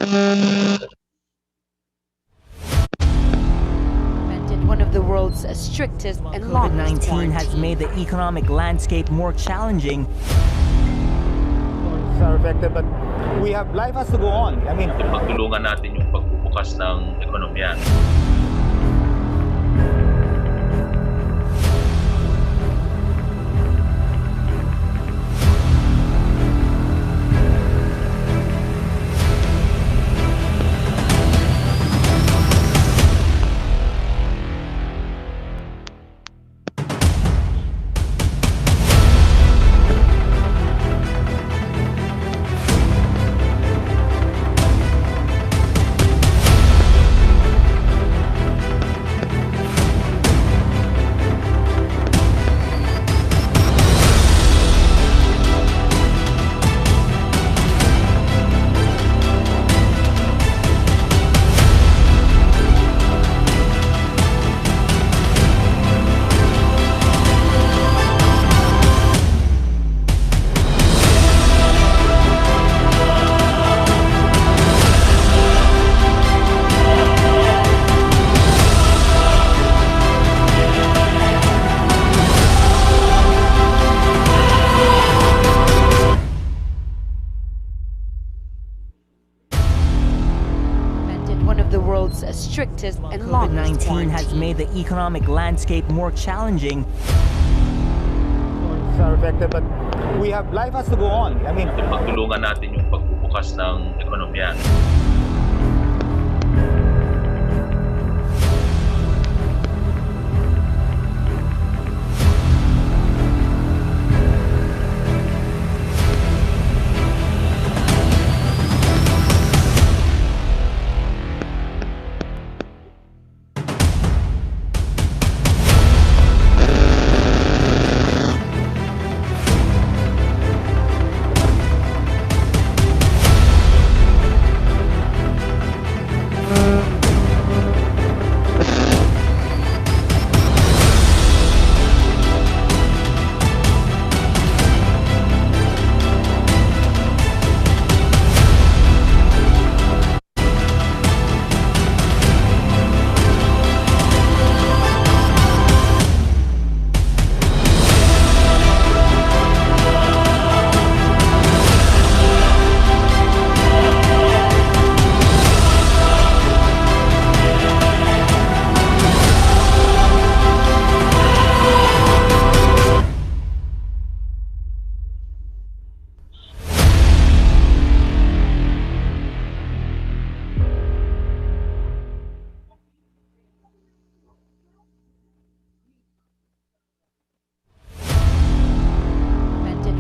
One of the world's strictest and longest COVID-19 has made the economic landscape more challenging. Are affected, but we have life has to go on. I mean, pagtulungan natin yung pagbubukas ng ekonomiya. One of the world's strictest and longest COVID-19 has made the economic landscape more challenging. are affected, but we have life has to go on. I mean, Pagtulungan natin yung pagbubukas ng ekonomiya.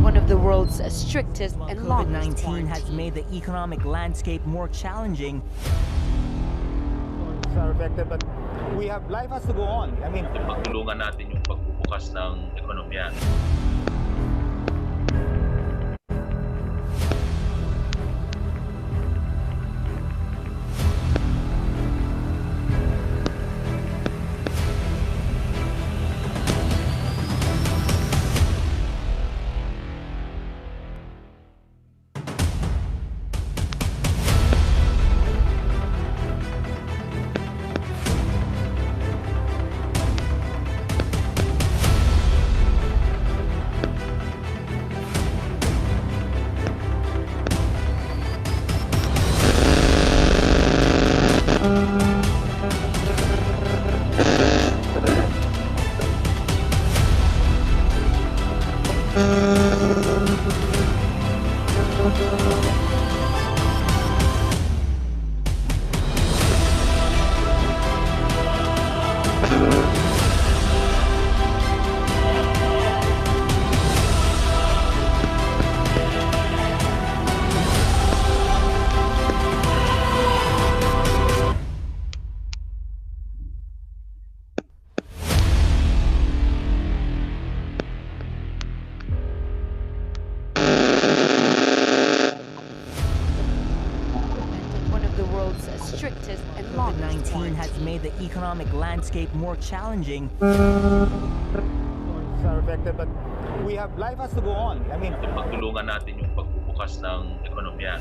One of the world's strictest and longest COVID-19 has made the economic landscape more challenging. are affected, but we have life has to go on. I mean, Pagtulungan natin yung pagbubukas ng ekonomiya. strictest and longest COVID-19 has made the economic landscape more challenging. are affected, but we have life has to go on. I mean, Pagtulungan natin yung pagbubukas ng ekonomiya.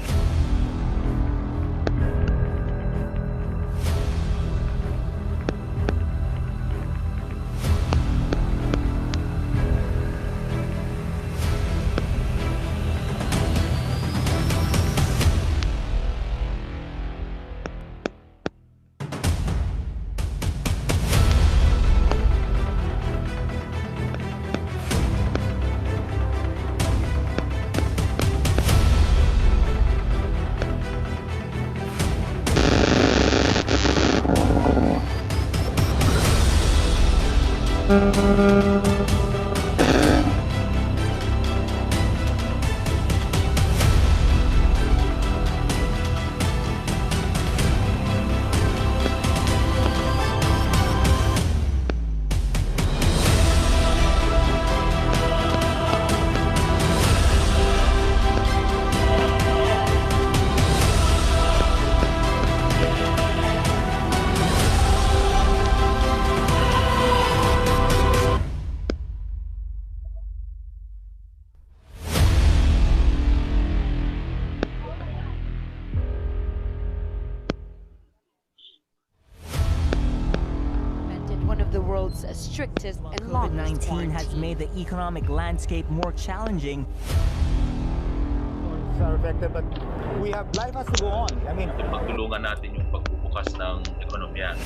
One of the world's strictest and longest COVID-19 has quarantine. made the economic landscape more challenging. Are affected, but we have life has to go on. I mean, Pagtulungan natin yung pagbubukas ng ekonomiya.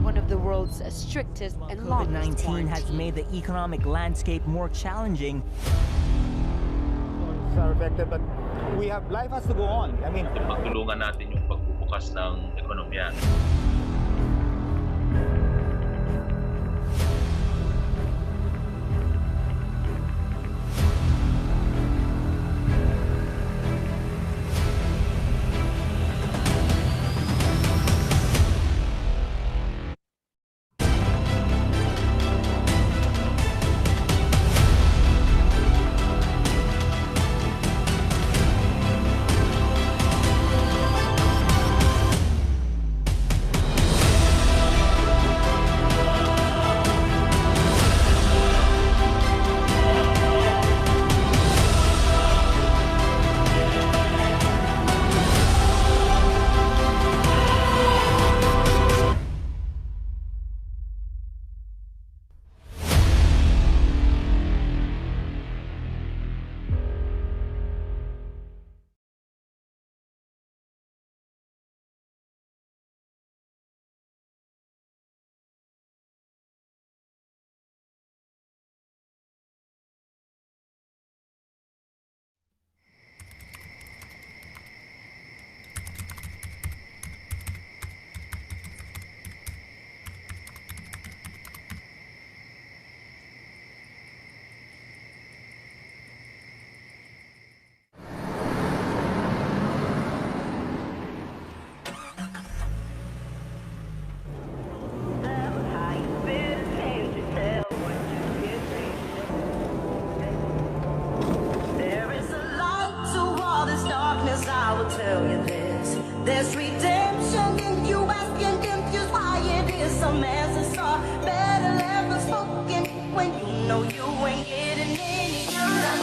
One of the world's strictest and longest COVID-19 has quarantine. made the economic landscape more challenging. are affected, but we have life has to go on. I mean, Pagtulungan natin yung pagbubukas ng ekonomiya. I will tell you this. There's redemption in you asking confused why it is some answers are better left unspoken when you know you ain't getting any.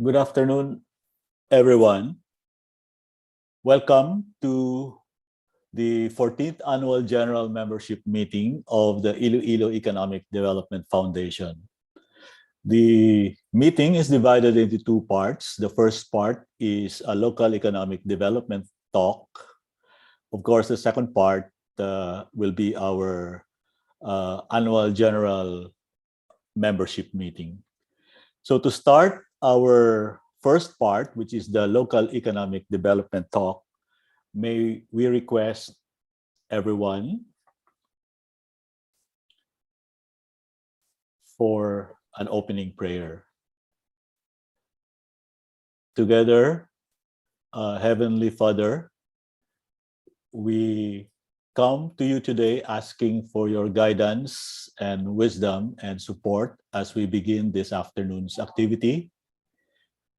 Good afternoon, everyone. Welcome to the 14th Annual General Membership Meeting of the Iloilo Economic Development Foundation. The meeting is divided into two parts. The first part is a local economic development talk. Of course, the second part will be our annual general membership meeting. So to start our first part, which is the local economic development talk, may we request everyone for an opening prayer. Together, Heavenly Father, we come to you today asking for your guidance and wisdom and support as we begin this afternoon's activity.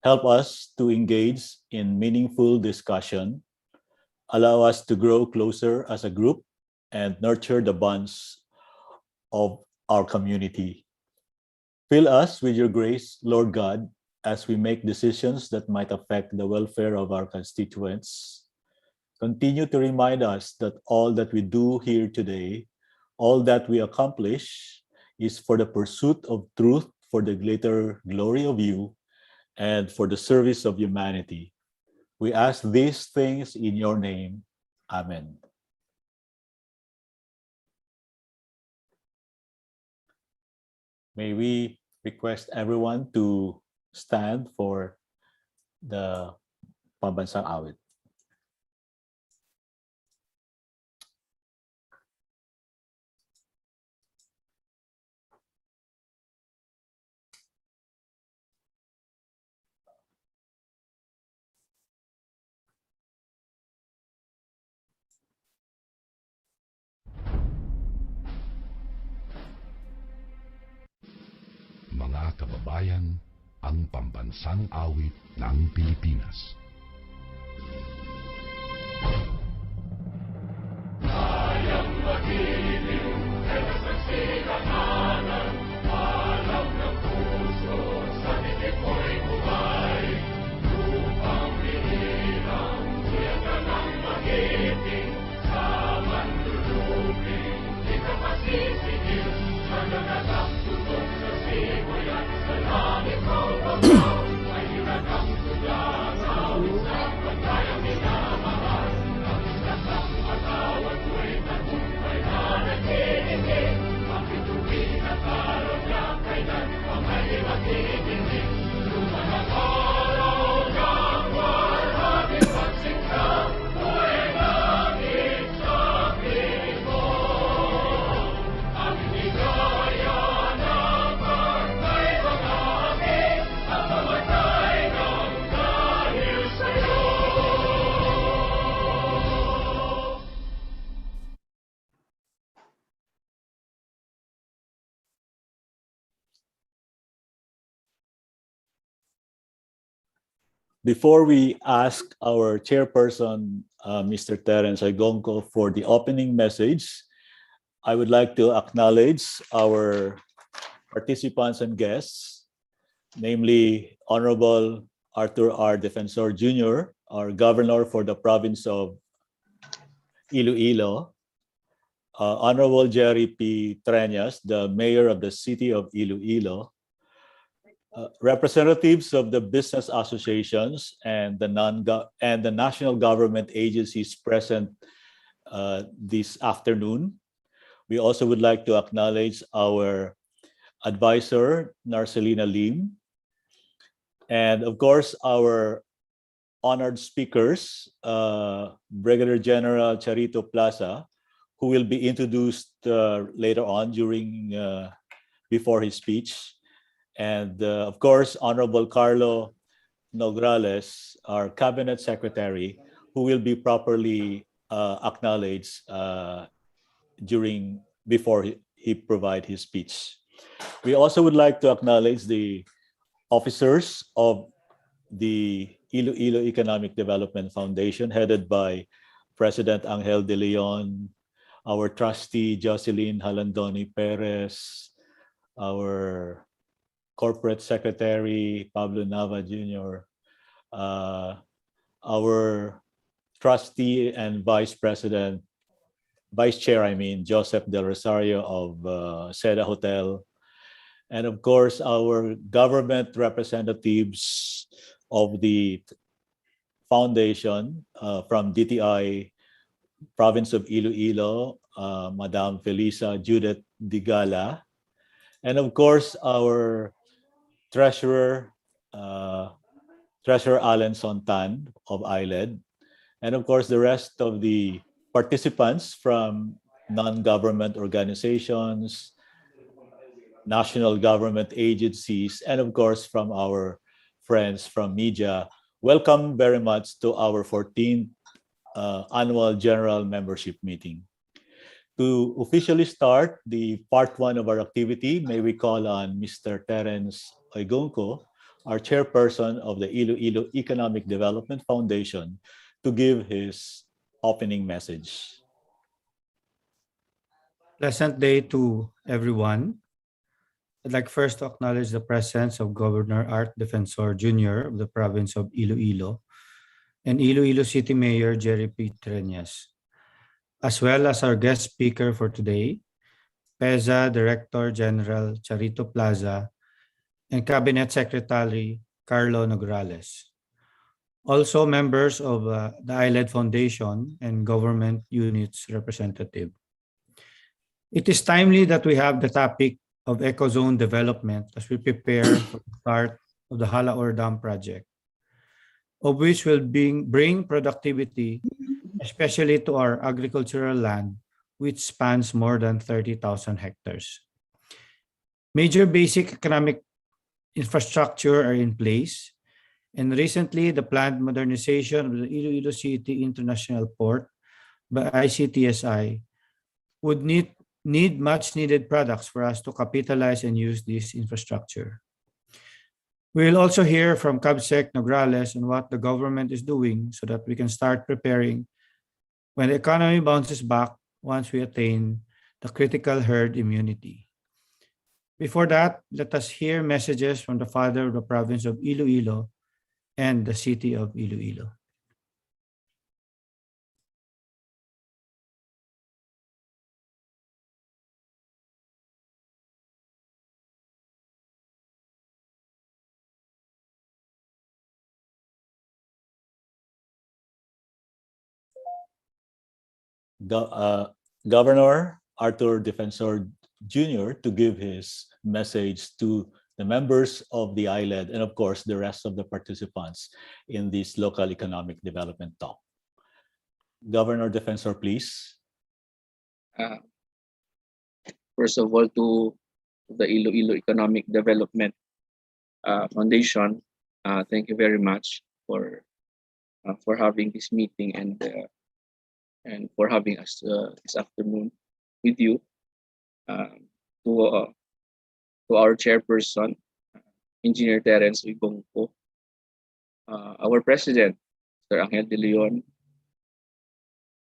Help us to engage in meaningful discussion, allow us to grow closer as a group, and nurture the bonds of our community. Fill us with your grace, Lord God, as we make decisions that might affect the welfare of our constituents. Continue to remind us that all that we do here today, all that we accomplish, is for the pursuit of truth, for the greater glory of you, and for the service of humanity. We ask these things in your name. Amen. May we request everyone to stand for the pambansang awit. Mga kababayan, ang pambansang awit ng Pilipinas. Kayang magiliw, pero sa silanganan, alam ng puso, sa titik mo'y buhay. Lupang bihirang, suyagan ng magiting, sa manluluping, di ka masisigil, sa nagagang tutok sa simoy at sa langit mo babaw, ay hiragang tulagaw, sa pagkayang minamahal, ang isang matawag ko'y tagumpay na nagtitingin, ang bituin at araw niya kailan ang ay magtitingin, lumanang araw ng warhabing pagsikta, ko'y langit sa piling mo, ang ligaya na pagkay mga aking, ang mamatay ng dahil sa'yo. Before we ask our chairperson, Mr. Terence Agonco, for the opening message, I would like to acknowledge our participants and guests, namely Honorable Arthur R. Defensor Jr., our governor for the province of Iloilo, Honorable Jerry P. Treñas, the mayor of the city of Iloilo, representatives of the business associations and the national government agencies present this afternoon. We also would like to acknowledge our advisor, Narcelina Lim, and of course, our honored speakers, Brigadier General Charito Plaza, who will be introduced later on before his speech. And of course, Honorable Carlo Nograles, our Cabinet Secretary, who will be properly acknowledged before he provide his speech. We also would like to acknowledge the officers of the Iloilo Economic Development Foundation, headed by President Angel De Leon, our trustee Jocelyn Halandoni Perez, our Corporate Secretary Pablo Nava Jr., our trustee and vice chair, Joseph Del Rosario of Seda Hotel, and of course, our government representatives of the foundation from DTI, Province of Iloilo, Madam Felisa Judith Digala, and of course, our treasurer, Treasurer Alan Sontan of Iledf, and of course, the rest of the participants from non-government organizations, national government agencies, and of course, from our friends from media. Welcome very much to our 14th annual general membership meeting. To officially start the part one of our activity, may we call on Mr. Terence Oigonco, our chairperson of the Iloilo Economic Development Foundation, to give his opening message. Pleasant day to everyone. I'd like first to acknowledge the presence of Governor Art Defensor Jr. of the province of Iloilo and Iloilo City Mayor Jerry P. Treñas, as well as our guest speaker for today, PEZA Director General Charito Plaza and Cabinet Secretary Carlo Nograles. Also members of the Iledf Foundation and government units representative. It is timely that we have the topic of ecozone development as we prepare for the start of the Halaor Dam project, of which will bring productivity, especially to our agricultural land, which spans more than 30,000 hectares. Major basic economic infrastructure are in place, and recently the planned modernization of the Iloilo City International Port by ICTSI would need much needed products for us to capitalize and use this infrastructure. We'll also hear from CABSEC Nograles on what the government is doing so that we can start preparing when the economy bounces back once we attain the critical herd immunity. Before that, let us hear messages from the father of the province of Iloilo and the city of Iloilo. Governor Arthur Defensor Jr. to give his message to the members of the Iledf and of course the rest of the participants in this local economic development talk. Governor Defensor, please. First of all, to the Iloilo Economic Development Foundation, thank you very much for having this meeting and for having us this afternoon with you. To our chairperson, Engineer Terence Oigonco, our president, Sir Angel De Leon,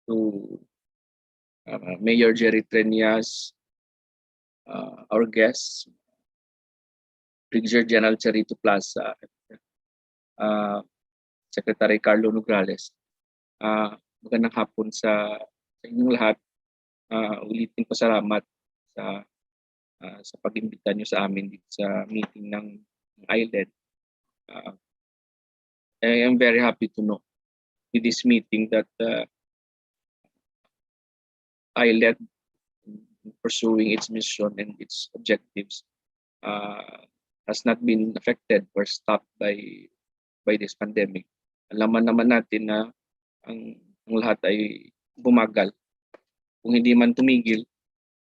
to Mayor Jerry Treñas, our guests, Brigadier General Charito Plaza, Secretary Carlo Nograles. Magandang hapon sa inyong lahat. Ulitin ko salamat sa pag-imbita nyo sa amin dito sa meeting ng Iledf. I am very happy to know with this meeting that Iledf, pursuing its mission and its objectives, has not been affected or stopped by this pandemic. Alaman naman natin na ang lahat ay bumagal. Kung hindi man tumigil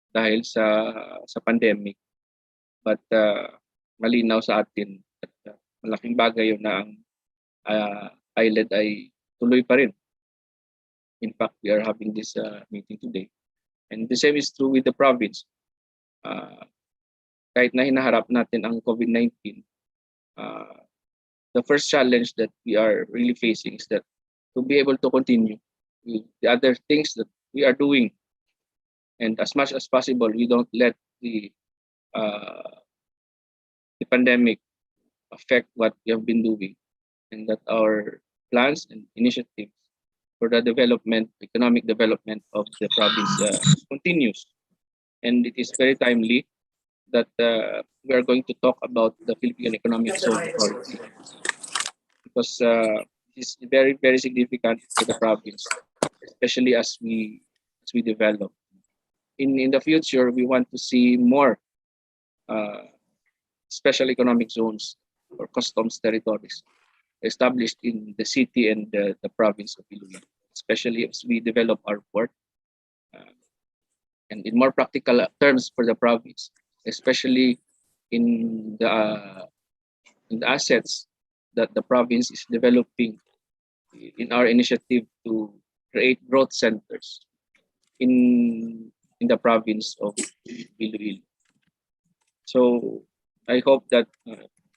dahil sa pandemic, but malinaw sa atin at malaking bagay yun na ang Iledf ay tuloy pa rin. In fact, we are having this meeting today. And the same is true with the province. Kahit na hinaharap natin ang COVID-19, the first challenge that we are really facing is that to be able to continue with the other things that we are doing. And as much as possible, we don't let the the pandemic affect what we have been doing, and that our plans and initiatives for the development, economic development of the province continues. And it is very timely that we are going to talk about the Philippine Economic Zone Authority, because it's very, very significant to the province, especially as we develop. In the future, we want to see more special economic zones or customs territories established in the city and the province of Iloilo, especially as we develop our port. And in more practical terms for the province, especially in the assets that the province is developing in our initiative to create growth centers in the province of Iloilo. So I hope that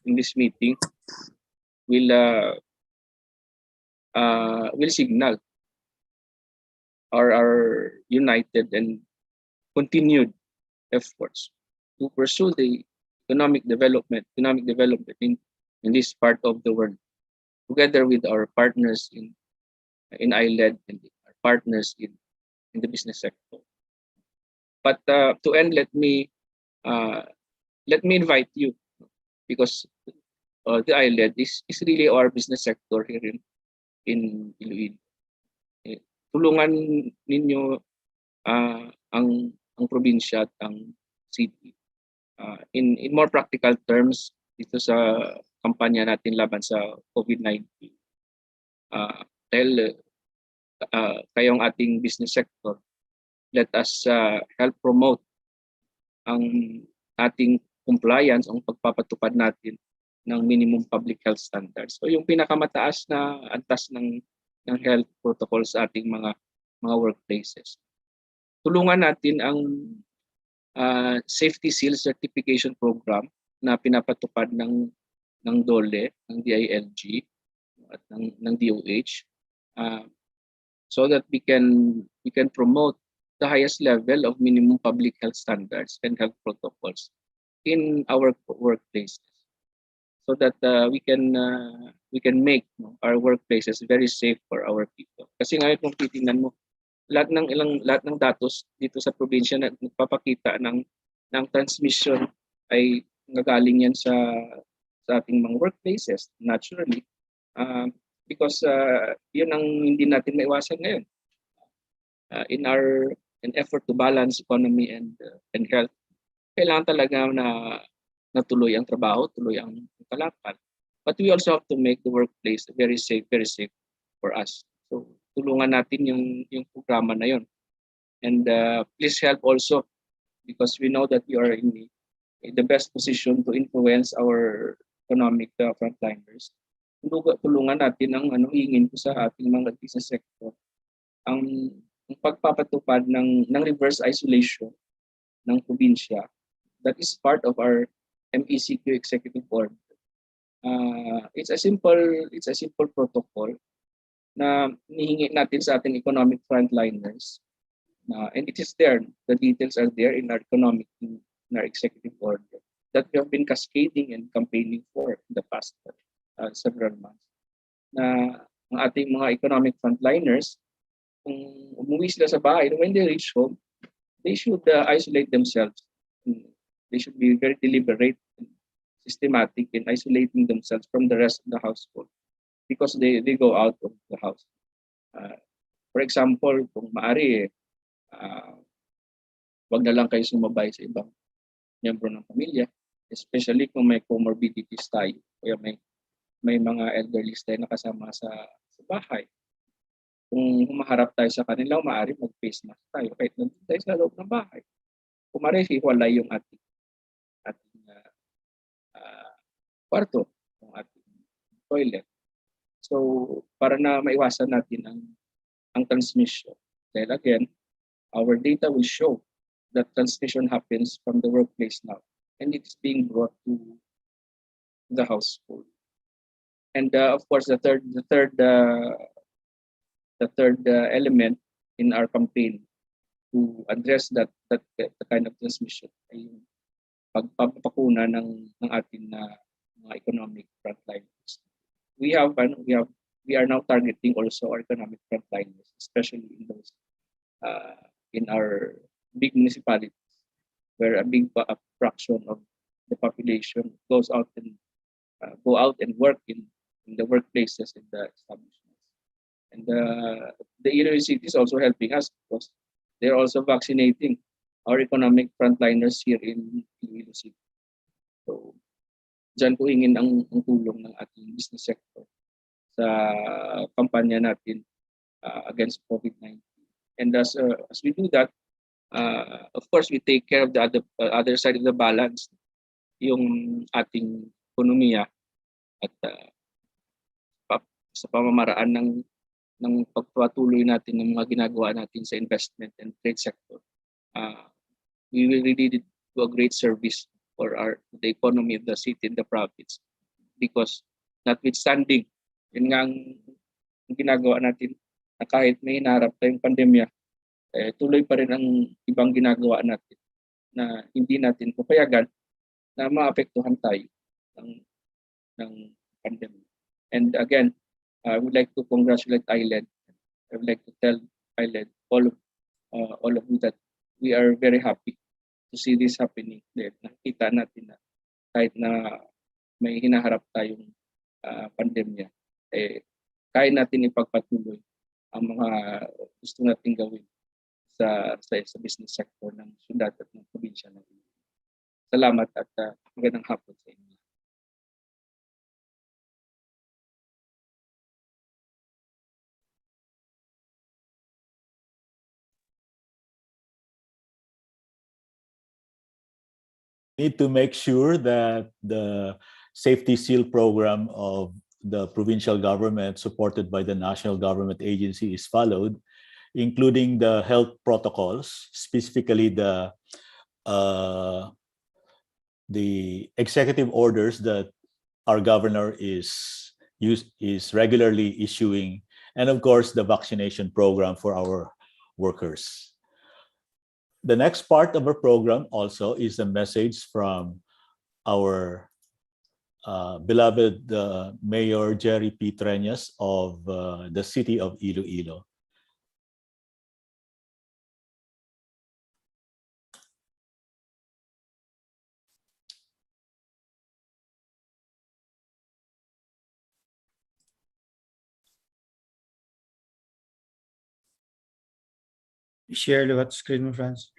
in this meeting will signal our united and continued efforts to pursue the economic development in this part of the world, together with our partners in Iledf and our partners in the business sector. But to end, let me invite you, because the Iledf is really our business sector here in Iloilo. Tulungan ninyo ang probinsya at ang city in more practical terms dito sa kampanya natin laban sa COVID-19. Dahil kayong ating business sector, let us help promote ang ating compliance, ang pagpapatupad natin ng minimum public health standards. So yung pinakamataas na antas ng health protocols sa ating mga workplaces. Tulungan natin ang Safety Seal Certification Program na pinapatupad ng DOLE, ng DILG at ng DOH, so that we can promote the highest level of minimum public health standards and health protocols in our workplaces, so that we can make our workplaces very safe for our people. Kasi ngayon kung titingnan mo, lahat ng datos dito sa probinsya na nagpapakita ng transmission ay nagaling yan sa ating mga workplaces naturally, because yun ang hindi natin maiwasan ngayon in an effort to balance economy and health. Kailangan talaga na tuloy ang trabaho, tuloy ang kalakal. But we also have to make the workplace very safe for us. So tulungan natin yung programa na yun. And please help also, because we know that you are in the best position to influence our economic frontliners. Tulungan natin ang hingin ko sa ating mga business sector, ang pagpapatupad ng reverse isolation ng probinsya. That is part of our MECQ executive order. It's a simple protocol na nihingi natin sa ating economic frontliners, and it is there. The details are there in our executive order that we have been cascading and campaigning for in the past several months. Na ang ating mga economic frontliners, kung umuwi sila sa bahay, when they reach home, they should isolate themselves. They should be very deliberate and systematic in isolating themselves from the rest of the household, because they go out of the house. For example, kung maaari, wag na lang kayo sumabay sa ibang miyembro ng pamilya, especially kung may comorbidities tayo, kaya may mga elderly tayo nakasama sa bahay. Kung humaharap tayo sa kanila, maaari mag-face mask tayo kahit nandun tayo sa loob ng bahay. Kung maaari, hiwalay yung ating kwarto, yung ating toilet. So, para na maiwasan natin ang transmission. Dahil again, our data will show that transmission happens from the workplace now, and it's being brought to the household. And of course, the third element in our campaign to address that kind of transmission ay pagpapakuna ng ating mga economic frontliners. We are now targeting also our economic frontliners, especially in those in our big municipalities where a big fraction of the population goes out and go out and work in the workplaces in the establishments. And the university is also helping us because they're also vaccinating our economic frontliners here in Iloilo City. So, dyan po hingin ang tulong ng ating business sector sa kampanya natin against COVID-19. And as we do that, of course, we take care of the other side of the balance, yung ating ekonomiya at sa pamamaraan ng pagpatuloy natin ng mga ginagawa natin sa investment and trade sector. We will really do a great service for the economy of the city and the province because notwithstanding yun nga ang ginagawa natin na kahit may hinaharap tayong pandemya, tuloy pa rin ang ibang ginagawa natin na hindi natin papayagan na maapektuhan tayo ng pandemya. And again, I would like to congratulate Iledf. I would like to tell Iledf, all of you that we are very happy to see this happening. Nakita natin na kahit na may hinaharap tayong pandemya, kaya natin ipagpatuloy ang mga gusto nating gawin sa business sector ng syudad at ng probinsya natin. Salamat at magandang hapon sa inyo. Need to make sure that the safety seal program of the provincial government supported by the national government agency is followed, including the health protocols, specifically the executive orders that our governor is regularly issuing, and of course the vaccination program for our workers. The next part of our program also is a message from our beloved Mayor Jerry P. Treñas of the city of Iloilo. Share the what screen mo, Franz?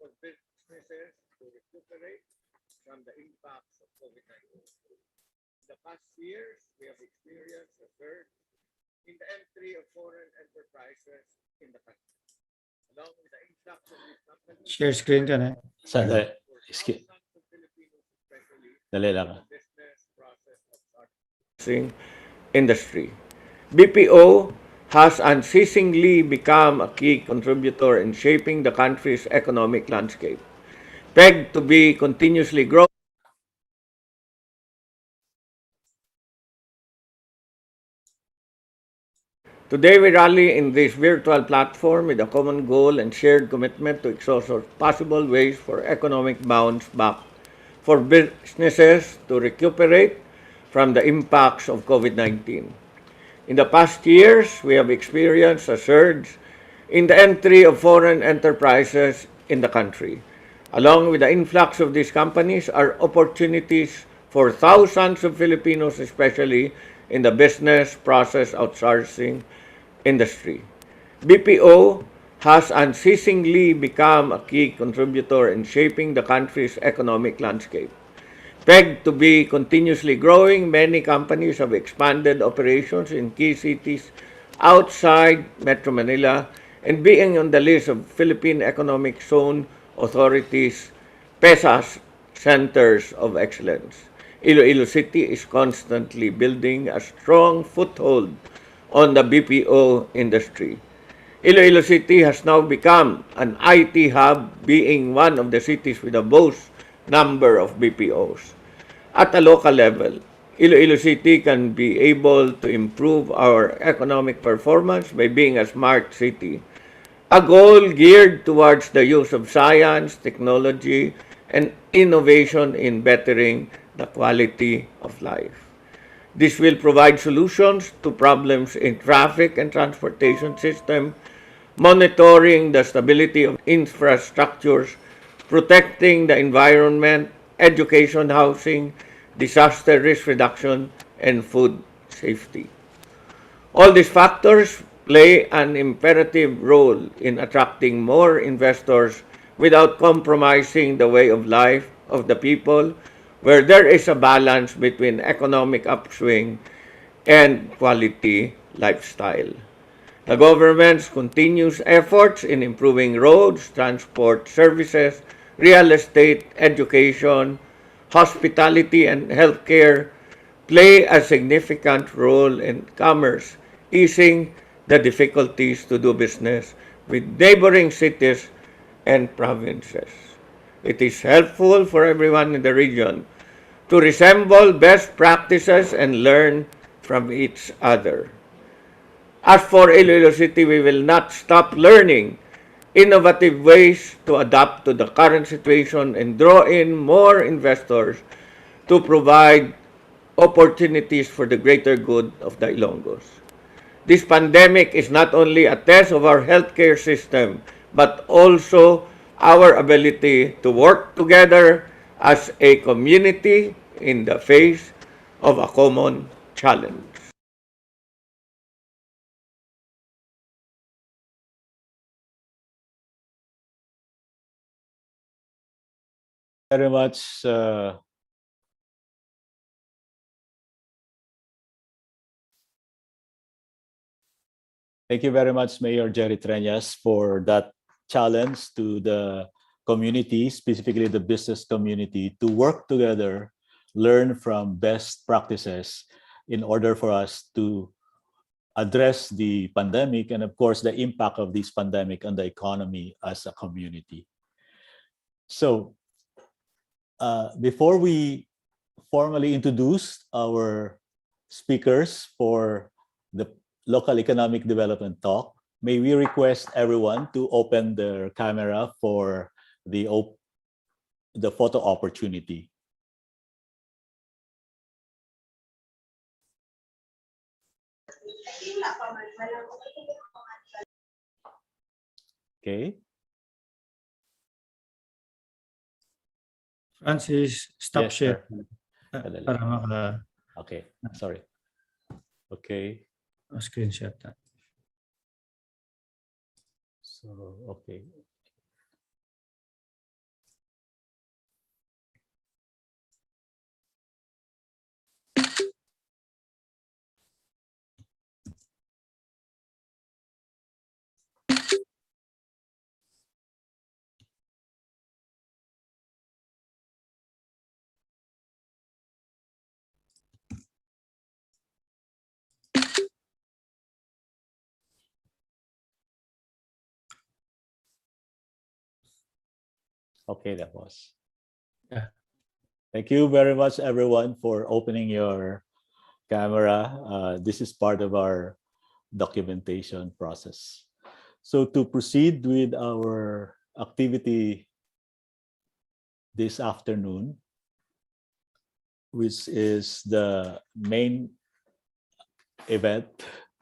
For businesses to recuperate from the impacts of COVID-19. In the past years, we have experienced a surge in the entry of foreign enterprises in the country. Along with the influx of these companies, Share screen ka na. Dali lang. Industry. BPO has unceasingly become a key contributor in shaping the country's economic landscape, pegged to be continuously growing. Today, we rally in this virtual platform with a common goal and shared commitment to exhaust possible ways for economic bounce back, for businesses to recuperate from the impacts of COVID-19. In the past years, we have experienced a surge in the entry of foreign enterprises in the country. Along with the influx of these companies are opportunities for thousands of Filipinos, especially in the business process outsourcing industry. BPO has unceasingly become a key contributor in shaping the country's economic landscape. Pegged to be continuously growing, many companies have expanded operations in key cities outside Metro Manila and being on the list of Philippine Economic Zone Authorities, PESA's Centers of Excellence. Iloilo City is constantly building a strong foothold on the BPO industry. Iloilo City has now become an IT hub, being one of the cities with the most number of BPOs. At a local level, Iloilo City can be able to improve our economic performance by being a smart city, a goal geared towards the use of science, technology, and innovation in bettering the quality of life. This will provide solutions to problems in traffic and transportation system, monitoring the stability of infrastructures, protecting the environment, education, housing, disaster risk reduction, and food safety. All these factors play an imperative role in attracting more investors without compromising the way of life of the people, where there is a balance between economic upswing and quality lifestyle. The government's continuous efforts in improving roads, transport services, real estate, education, hospitality, and healthcare play a significant role in commerce, easing the difficulties to do business with neighboring cities and provinces. It is helpful for everyone in the region to resemble best practices and learn from each other. As for Iloilo City, we will not stop learning innovative ways to adapt to the current situation and draw in more investors to provide opportunities for the greater good of the Ilonggos. This pandemic is not only a test of our healthcare system, but also our ability to work together as a community in the face of a common challenge. Very much. Thank you very much, Mayor Jerry Treñas, for that challenge to the community, specifically the business community, to work together, learn from best practices in order for us to address the pandemic and, of course, the impact of this pandemic on the economy as a community. So, before we formally introduce our speakers for the local economic development talk, may we request everyone to open their camera for the photo opportunity. Okay. Francis, stop Yes, share. sir. Para maka Okay, sorry. Okay. screenshot that. So, okay. Okay, that was. Yeah. Thank you very much, everyone, for opening your camera. This is part of our documentation process. So to proceed with our activity this afternoon, which is the main event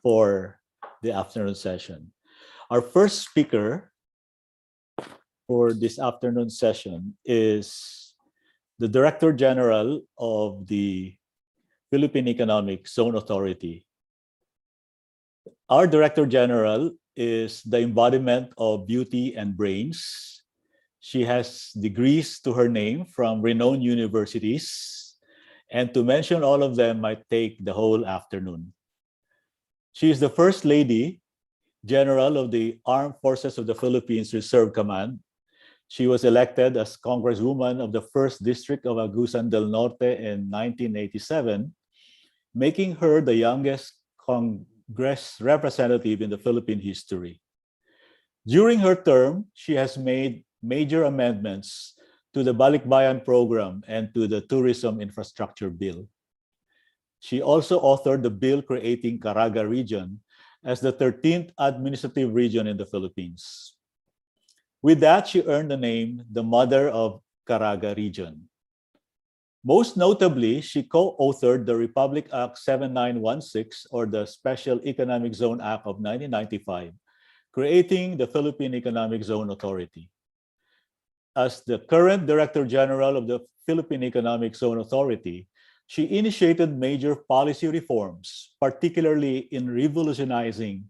for the afternoon session. Our first speaker for this afternoon session is the Director General of the Philippine Economic Zone Authority. Our Director General is the embodiment of beauty and brains. She has degrees to her name from renowned universities, and to mention all of them might take the whole afternoon. She is the First Lady General of the Armed Forces of the Philippines Reserve Command. She was elected as Congresswoman of the 1st District of Agusan del Norte in 1987, making her the youngest Congress representative in the Philippine history. During her term, she has made major amendments to the Balikbayan program and to the Tourism Infrastructure Bill. She also authored the bill creating Caraga region as the 13th administrative region in the Philippines. With that, she earned the name the Mother of Caraga region. Most notably, she co-authored the Republic Act 7916, or the Special Economic Zone Act of 1995, creating the Philippine Economic Zone Authority. As the current Director General of the Philippine Economic Zone Authority, she initiated major policy reforms, particularly in revolutionizing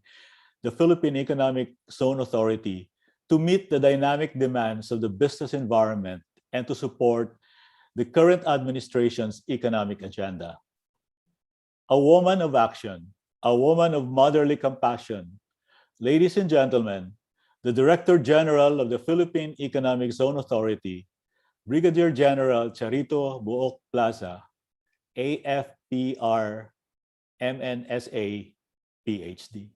the Philippine Economic Zone Authority to meet the dynamic demands of the business environment and to support the current administration's economic agenda. A woman of action, a woman of motherly compassion. Ladies and gentlemen, the Director General of the Philippine Economic Zone Authority, Brigadier General Charito Buok Plaza, AFPR MNSA, PhD.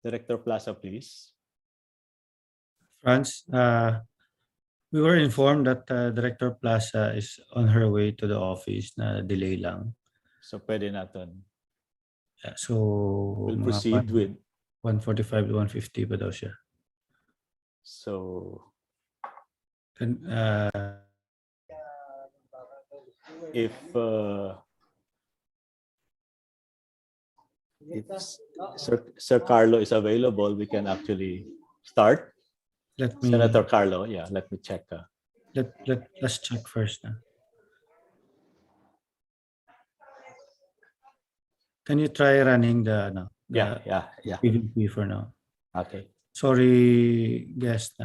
Director Plaza, please. Franz, we were informed that Director Plaza is on her way to the office na delay lang. So pwede natin. Yeah, so We'll mga proceed with. 1:45 to 1:50 pa daw siya. So Can, if Sir Carlo is available, we can actually start. Senator Carlo, yeah, let me check. Let's check first. Can you try running the Yeah. PVP for now? Okay. Sorry, guest.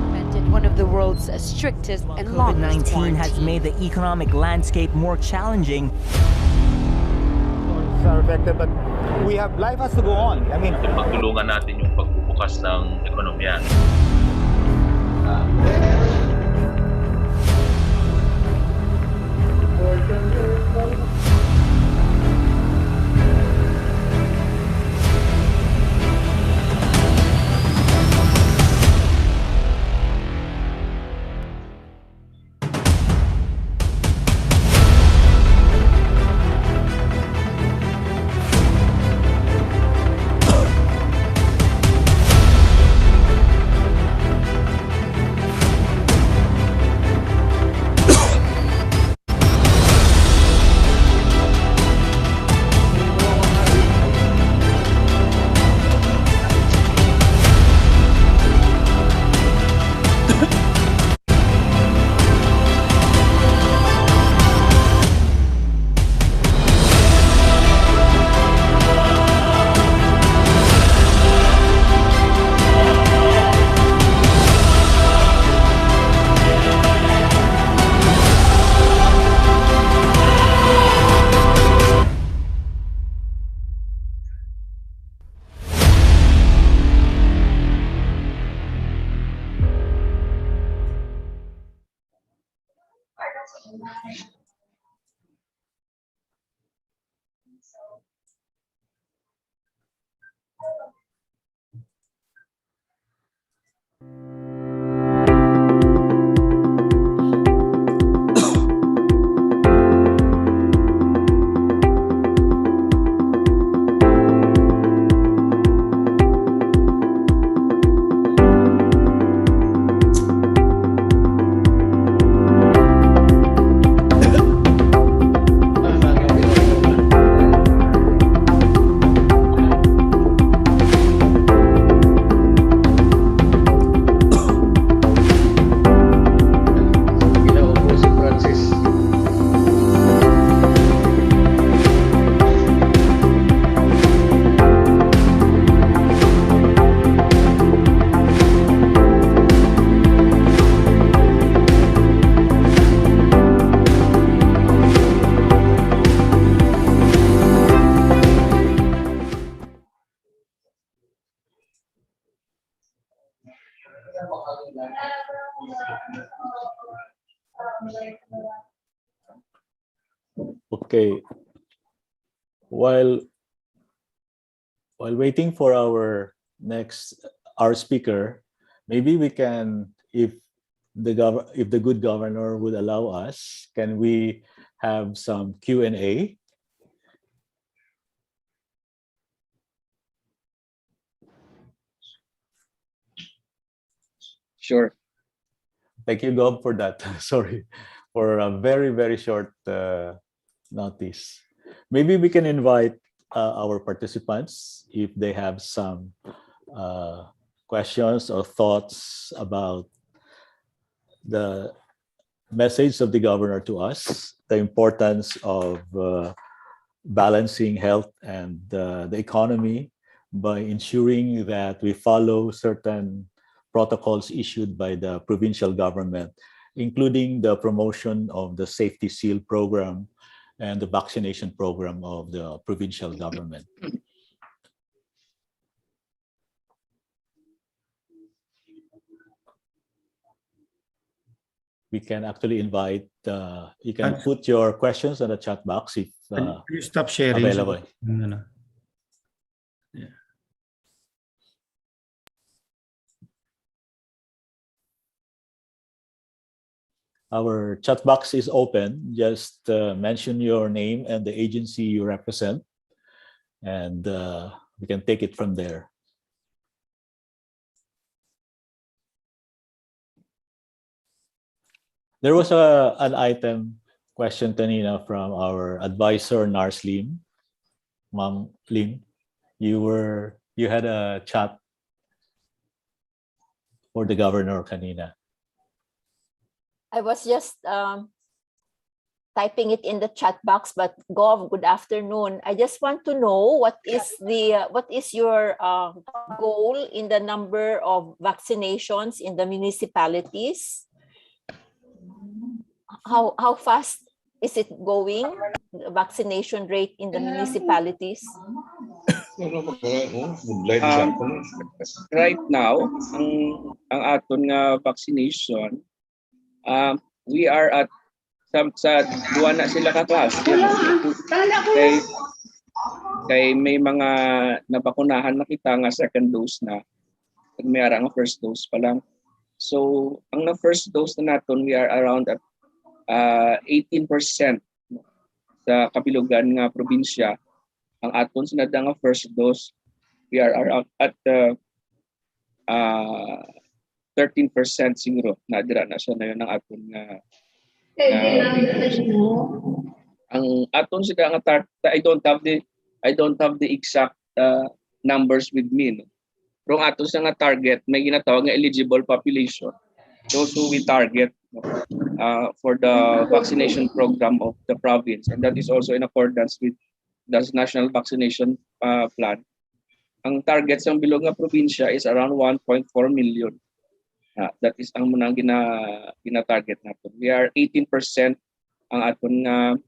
Implemented one of the world's strictest and longest COVID-19 has made the economic landscape more challenging. Stores are affected, but life has to go on. I mean, Pagtulungan natin yung pagbubukas ng ekonomiya. Okay. While waiting for our speaker, maybe we can, if the good governor would allow us, can we have some Q&A? Sure. Thank you, Gob, for that. Sorry, for a very, very short notice. Maybe we can invite our participants if they have some questions or thoughts about the message of the governor to us, the importance of balancing health and the economy by ensuring that we follow certain protocols issued by the provincial government, including the promotion of the safety seal program and the vaccination program of the provincial government. We can actually invite, you can put your questions in the chat box if Can you stop sharing? available. Yeah. Our chat box is open. Just mention your name and the agency you represent, and we can take it from there. There was an item question, Tanina, from our advisor, Nars Lim. Ma'am Lim, you had a chat for the governor kanina. I was just typing it in the chat box, but Gov, good afternoon. I just want to know what is your goal in the number of vaccinations in the municipalities? How fast is it going? The vaccination rate in the municipalities? Right now, ang aton nga vaccination, we are at sa duwa na sila ka-class. Kay may mga nabakunahan na kita nga second dose na. May ara nga first dose pa lang. So, ang na first dose na naton, we are around at 18% sa kabilugan nga probinsya. Ang aton sinada nga first dose, we are around at 13% siguro na dira na siya na yun ang aton nga ang aton sila nga I don't have the exact numbers with me, no? Pero ang aton sa nga target may ginatawag nga eligible population, those who we target for the vaccination program of the province, and that is also in accordance with the national vaccination plan. Ang target sa bilog nga probinsya is around 1.4 million. That is ang munang gina-target natin. We are 18% ang aton nga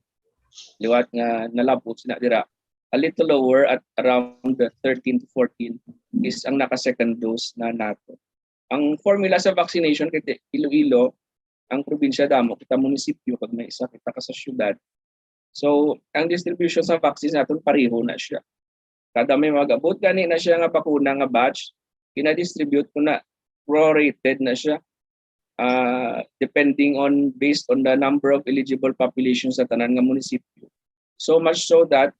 liwat nga nalabot sina dira. A little lower at around 13 to 14 is ang naka-second dose na nato. Ang formula sa vaccination kay Iloilo, ang probinsya damo, kita munisipyo, pag may isa kita ka sa syudad. So, ang distribution sa vaccines natin pareho na siya. Kada may mag-abot gani na siya nga bakuna nga batch, kina-distribute ko na prorated na siya based on the number of eligible populations sa tanan nga munisipyo. So much so that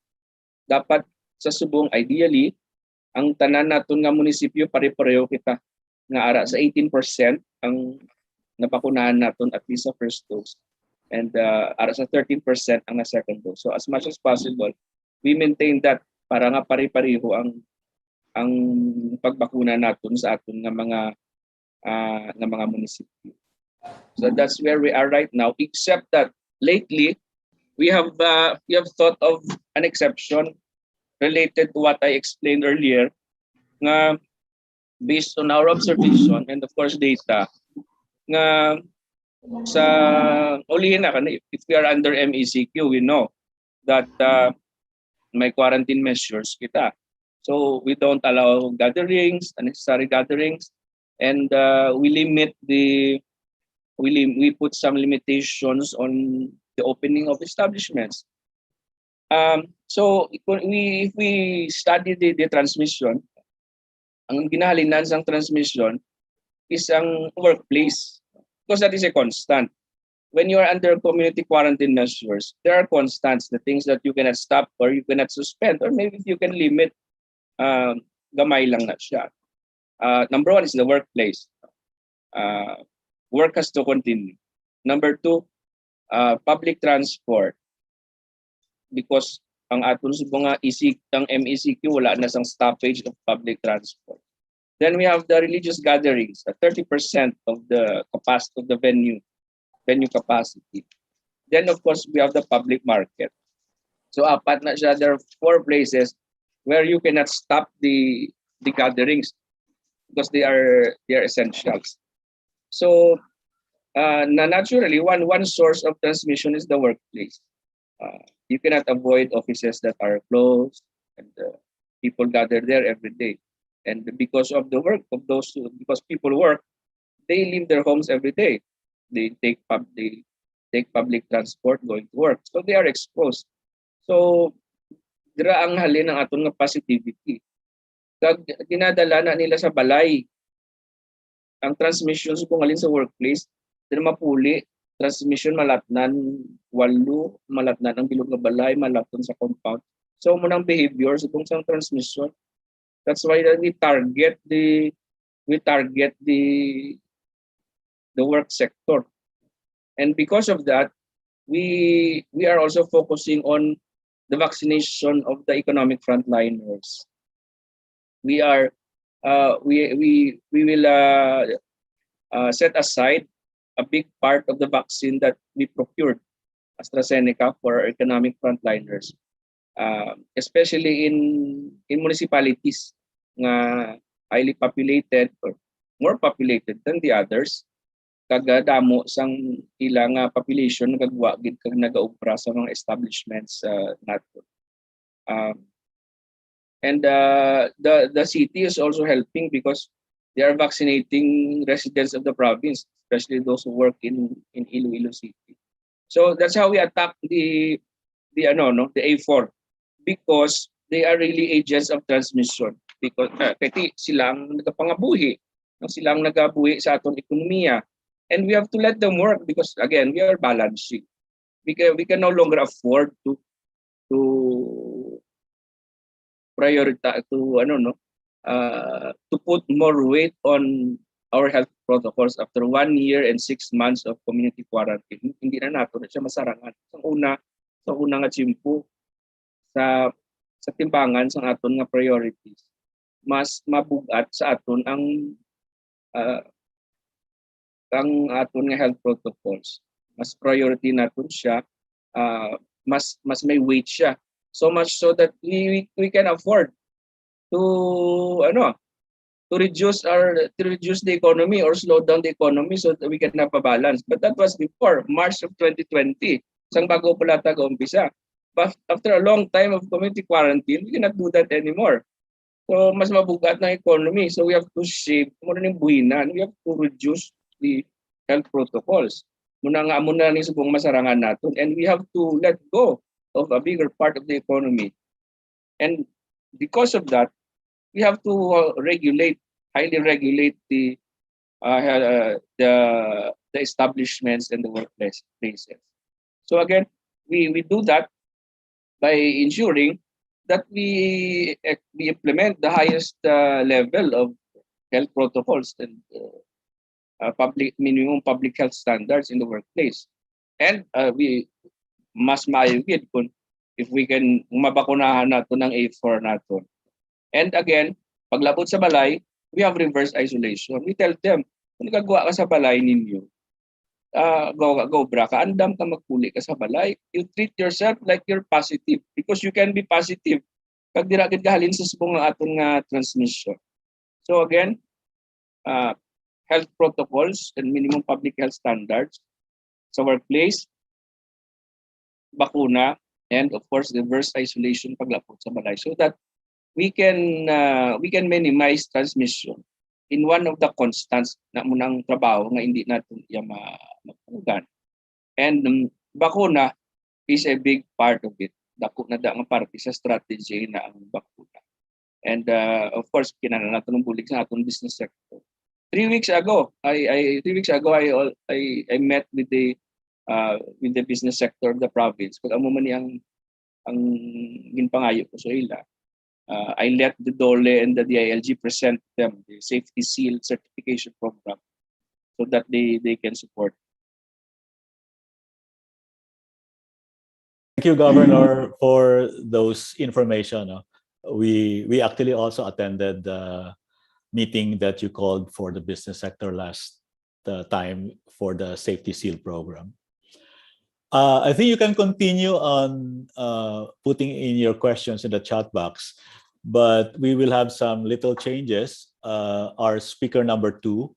dapat sa subong ideally ang tanan naton nga munisipyo pare-pareho kita nga ara sa 18% ang napakunahan naton at least sa first dose, and ara sa 13% ang na second dose. So as much as possible we maintain that para nga pare-pareho ang pagbakuna naton sa aton nga mga munisipyo. So that's where we are right now, except that lately we have thought of an exception related to what I explained earlier, nga based on our observation and of course data, nga sa ulihin na if we are under MECQ, we know that may quarantine measures kita. So we don't allow gatherings, unnecessary gatherings. and we put some limitations on the opening of establishments. So if we study the transmission, ang ginahalinan sang transmission is ang workplace, because that is a constant. When you are under community quarantine measures, there are constants, the things that you cannot stop or you cannot suspend, or maybe you can limit, gamay lang na siya. Number one is the workplace. Work has to continue. Number two, public transport. Because ang aton sa mga ang MECQ, wala na sang stoppage of public transport. Then we have the religious gatherings, 30% of the capacity of the venue capacity. Then of course we have the public market. So apat na siya. There are 4 places where you cannot stop the gatherings because they are essentials. So naturally one source of transmission is the workplace. You cannot avoid offices that are closed, and people gather there every day. And because of the work of those, because people work, they leave their homes every day. They take public transport going to work, so they are exposed. So dira ang halin ng aton nga positivity. Kag dinadala na nila sa balay ang transmissions kung alin sa workplace, dili mapuli. Transmission malatnan 8, malatnan ang bilog nga balay, malatnan sa compound. So munang behaviors itong sang transmission. That's why we target the work sector. And because of that, we are also focusing on the vaccination of the economic frontliners. We will set aside a big part of the vaccine that we procured, AstraZeneca, for our economic frontliners, especially in municipalities nga highly populated or more populated than the others. Kagadamo sang ilang population nagagwa gid kag nagaubra sa mga establishments nato. And the city is also helping because they are vaccinating residents of the province, especially those who work in Iloilo City. So that's how we attack the A4, because they are really agents of transmission. Because kati silang nagapangabuhi, silang nagabuhi sa aton ekonomiya, and we have to let them work because again we are balancing. We can no longer afford to prioritize to put more weight on our health protocols after 1 year and 6 months of community quarantine. Hindi na nato na siya masarangan. Sa una nga tsimpo sa timbangan sa aton nga priorities, mas mabugat sa aton ang aton nga health protocols. Mas priority naton siya, mas may weight siya. So much so that we can afford to reduce the economy or slow down the economy so that we can have a balance. But that was before March of 2020. Sang bago pala umpisa. But after a long time of community quarantine, we cannot do that anymore. So mas mabugat ng economy. So we have to shape muna ng buhinan. We have to reduce the health protocols. Muna ni subong masarangan natin. And we have to let go of a bigger part of the economy. And because of that, we have to highly regulate the establishments and the workplaces. So again, we do that by ensuring that we implement the highest level of health protocols and minimum public health standards in the workplace. And we mas maayugid kung if we can mabakunahan nato ng A4 nato. And again, paglabot sa balay, we have reverse isolation. We tell them, kung nagagawa ka sa balay ninyo, go bra ka, andam ka magpuli ka sa balay, you treat yourself like you're positive because you can be positive kag dira gid kahalin sa subong nga aton nga transmission. So again, health protocols and minimum public health standards sa workplace, bakuna, and of course reverse isolation paglapot sa balay so that we can minimize transmission in one of the constants na munang trabaho nga hindi natin iya mapugan. And bakuna is a big part of it. Dako na da nga parte sa strategy na ang bakuna. And of course, kinahanglan natin ng bulig sa atong business sector. 3 weeks ago, I met with the business sector of the province. Kung amo man ang ginpangayo ko sa ila, I let the DOLE and the DILG present them the safety seal certification program so that they can support. Thank you, Governor, for those information. We actually also attended the meeting that you called for the business sector last time for the safety seal program. I think you can continue on putting in your questions in the chat box, but we will have some little changes. Our speaker number 2,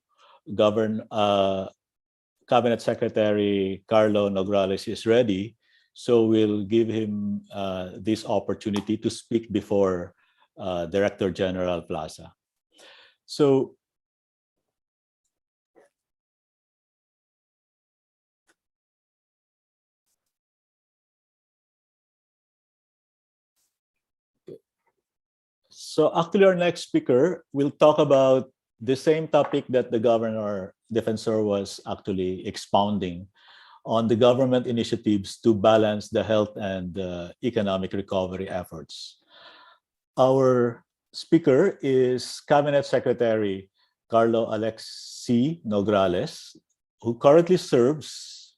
Cabinet Secretary Carlo Nograles is ready, so we'll give him this opportunity to speak before Director General Plaza. So, actually our next speaker will talk about the same topic that the Governor Defensor was actually expounding on the government initiatives to balance the health and economic recovery efforts. Our speaker is Cabinet Secretary Carlo Alexi Nograles, who currently serves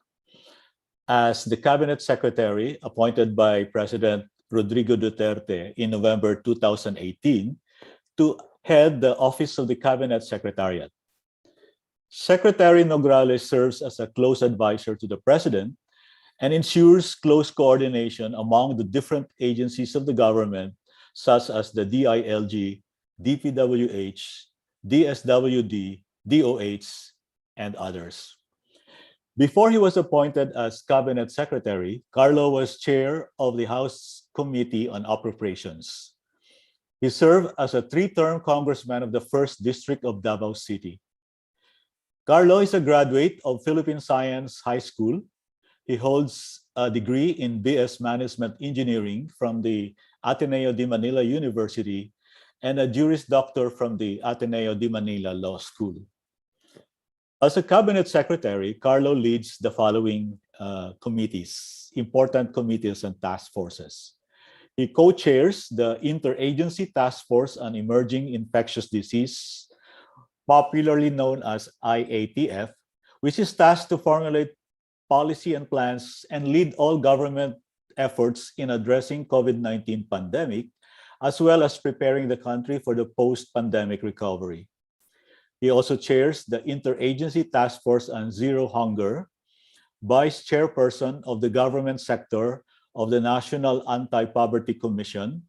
as the Cabinet Secretary appointed by President Rodrigo Duterte in November 2018 to head the Office of the Cabinet Secretariat. Secretary Nograles serves as a close advisor to the President and ensures close coordination among the different agencies of the government, such as the DILG, DPWH, DSWD, DOH, and others. Before he was appointed as Cabinet Secretary, Carlo was chair of the House Committee on Appropriations. He served as a 3-term congressman of the 1st District of Davao City. Carlo is a graduate of Philippine Science High School. He holds a degree in BS Management Engineering from the Ateneo de Manila University and a Juris Doctor from the Ateneo de Manila Law School. As a Cabinet Secretary, Carlo leads the following committees, important committees and task forces. He co-chairs the Interagency Task Force on Emerging Infectious Disease, popularly known as IATF, which is tasked to formulate policy and plans and lead all government efforts in addressing COVID-19 pandemic, as well as preparing the country for the post-pandemic recovery. He also chairs the Interagency Task Force on Zero Hunger, vice chairperson of the government sector of the National Anti-Poverty Commission,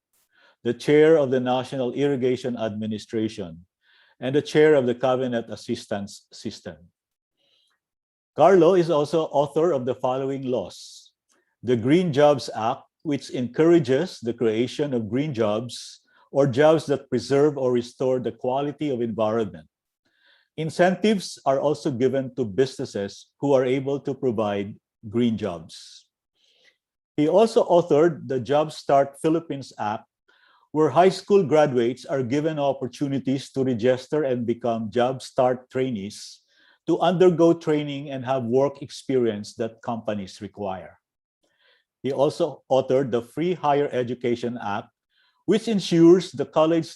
the chair of the National Irrigation Administration, and the chair of the Cabinet Assistance System. Carlo is also author of the following laws: the Green Jobs Act, which encourages the creation of green jobs or jobs that preserve or restore the quality of environment. Incentives are also given to businesses who are able to provide green jobs. He also authored the Job Start Philippines Act, where high school graduates are given opportunities to register and become Job Start trainees to undergo training and have work experience that companies require. He also authored the Free Higher Education Act, which ensures the college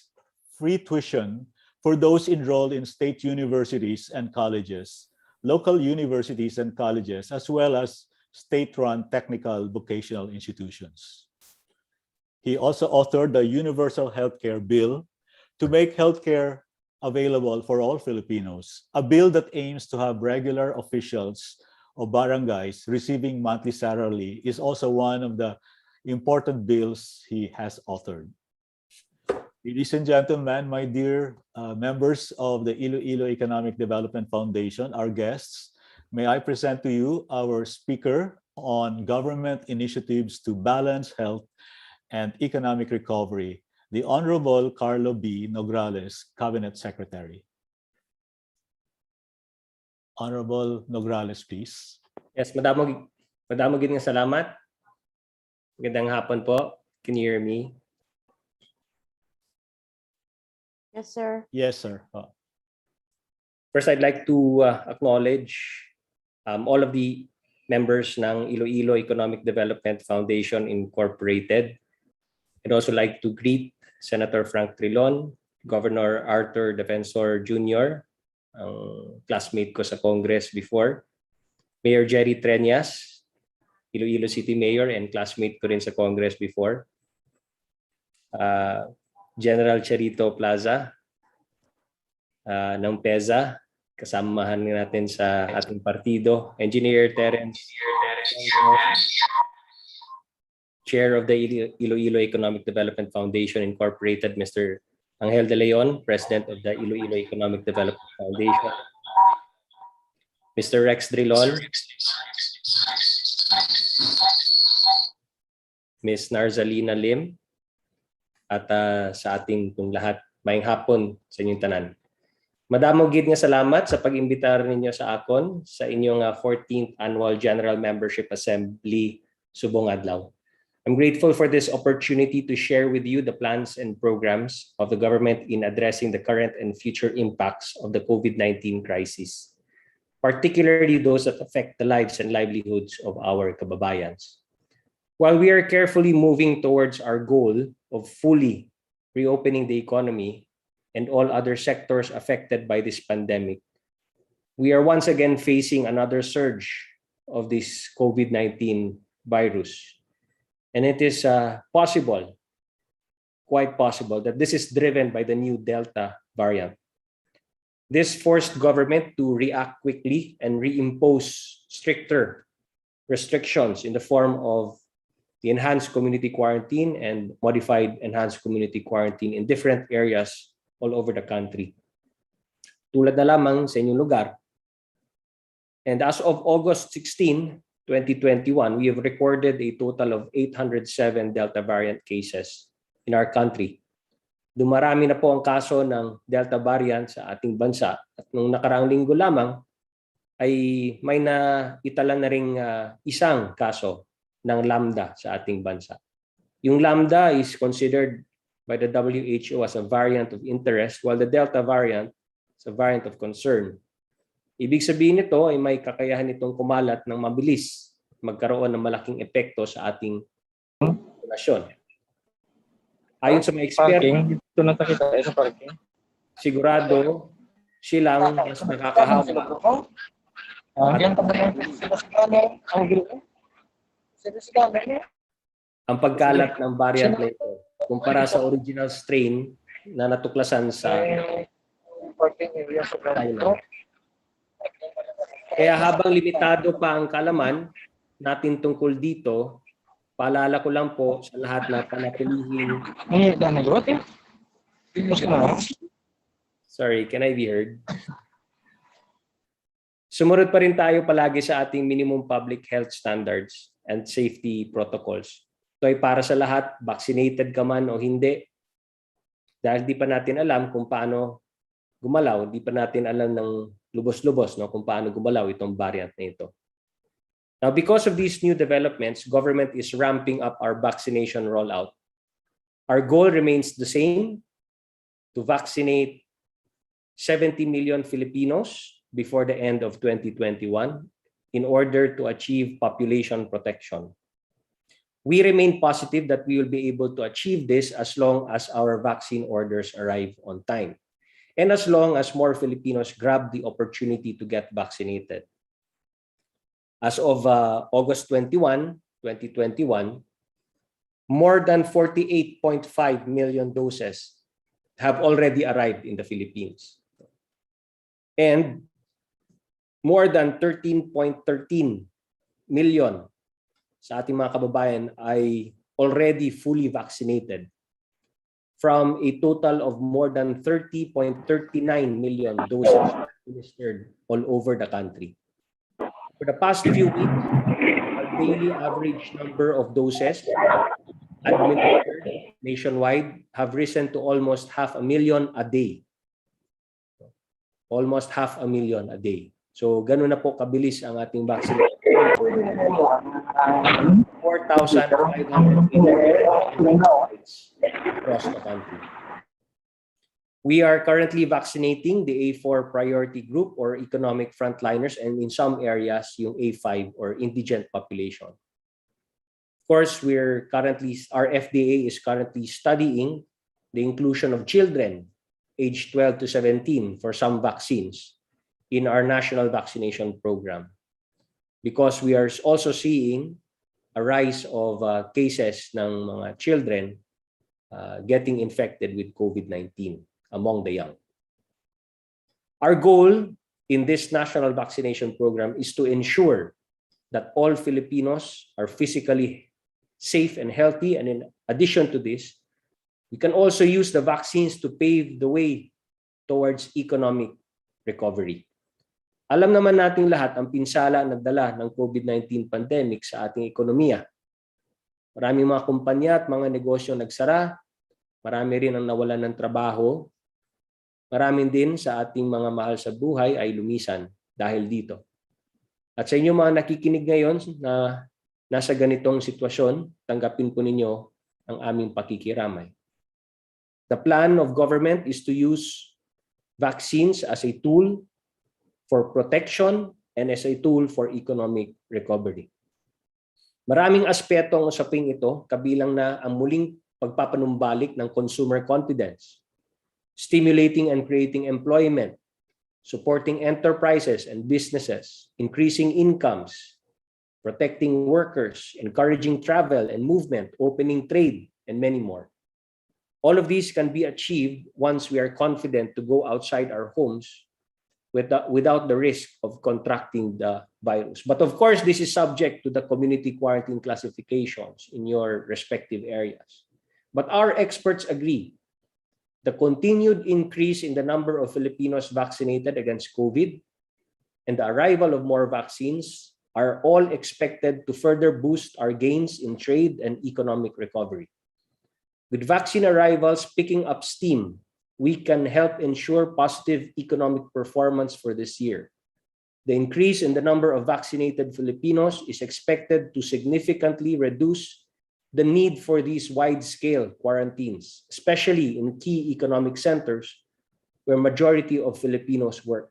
free tuition for those enrolled in state universities and colleges, local universities and colleges, as well as state-run technical vocational institutions. He also authored the Universal Healthcare Bill to make healthcare available for all Filipinos, a bill that aims to have regular officials of barangays receiving monthly salary is also one of the important bills he has authored. Ladies and gentlemen, my dear members of the Iloilo Economic Development Foundation, our guests, may I present to you our speaker on government initiatives to balance health and economic recovery, the Honorable Carlo B. Nograles, Cabinet Secretary. Honorable Nograles, please. Yes, madamo gid nga salamat. Magandang hapon po. Can you hear me? Yes, sir. Yes, sir. First, I'd like to acknowledge all of the members ng Iloilo Economic Development Foundation Incorporated. I'd also like to greet Senator Frank Trilon, Governor Arthur Defensor Jr., ang classmate ko sa Congress before, Mayor Jerry Treñas, Iloilo City Mayor and classmate ko rin sa Congress before, General Charito Plaza ng PEZA, kasamahan natin sa ating partido, Engineer Terence, Chair of the Iloilo Economic Development Foundation Incorporated, Mr. Angel De Leon, President of the Iloilo Economic Development Foundation, Mr. Rex Drilon, Ms. Narzalina Lim, at sa ating itong lahat, mayang hapon sa inyong tanan. Madamo gid nga salamat sa pag-imbitar ninyo sa akon sa inyong 14th Annual General Membership Assembly subong adlaw. I'm grateful for this opportunity to share with you the plans and programs of the government in addressing the current and future impacts of the COVID-19 crisis, particularly those that affect the lives and livelihoods of our kababayans. While we are carefully moving towards our goal of fully reopening the economy and all other sectors affected by this pandemic, we are once again facing another surge of this COVID-19 virus. And it is possible, quite possible, that this is driven by the new Delta variant. This forced government to react quickly and reimpose stricter restrictions in the form of the enhanced community quarantine and modified enhanced community quarantine in different areas all over the country. Tulad na lamang sa inyong lugar. And as of August 16, 2021, we have recorded a total of 807 Delta variant cases in our country. Dumarami na po ang kaso ng Delta variant sa ating bansa. At nung nakaraang linggo lamang ay may naitala na ring isang kaso ng Lambda sa ating bansa. Yung Lambda is considered by the WHO as a variant of interest, while the Delta variant is a variant of concern. Ibig sabihin nito ay may kakayahan itong kumalat ng mabilis, magkaroon ng malaking epekto sa ating populasyon. Ayon sa mga eksperto, sigurado silang mas nakakahawa ang pagkalat ng variant na ito kumpara sa original strain na natuklasan sa China. Kaya habang limitado pa ang kalaman natin tungkol dito, paalala ko lang po sa lahat na panatilihing... Sorry, can I be heard? Sumunod pa rin tayo palagi sa ating minimum public health standards and safety protocols. Ito ay para sa lahat, vaccinated ka man o hindi. Dahil di pa natin alam kung paano gumalaw, di pa natin alam ng lubos-lubos kung paano gumalaw itong variant na ito. Now, because of these new developments, government is ramping up our vaccination rollout. Our goal remains the same, to vaccinate 70 million Filipinos before the end of 2021 in order to achieve population protection. We remain positive that we will be able to achieve this as long as our vaccine orders arrive on time and as long as more Filipinos grab the opportunity to get vaccinated. As of August 21, 2021, more than 48.5 million doses have already arrived in the Philippines. And more than 13.13 million sa ating mga kababayan ay already fully vaccinated from a total of more than 30.39 million doses administered all over the country. For the past few weeks, our daily average number of doses administered nationwide have risen to almost 500,000 a day. Almost 500,000 a day. So ganun na po kabilis ang ating vaccination. 4,580 across the country. We are currently vaccinating the A4 priority group or economic frontliners, and in some areas, yung A5 or indigent population. Of course, our FDA is currently studying the inclusion of children aged 12 to 17 for some vaccines in our national vaccination program, because we are also seeing a rise of cases ng mga children getting infected with COVID-19 among the young. Our goal in this national vaccination program is to ensure that all Filipinos are physically safe and healthy, and in addition to this, we can also use the vaccines to pave the way towards economic recovery. Alam naman nating lahat ang pinsala na dala ng COVID-19 pandemic sa ating ekonomiya. Maraming mga kumpanya at mga negosyo nagsara, marami rin ang nawalan ng trabaho, maraming din sa ating mga mahal sa buhay ay lumisan dahil dito. At sa inyo mga nakikinig ngayon na nasa ganitong sitwasyon, tanggapin po ninyo ang aming pakikiramay. The plan of government is to use vaccines as a tool for protection and as a tool for economic recovery. Maraming aspeto ang usaping ito, kabilang na ang muling pagpapanumbalik ng consumer confidence, stimulating and creating employment, supporting enterprises and businesses, increasing incomes, protecting workers, encouraging travel and movement, opening trade, and many more. All of these can be achieved once we are confident to go outside our homes without the risk of contracting the virus. But of course, this is subject to the community quarantine classifications in your respective areas. But our experts agree the continued increase in the number of Filipinos vaccinated against COVID and the arrival of more vaccines are all expected to further boost our gains in trade and economic recovery. With vaccine arrivals picking up steam, we can help ensure positive economic performance for this year. The increase in the number of vaccinated Filipinos is expected to significantly reduce the need for these wide-scale quarantines, especially in key economic centers where majority of Filipinos work.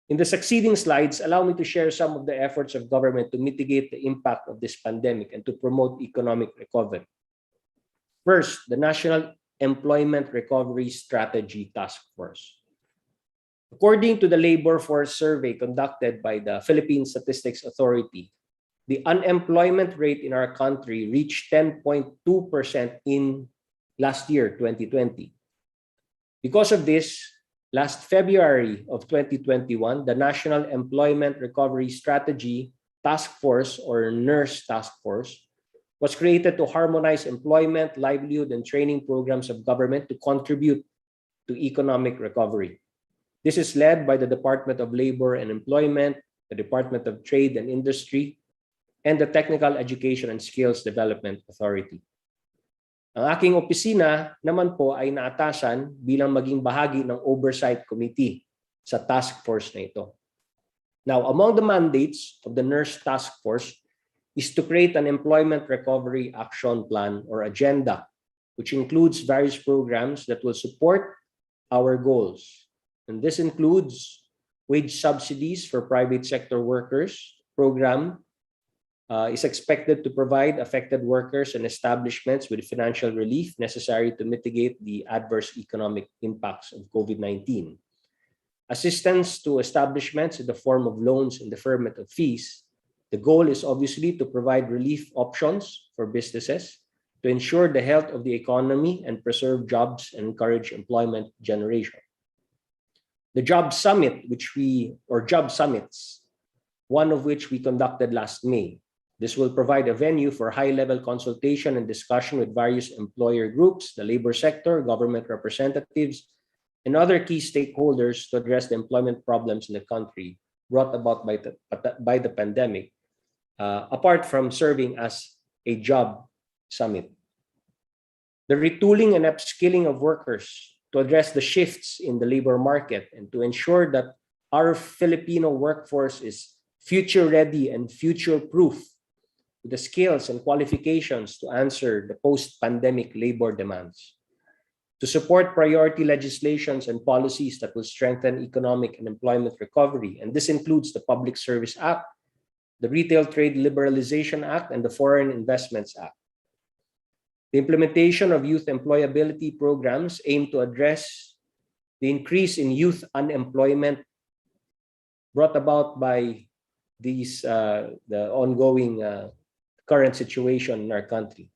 In the succeeding slides, allow me to share some of the efforts of government to mitigate the impact of this pandemic and to promote economic recovery. First, the National Employment Recovery Strategy Task Force. According to the labor force survey conducted by the Philippine Statistics Authority, the unemployment rate in our country reached 10.2% in last year, 2020. Because of this, last February of 2021, the National Employment Recovery Strategy Task Force, or NERS Task Force, was created to harmonize employment, livelihood, and training programs of government to contribute to economic recovery. This is led by the Department of Labor and Employment, the Department of Trade and Industry, and the Technical Education and Skills Development Authority. Ang aking opisina naman po ay naatasan bilang maging bahagi ng Oversight Committee sa task force na ito. Now, among the mandates of the NERS Task Force is to create an employment recovery action plan or agenda, which includes various programs that will support our goals. And this includes wage subsidies for private sector workers program, is expected to provide affected workers and establishments with financial relief necessary to mitigate the adverse economic impacts of COVID-19. Assistance to establishments in the form of loans and deferment of fees. The goal is obviously to provide relief options for businesses to ensure the health of the economy and preserve jobs and encourage employment generation. The Job Summit, job summits, one of which we conducted last May. This will provide a venue for high-level consultation and discussion with various employer groups, the labor sector, government representatives, and other key stakeholders to address the employment problems in the country brought about by the pandemic, apart from serving as a job summit. The retooling and upskilling of workers to address the shifts in the labor market and to ensure that Our Filipino workforce is future ready and future proof with the skills and qualifications to answer the post-pandemic labor demands. To support priority legislations and policies that will strengthen economic and employment recovery. And this includes the Public Service Act, the Retail Trade Liberalization Act, and the Foreign Investments Act. The implementation of youth employability programs aim to address the increase in youth unemployment brought about by the ongoing current situation in our country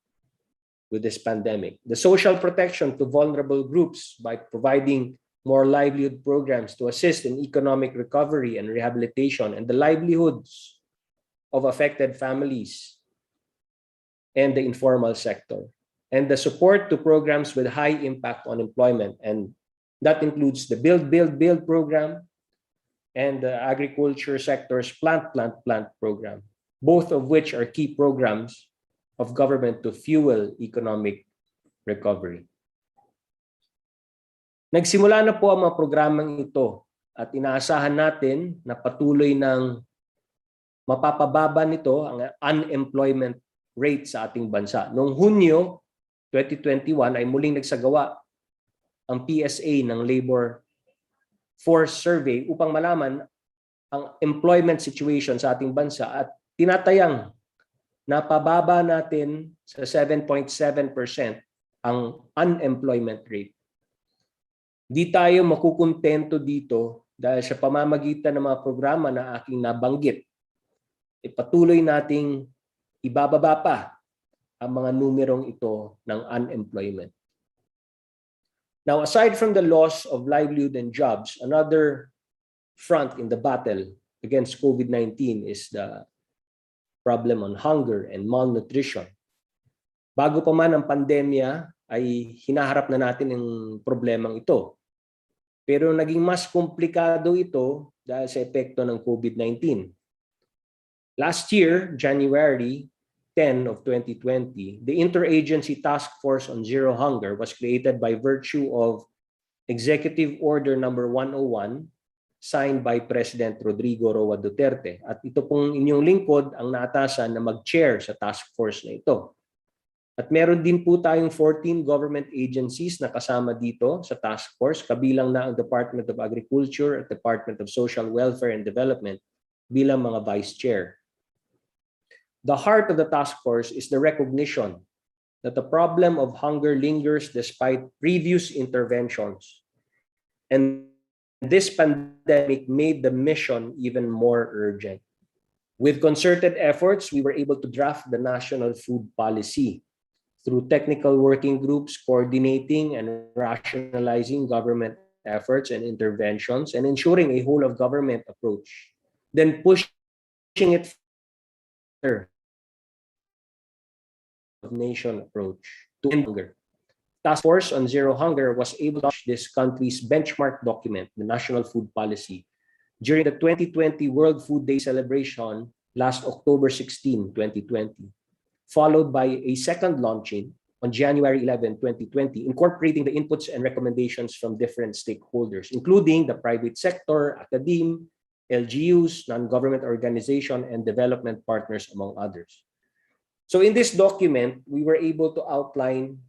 with this pandemic. The social protection to vulnerable groups by providing more livelihood programs to assist in economic recovery and rehabilitation and the livelihoods of affected families and the informal sector. And the support to programs with high impact on employment. And that includes the Build, Build, Build program and the agriculture sector's Plant, Plant, Plant program, both of which are key programs of government to fuel economic recovery. Nagsimula na po ang mga programang ito at inaasahan natin na patuloy ng mapapababa nito ang unemployment rate sa ating bansa. Noong Hunyo 2021 ay muling nagsagawa ang PSA ng Labor Force Survey upang malaman ang employment situation sa ating bansa at tinatayang napababa natin sa 7.7% ang unemployment rate. Di tayo makukontento dito dahil sa pamamagitan ng mga programa na aking nabanggit. Patuloy nating ibababa pa ang mga numerong ito ng unemployment. Now, aside from the loss of livelihood and jobs, another front in the battle against COVID-19 is the problem on hunger and malnutrition. Bago pa man ang pandemya, ay hinaharap na natin ang problemang ito. Pero naging mas komplikado ito dahil sa epekto ng COVID-19. Last year, January 10 of 2020, the Interagency Task Force on Zero Hunger was created by virtue of Executive Order Number 101 signed by President Rodrigo Roa Duterte. At ito pong inyong lingkod ang naatasan na mag-chair sa task force na ito. At meron din po tayong 14 government agencies na kasama dito sa task force, kabilang na ang Department of Agriculture at Department of Social Welfare and Development bilang mga vice chair. The heart of the task force is the recognition that the problem of hunger lingers despite previous interventions. And this pandemic made the mission even more urgent. With concerted efforts, we were able to draft the National Food Policy through technical working groups coordinating and rationalizing government efforts and interventions and ensuring a whole-of-government approach, then pushing it further nation approach to end hunger. Task Force on Zero Hunger was able to launch this country's benchmark document, the National Food Policy, during the 2020 World Food Day celebration last October 16, 2020, followed by a second launching on January 11, 2020, incorporating the inputs and recommendations from different stakeholders, including the private sector, academe, LGUs, non-government organization, and development partners, among others. So in this document, we were able to outline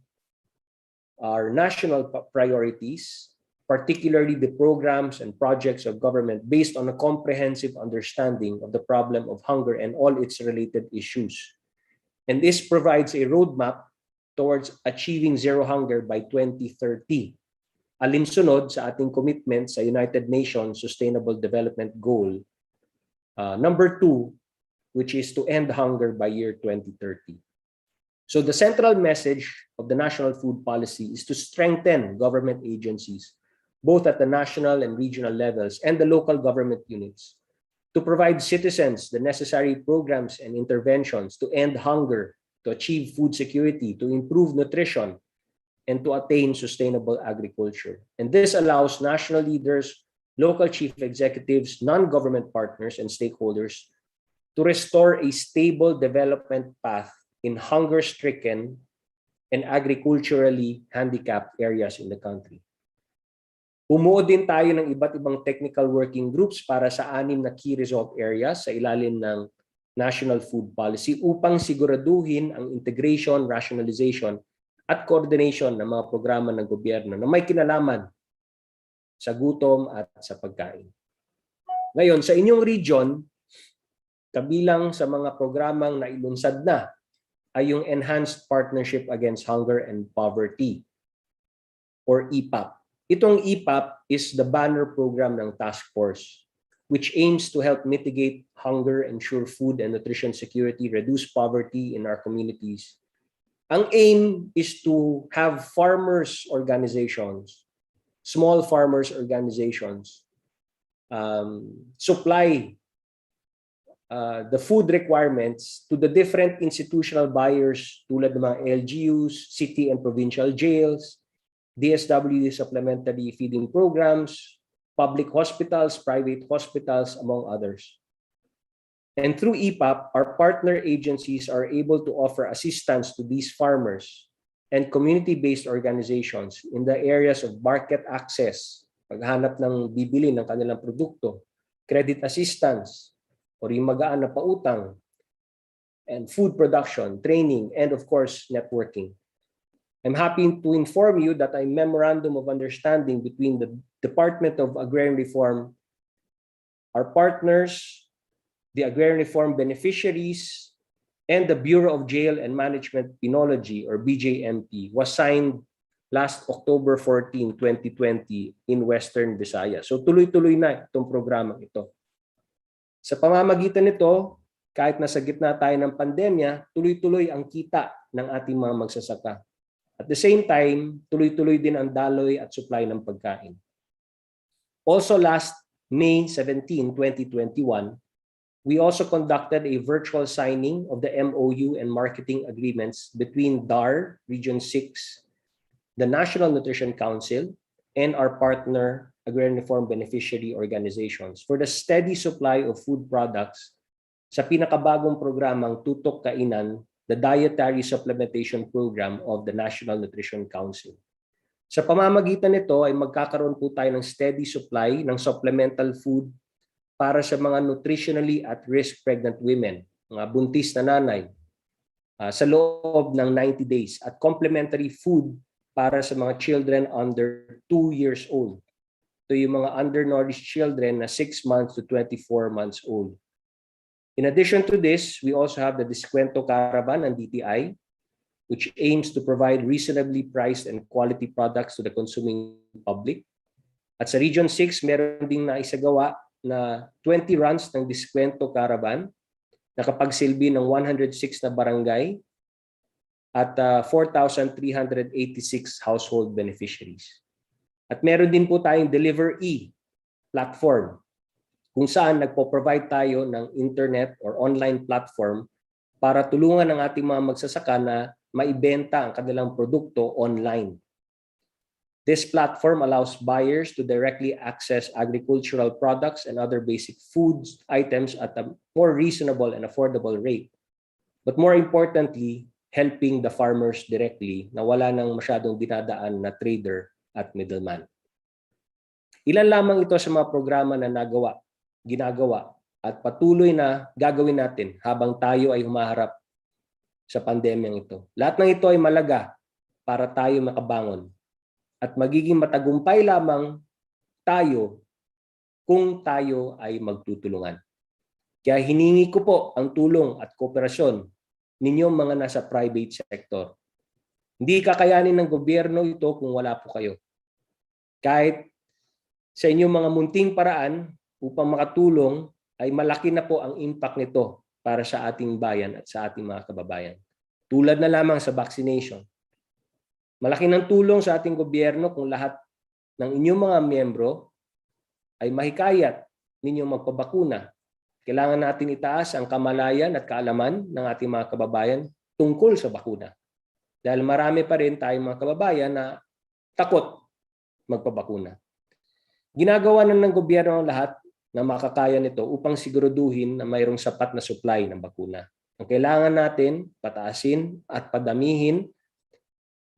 our national priorities, particularly the programs and projects of government based on a comprehensive understanding of the problem of hunger and all its related issues. And this provides a roadmap towards achieving zero hunger by 2030. Alinsunod sa ating commitment sa United Nations Sustainable Development Goal number 2, which is to end hunger by year 2030. So the central message of the National Food Policy is to strengthen government agencies, both at the national and regional levels and the local government units, to provide citizens the necessary programs and interventions to end hunger, to achieve food security, to improve nutrition, and to attain sustainable agriculture. And this allows national leaders, local chief executives, non-government partners, and stakeholders to restore a stable development path in hunger-stricken and agriculturally handicapped areas in the country. Bumuo din tayo ng iba't ibang technical working groups para sa 6 na key result areas sa ilalim ng National Food Policy upang siguraduhin ang integration, rationalization at coordination ng mga programa ng gobyerno na may kinalaman sa gutom at sa pagkain. Ngayon, sa inyong region, kabilang sa mga programang nailunsad na ay yung Enhanced Partnership Against Hunger and Poverty or EPAP. Itong EPAP is the banner program ng task force which aims to help mitigate hunger, ensure food and nutrition security, reduce poverty in our communities. Ang aim is to have farmers organizations, small farmers organizations, supply the food requirements to the different institutional buyers tulad ng mga LGUs, city and provincial jails, DSW supplementary feeding programs, public hospitals, private hospitals, among others. And through EPAP, our partner agencies are able to offer assistance to these farmers and community-based organizations in the areas of market access, paghanap ng bibili ng kanilang produkto, credit assistance, o rin magaan na pautang, and food production, training, and of course, networking. I'm happy to inform you that a memorandum of understanding between the Department of Agrarian Reform, our partners, the Agrarian Reform beneficiaries, and the Bureau of Jail and Management Penology or BJMP was signed last October 14, 2020 in Western Visayas. So tuloy-tuloy na itong programang ito. Sa pamamagitan nito, kahit nasa gitna tayo ng pandemya, tuloy-tuloy ang kita ng ating mga magsasaka. At the same time, tuloy-tuloy din ang daloy at supply ng pagkain. Also last May 17, 2021, we also conducted a virtual signing of the MOU and marketing agreements between DAR, Region 6, the National Nutrition Council, and our partner Agrarian Reform beneficiary organizations for the steady supply of food products sa pinakabagong programang Tutok Kainan, the Dietary Supplementation Program of the National Nutrition Council. Sa pamamagitan nito ay magkakaroon po tayo ng steady supply ng supplemental food para sa mga nutritionally at-risk pregnant women, mga buntis na nanay, sa loob ng 90 days at complementary food para sa mga children under 2 years old. Ito yung mga undernourished children na 6 months to 24 months old. In addition to this, we also have the Descuento Caravan and DTI, which aims to provide reasonably priced and quality products to the consuming public. At sa Region 6, meron ding naisagawa na 20 runs ng Descuento Caravan, nakapagsilbi ng 106 na barangay at 4,386 household beneficiaries. At meron din po tayong Deliver E platform, kung saan nagpo-provide tayo ng internet or online platform para tulungan ang ating mga magsasaka na maibenta ang kanilang produkto online. This platform allows buyers to directly access agricultural products and other basic foods items at a more reasonable and affordable rate. But more importantly, helping the farmers directly na wala nang masyadong dinadaan na trader at middleman. Ilan lamang ito sa mga programa na ginagawa at patuloy na gagawin natin habang tayo ay humaharap sa pandemyang ito. Lahat ng ito ay malaga para tayo makabangon at magiging matagumpay lamang tayo kung tayo ay magtutulungan. Kaya hiningi ko po ang tulong at kooperasyon ninyong mga nasa private sector. Hindi kakayanin ng gobyerno ito kung wala po kayo. Kahit sa inyong mga munting paraan upang makatulong, ay malaki na po ang impact nito para sa ating bayan at sa ating mga kababayan. Tulad na lamang sa vaccination. Malaki ng tulong sa ating gobyerno kung lahat ng inyong mga miyembro ay mahikayat ninyong magpabakuna. Kailangan natin itaas ang kamalayan at kaalaman ng ating mga kababayan tungkol sa bakuna. Dahil marami pa rin tayong mga kababayan na takot magpabakuna. Ginagawa na ng gobyerno ang lahat na makakaya nito upang siguraduhin na mayroong sapat na supply ng bakuna. Ang kailangan natin, pataasin at padamihin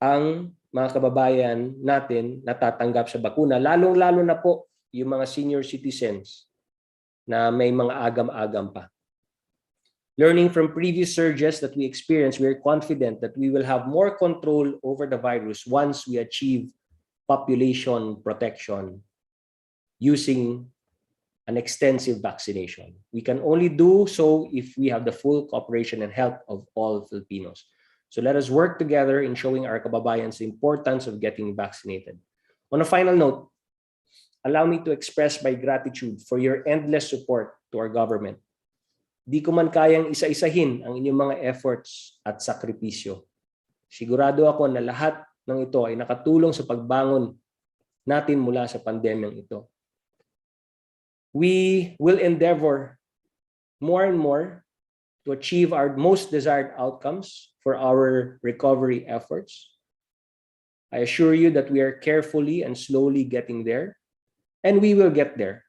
ang mga kababayan natin natatanggap sa bakuna, lalong-lalo na po yung mga senior citizens na may mga agam-agam pa. Learning from previous surges that we experienced, we are confident that we will have more control over the virus once we achieve population protection using an extensive vaccination. We can only do so if we have the full cooperation and help of all Filipinos. So let us work together in showing our kababayans the importance of getting vaccinated. On a final note, allow me to express my gratitude for your endless support to our government. Di ko man kayang isa-isahin ang inyong mga efforts at sakripisyo. Sigurado ako na lahat ng ito ay nakatulong sa pagbangon natin mula sa pandemyang ito. We will endeavor more and more to achieve our most desired outcomes for our recovery efforts. I assure you that we are carefully and slowly getting there, and we will get there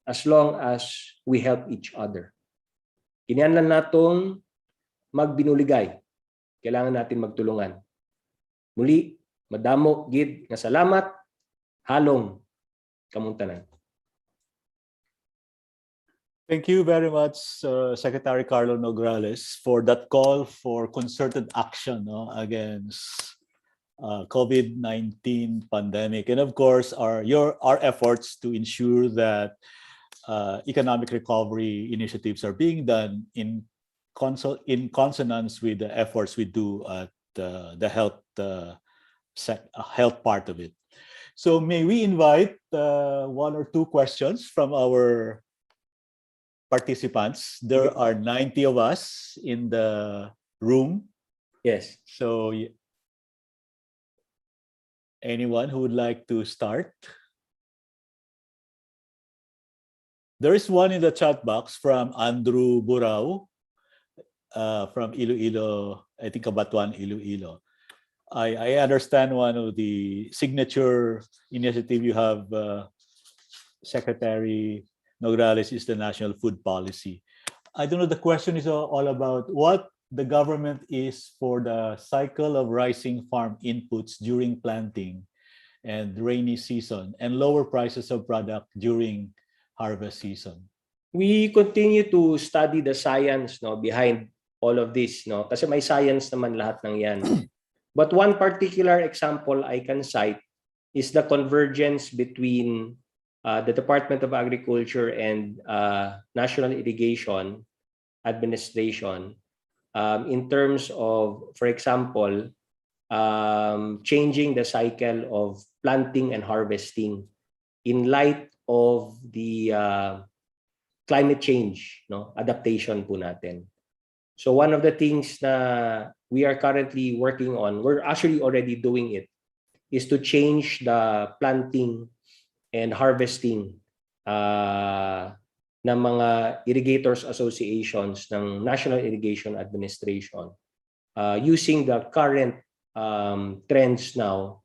as long as we help each other. Kinahanglan natong magbinuligay. Kailangan natin magtulungan. Muli, madamo gid nga salamat, halong kamuntanan. Thank you very much, Secretary Carlo Nograles, for that call for concerted action against COVID-19 pandemic, and of course our efforts to ensure that economic recovery initiatives are being done in consonance with the efforts we do at the health part of it. So may we invite one or two questions from our participants? There are 90 of us in the room. Yes. So anyone who would like to start? There is one in the chat box from Andrew Burao from Iloilo, I think Cabatuan, Iloilo. I understand one of the signature initiative you have, Secretary Nograles, is the National Food Policy. I don't know, the question is all about what the government is for the cycle of rising farm inputs during planting and rainy season and lower prices of product during harvest season. We continue to study the science behind all of this, kasi may science naman lahat ng yan. But one particular example I can cite is the convergence between the Department of Agriculture and National Irrigation Administration in terms of, for example, changing the cycle of planting and harvesting in light of the climate change, adaptation po natin. So one of the things na we are currently working on, we're actually already doing it, is to change the planting and harvesting ng mga irrigators associations ng National Irrigation Administration using the current trends now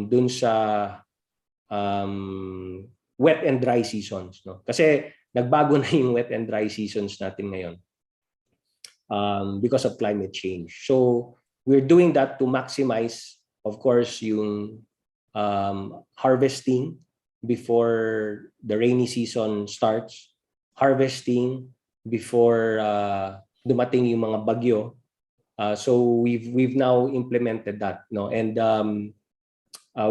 dun sa wet and dry seasons, kasi nagbago na yung wet and dry seasons natin ngayon because of climate change. So we're doing that to maximize, of course, yung harvesting before the rainy season starts, harvesting before dumating yung mga bagyo. So we've now implemented that, and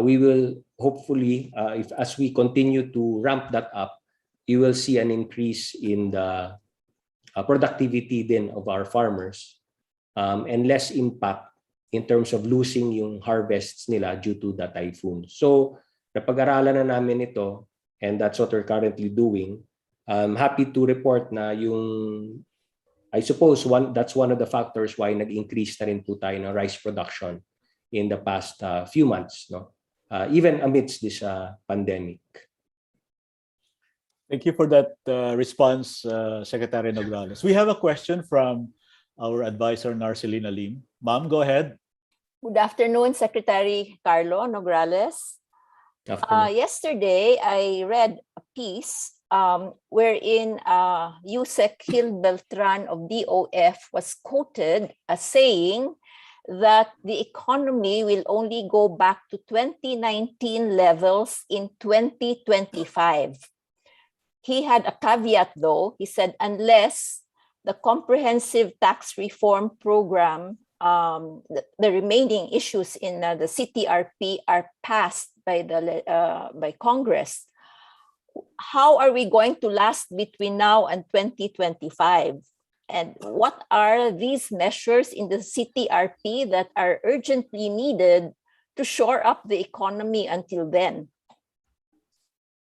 we will hopefully, as we continue to ramp that up, you will see an increase in the productivity then of our farmers and less impact in terms of losing yung harvests nila due to the typhoon. So napag-aralan na namin ito, and that's what we're currently doing. I'm happy to report na yung, I suppose that's one of the factors why nag-increase na rin po tayo ng rice production in the past few months, even amidst this pandemic. Thank you for that response, Secretary Nograles. We have a question from our advisor, Narcelina Lim. Ma'am, go ahead. Good afternoon, Secretary Carlo Nograles. Yesterday, I read a piece wherein Yusek Gil Beltran of DOF was quoted as saying that the economy will only go back to 2019 levels in 2025. He had a caveat though. He said, unless the comprehensive tax reform program, the remaining issues in the CTRP are passed by Congress, how are we going to last between now and 2025? And what are these measures in the CTRP that are urgently needed to shore up the economy until then?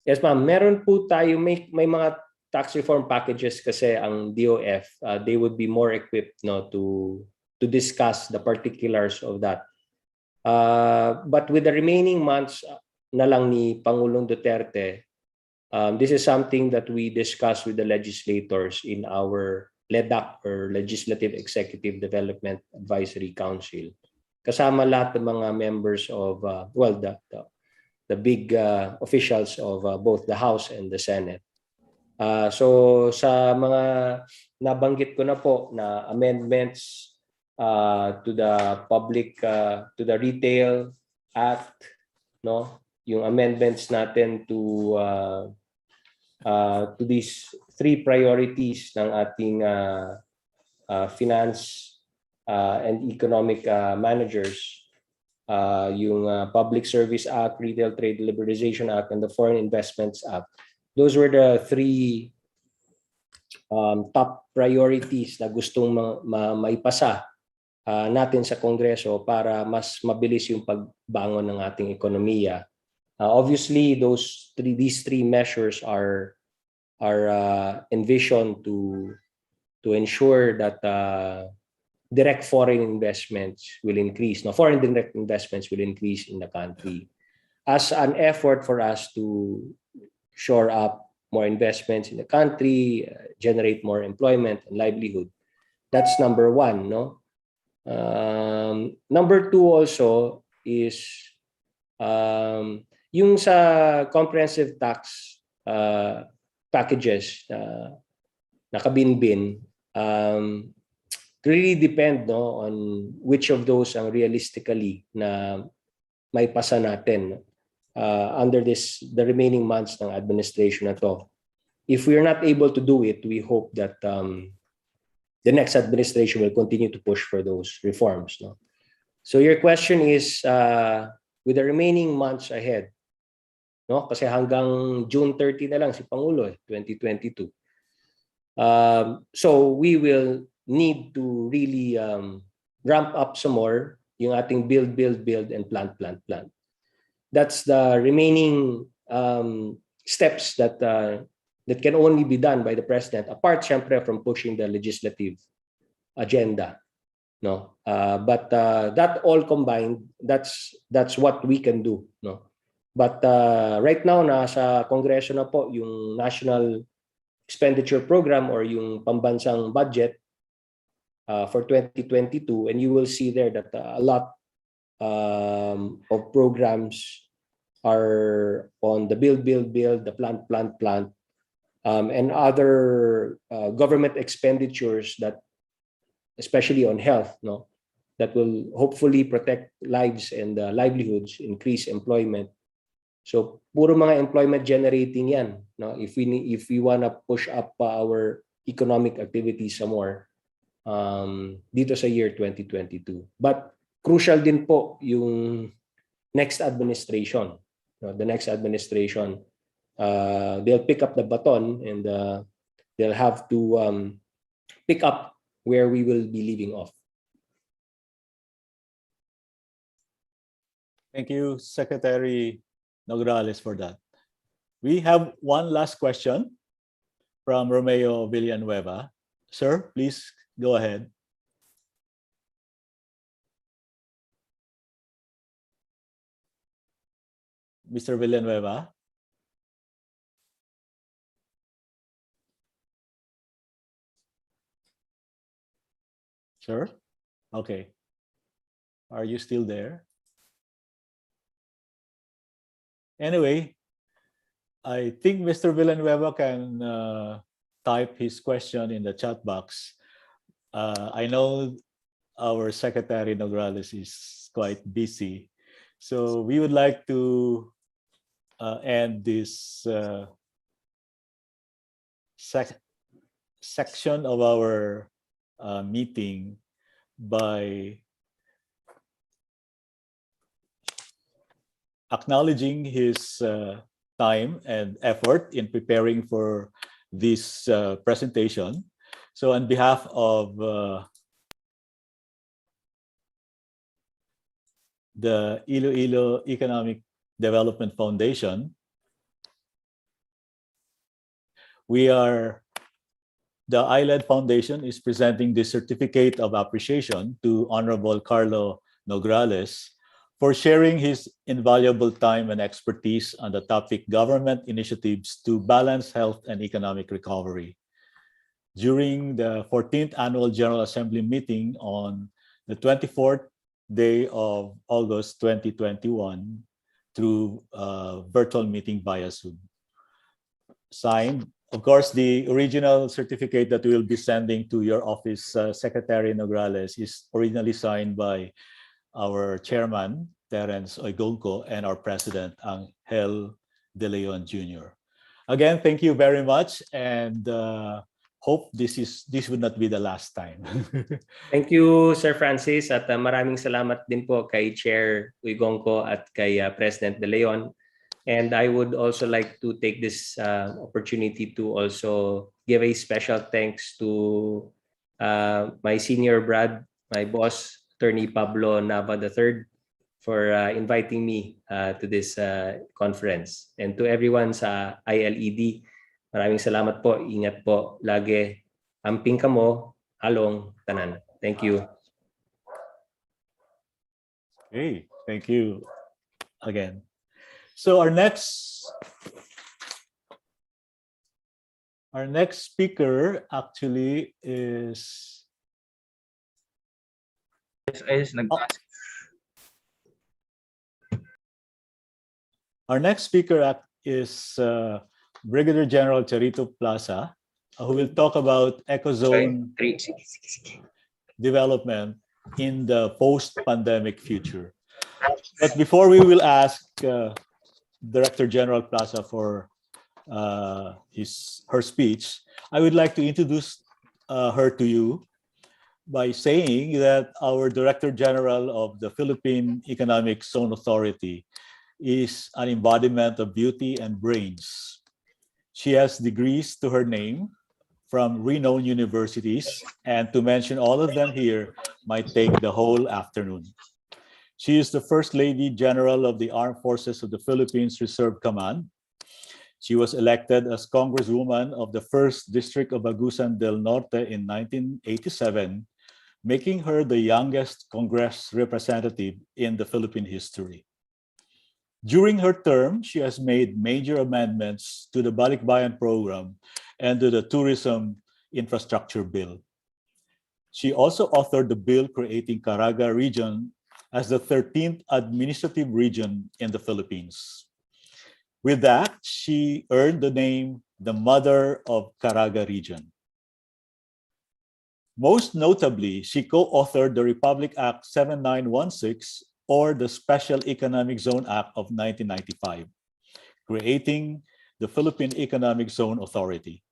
Yes, ma'am. Meron po tayo, may mga tax reform packages kasi ang DOF, they would be more equipped to discuss the particulars of that. But with the remaining months na lang ni Pangulong Duterte, this is something that we discuss with the legislators in our LEDAC or Legislative Executive Development Advisory Council. Kasama lahat ng mga members of, the big officials of both the House and the Senate. So sa mga nabanggit ko na po na amendments to the to the Retail Act, yung amendments natin to these three priorities ng ating finance and economic managers, yung Public Service Act, Retail Trade Liberalization Act, and the Foreign Investments Act. Those were the three top priorities na gustong maipasa natin sa Kongreso para mas mabilis yung pagbangon ng ating ekonomiya. Obviously, these three measures are envisioned to ensure that direct foreign investments will increase. Now, foreign direct investments will increase in the country as an effort for us to shore up more investments in the country, generate more employment and livelihood. That's number one, no? Number two also is yung sa comprehensive tax packages na nakabinbin, really depend on which of those ang realistically na may pasa natin under the remaining months ng administration na to. If we are not able to do it, we hope that the next administration will continue to push for those reforms. No? So your question is, with the remaining months ahead, no? Kasi hanggang June 30 na lang si Pangulo 2022. So we will need to really ramp up some more yung ating build, and plant. That's the remaining steps that can only be done by the president, apart syempre from pushing the legislative agenda. No, but that all combined, that's what we can do. No, but right now nasa Kongreso na po yung National Expenditure Program or yung pambansang budget for 2022, and you will see there that a lot of programs are on the build, the plant, and other government expenditures that, especially on health, no, that will hopefully protect lives and livelihoods, increase employment. So puro mga employment generating yan, no, if we want to push up our economic activities some more dito sa year 2022. But crucial din po yung next administration. The next administration, they'll pick up the baton and they'll have to pick up where we will be leaving off. Thank you, Secretary Nograles, for that. We have one last question from Romeo Villanueva. Sir, please go ahead. Mr. Villanueva. Sir? Okay. Are you still there? Anyway, I think Mr. Villanueva can type his question in the chat box. I know our Secretary Nograles is quite busy. So we would like to end this section of our meeting by acknowledging his time and effort in preparing for this presentation. So on behalf of the Iloilo Economic Development Foundation, the Iledf Foundation is presenting the Certificate of Appreciation to Honorable Carlo Nograles for sharing his invaluable time and expertise on the topic government initiatives to balance health and economic recovery. During the 14th Annual General Assembly meeting on the 24th day of August 2021 through virtual meeting via Zoom. Signed, of course, the original certificate that we will be sending to your office, Secretary Nograles, is originally signed by our chairman, Terence Oigonco, and our president, Angel De Leon Jr. Again, thank you very much, and hope this would not be the last time. Thank you, Sir Francis, at maraming salamat din po kay Chair Oigonco at kay President De Leon. And I would also like to take this opportunity to also give a special thanks to my senior Brad, my boss, Attorney Pablo Nava III, for inviting me to this conference. And to everyone sa ILED, maraming salamat po. Ingat po lagi. Amping kamo, halong tanan. Thank you. Okay, thank you again. So our next speaker actually is Brigadier General Charito Plaza, who will talk about ecozone development in the post-pandemic future. But before we will ask Director General Plaza for her speech, I would like to introduce her to you by saying that our Director General of the Philippine Economic Zone Authority is an embodiment of beauty and brains. She has degrees to her name from renowned universities, and to mention all of them here might take the whole afternoon. She is the First Lady General of the Armed Forces of the Philippines Reserve Command. She was elected as Congresswoman of the 1st District of Agusan del Norte in 1987, making her the youngest Congress representative in the Philippine history. During her term, she has made major amendments to the Balikbayan program and to the Tourism Infrastructure Bill. She also authored the bill creating Caraga region as the 13th administrative region in the Philippines. With that, she earned the name the Mother of Caraga region. Most notably, she co-authored the Republic Act 7916, or the Special Economic Zone Act of 1995, creating the Philippine Economic Zone Authority.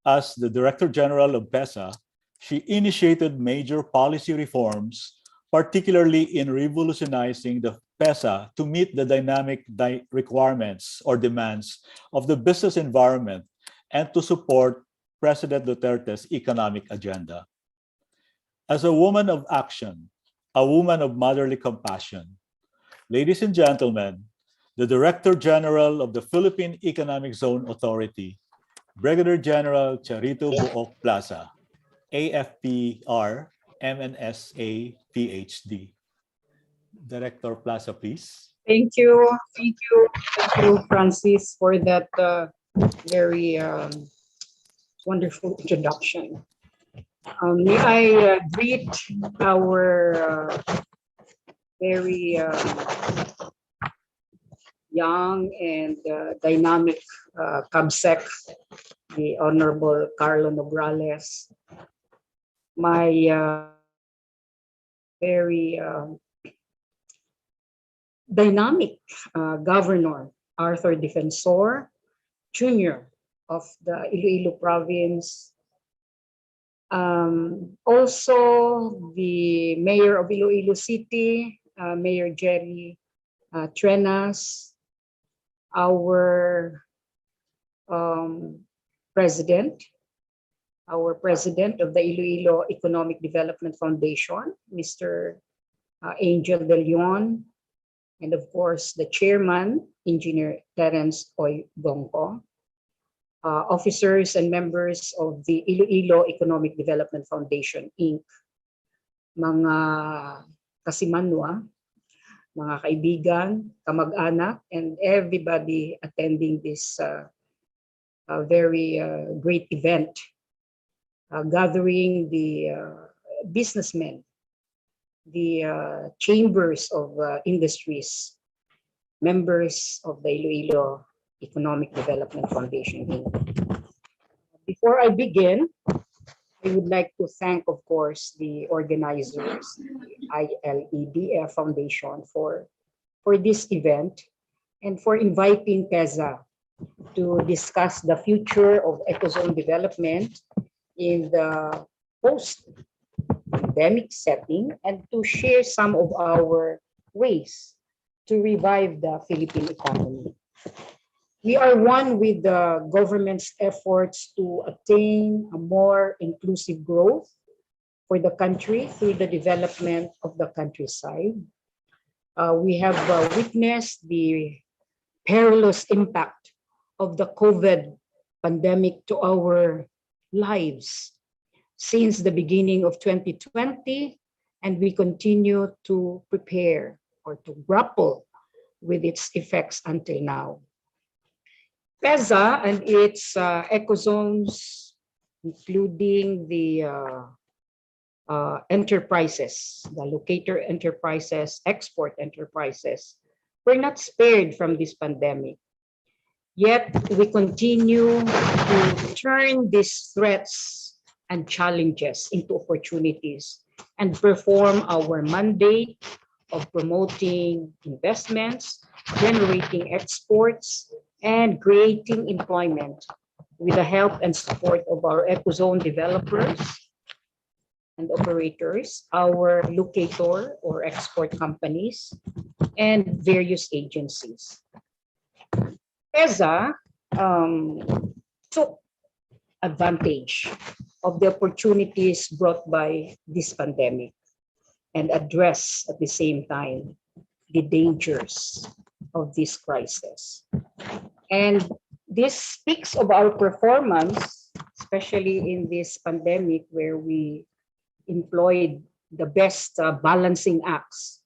As the Director General of PESA, she initiated major policy reforms, particularly in revolutionizing the PESA to meet the dynamic requirements or demands of the business environment and to support President Duterte's economic agenda. As a woman of action, a woman of motherly compassion, ladies and gentlemen, the Director General of the Philippine Economic Zone Authority, Brigadier General Charito Buok Plaza, AFPR, MNSA, PhD. Director Plaza, please. Thank you, Francis, for that very wonderful introduction. May I greet our very young and dynamic CABSEC, the Honorable Carlo Nograles, my very dynamic governor, Arthur Defensor Jr. of the Iloilo province. Also, the mayor of Iloilo City, Mayor Jerry Trenas, our president, of the Iloilo Economic Development Foundation, Mr. Angel De Leon, and of course the chairman, Engineer Terence Oy Bongko, officers and members of the Iloilo Economic Development Foundation, Inc., mga kasimanwa, mga kaibigan, kamag-anak, and everybody attending this very great event, gathering the businessmen, the chambers of industries, members of the Iloilo Economic Development Foundation, Inc. Before I begin, I would like to thank, of course, the organizers, the Iledf Foundation, for this event and for inviting PEZA to discuss the future of ecozone development in the post-pandemic setting and to share some of our ways to revive the Philippine economy. We are one with the government's efforts to attain a more inclusive growth for the country through the development of the countryside. We have witnessed the perilous impact of the COVID pandemic to our lives since the beginning of 2020, and we continue to prepare or to grapple with its effects until now. PEZA and its ecozones, including the enterprises, the locator enterprises, export enterprises, were not spared from this pandemic. Yet we continue to turn these threats and challenges into opportunities and perform our mandate of promoting investments, generating exports, and creating employment with the help and support of our ecozone developers and operators, our locator or export companies, and various agencies. PEZA took advantage of the opportunities brought by this pandemic and address at the same time the dangers of this crisis. And this speaks of our performance, especially in this pandemic where we employed the best balancing acts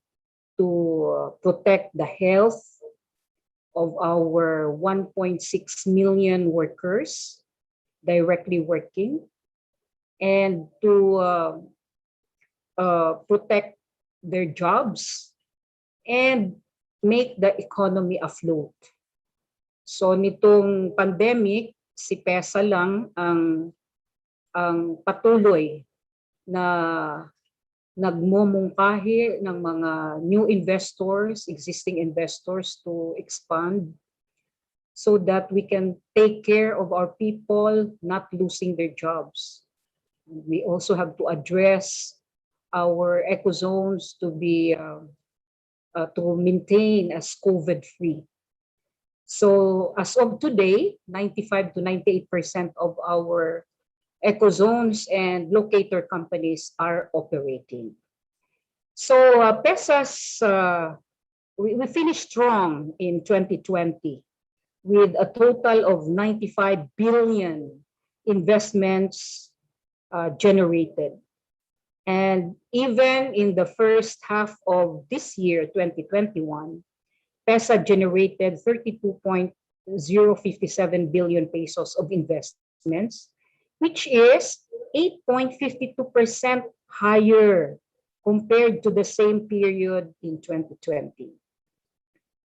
to protect the health of our 1.6 million workers directly working and to protect their jobs and make the economy afloat. So nitong pandemic, si PEZA lang ang patuloy na nagmumungkahi ng mga new investors, existing investors to expand so that we can take care of our people not losing their jobs. We also have to address our ecozones to be to maintain as COVID-free. So as of today, 95 to 98% of our ecozones and locator companies are operating. So PEZA's, we finished strong in 2020 with a total of 95 billion investments generated. And even in the first half of this year, 2021, PEZA generated 32.057 billion pesos of investments, which is 8.52% higher compared to the same period in 2020.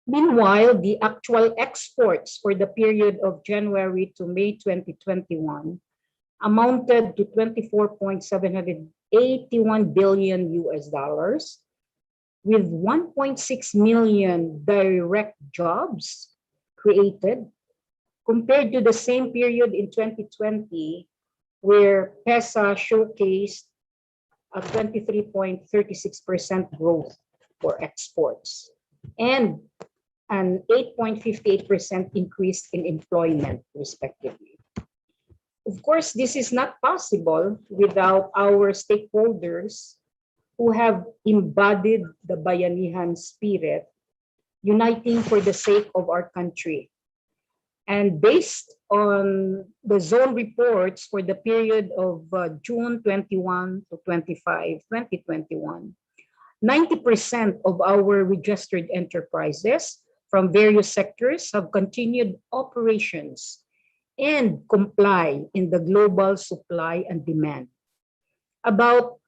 Meanwhile, the actual exports for the period of January to May 2021 amounted to 24.781 billion US dollars, with 1.6 million direct jobs created, compared to the same period in 2020, where PESA showcased a 23.36% growth for exports and an 8.58% increase in employment, respectively. Of course, this is not possible without our stakeholders who have embodied the Bayanihan spirit, uniting for the sake of our country. And based on the zone reports for the period of June 21 to 25, 2021, 90% of our registered enterprises from various sectors have continued operations and comply in the global supply and demand. About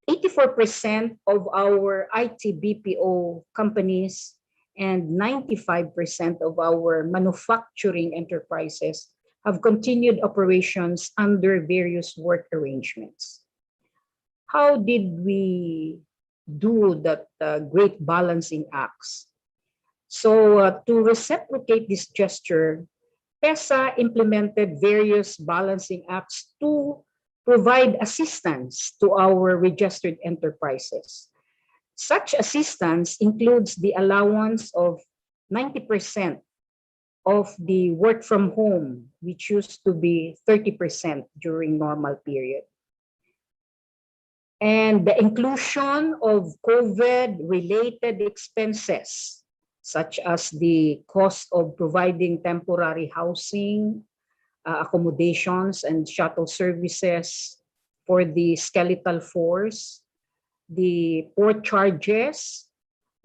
84% of our IT BPO companies and 95% of our manufacturing enterprises have continued operations under various work arrangements. How did we do that great balancing acts? So to reciprocate this gesture, PESA implemented various balancing acts to provide assistance to our registered enterprises. Such assistance includes the allowance of 90% of the work from home, which used to be 30% during normal period. And the inclusion of COVID-related expenses, such as the cost of providing temporary housing, accommodations, and shuttle services for the skeletal force, the port charges,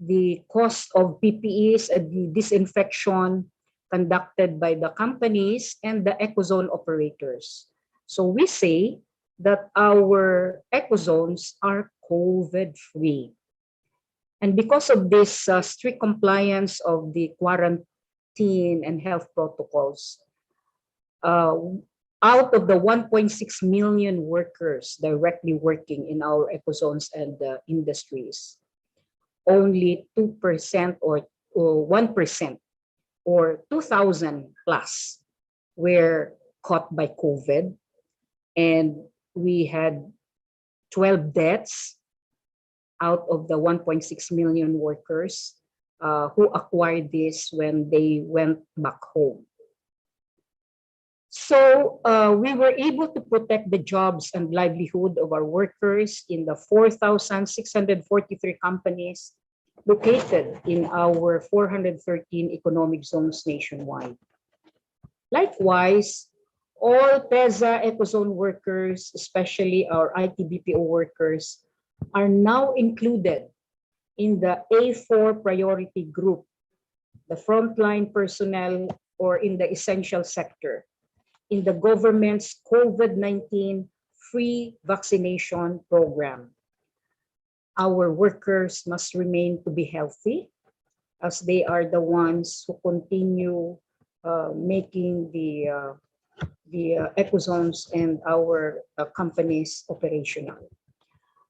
the cost of PPEs and the disinfection conducted by the companies and the ecozone operators. So we say that our ecozones are COVID-free. And because of this strict compliance of the quarantine and health protocols, out of the 1.6 million workers directly working in our ecozones and industries, only 2% or 1% or 2,000 plus were caught by COVID. And we had 12 deaths out of the 1.6 million workers who acquired this when they went back home. So we were able to protect the jobs and livelihood of our workers in the 4,643 companies located in our 413 economic zones nationwide. Likewise, all PESA ecozone workers, especially our IT BPO workers, are now included in the A4 priority group, the frontline personnel or in the essential sector, in the government's COVID-19 free vaccination program. Our workers must remain to be healthy, as they are the ones who continue making the ecozones and our companies operational.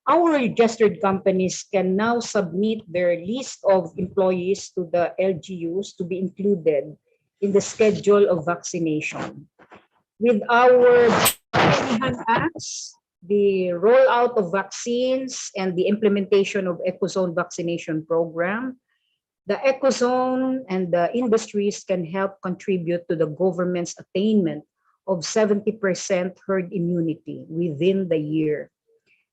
Our registered companies can now submit their list of employees to the LGUs to be included in the schedule of vaccination. With our acts, the rollout of vaccines and the implementation of ecozone vaccination program, the ecozone and the industries can help contribute to the government's attainment of 70% herd immunity within the year,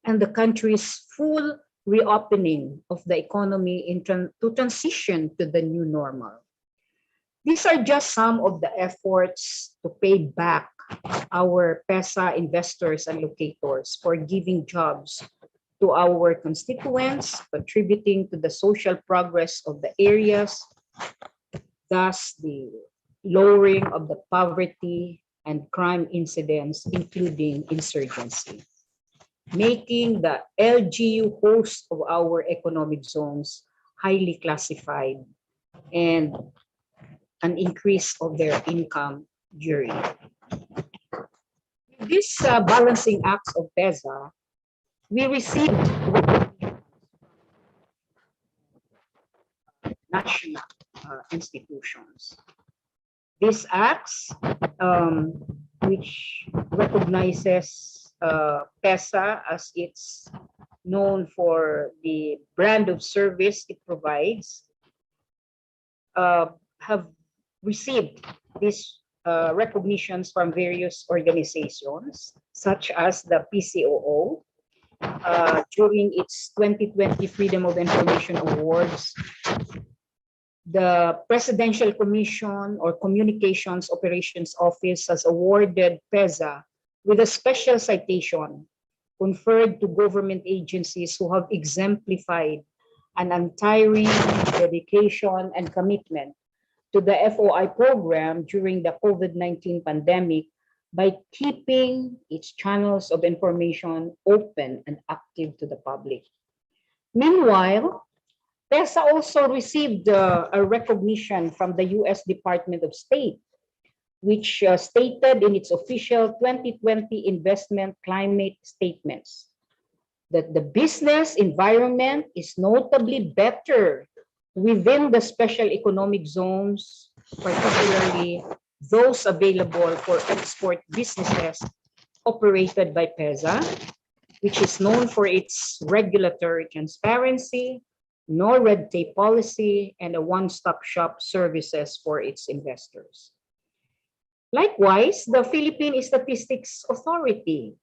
and the country's full reopening of the economy to transition to the new normal. These are just some of the efforts to pay back our PESA investors and locators for giving jobs to our constituents, contributing to the social progress of the areas, thus the lowering of the poverty and crime incidents, including insurgency, making the LGU host of our economic zones highly classified and an increase of their income during. this balancing acts of PEZA, we received national institutions. These acts, which recognizes PESA as it's known for the brand of service it provides, have received these recognitions from various organizations, such as the PCOO, during its 2020 Freedom of Information Awards. The Presidential Commission or Communications Operations Office has awarded PEZA with a special citation conferred to government agencies who have exemplified an untiring dedication and commitment to the FOI program during the COVID-19 pandemic by keeping its channels of information open and active to the public. Meanwhile, PESA also received a recognition from the US Department of State, which stated in its official 2020 investment climate statements that the business environment is notably better within the special economic zones, particularly those available for export businesses operated by PESA, which is known for its regulatory transparency, no red tape policy, and a one-stop shop services for its investors. Likewise, the Philippine Statistics Authority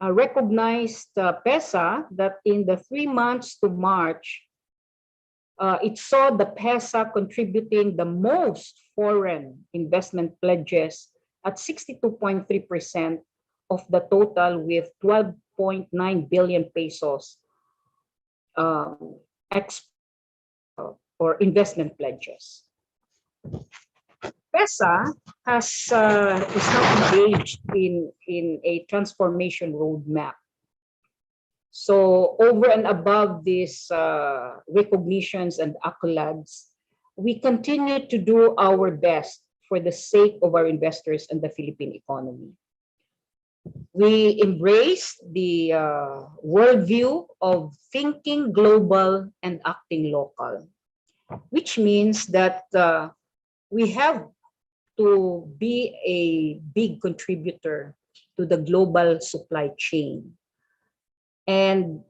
recognized PESA that in the 3 months to March, it saw the PESA contributing the most foreign investment pledges at 62.3% of the total, with 12.9 billion pesos or investment pledges. PESA is now engaged in a transformation roadmap. So over and above these recognitions and accolades, we continue to do our best for the sake of our investors and the Philippine economy. We embrace the worldview of thinking global and acting local, which means that we have to be a big contributor to the global supply chain. And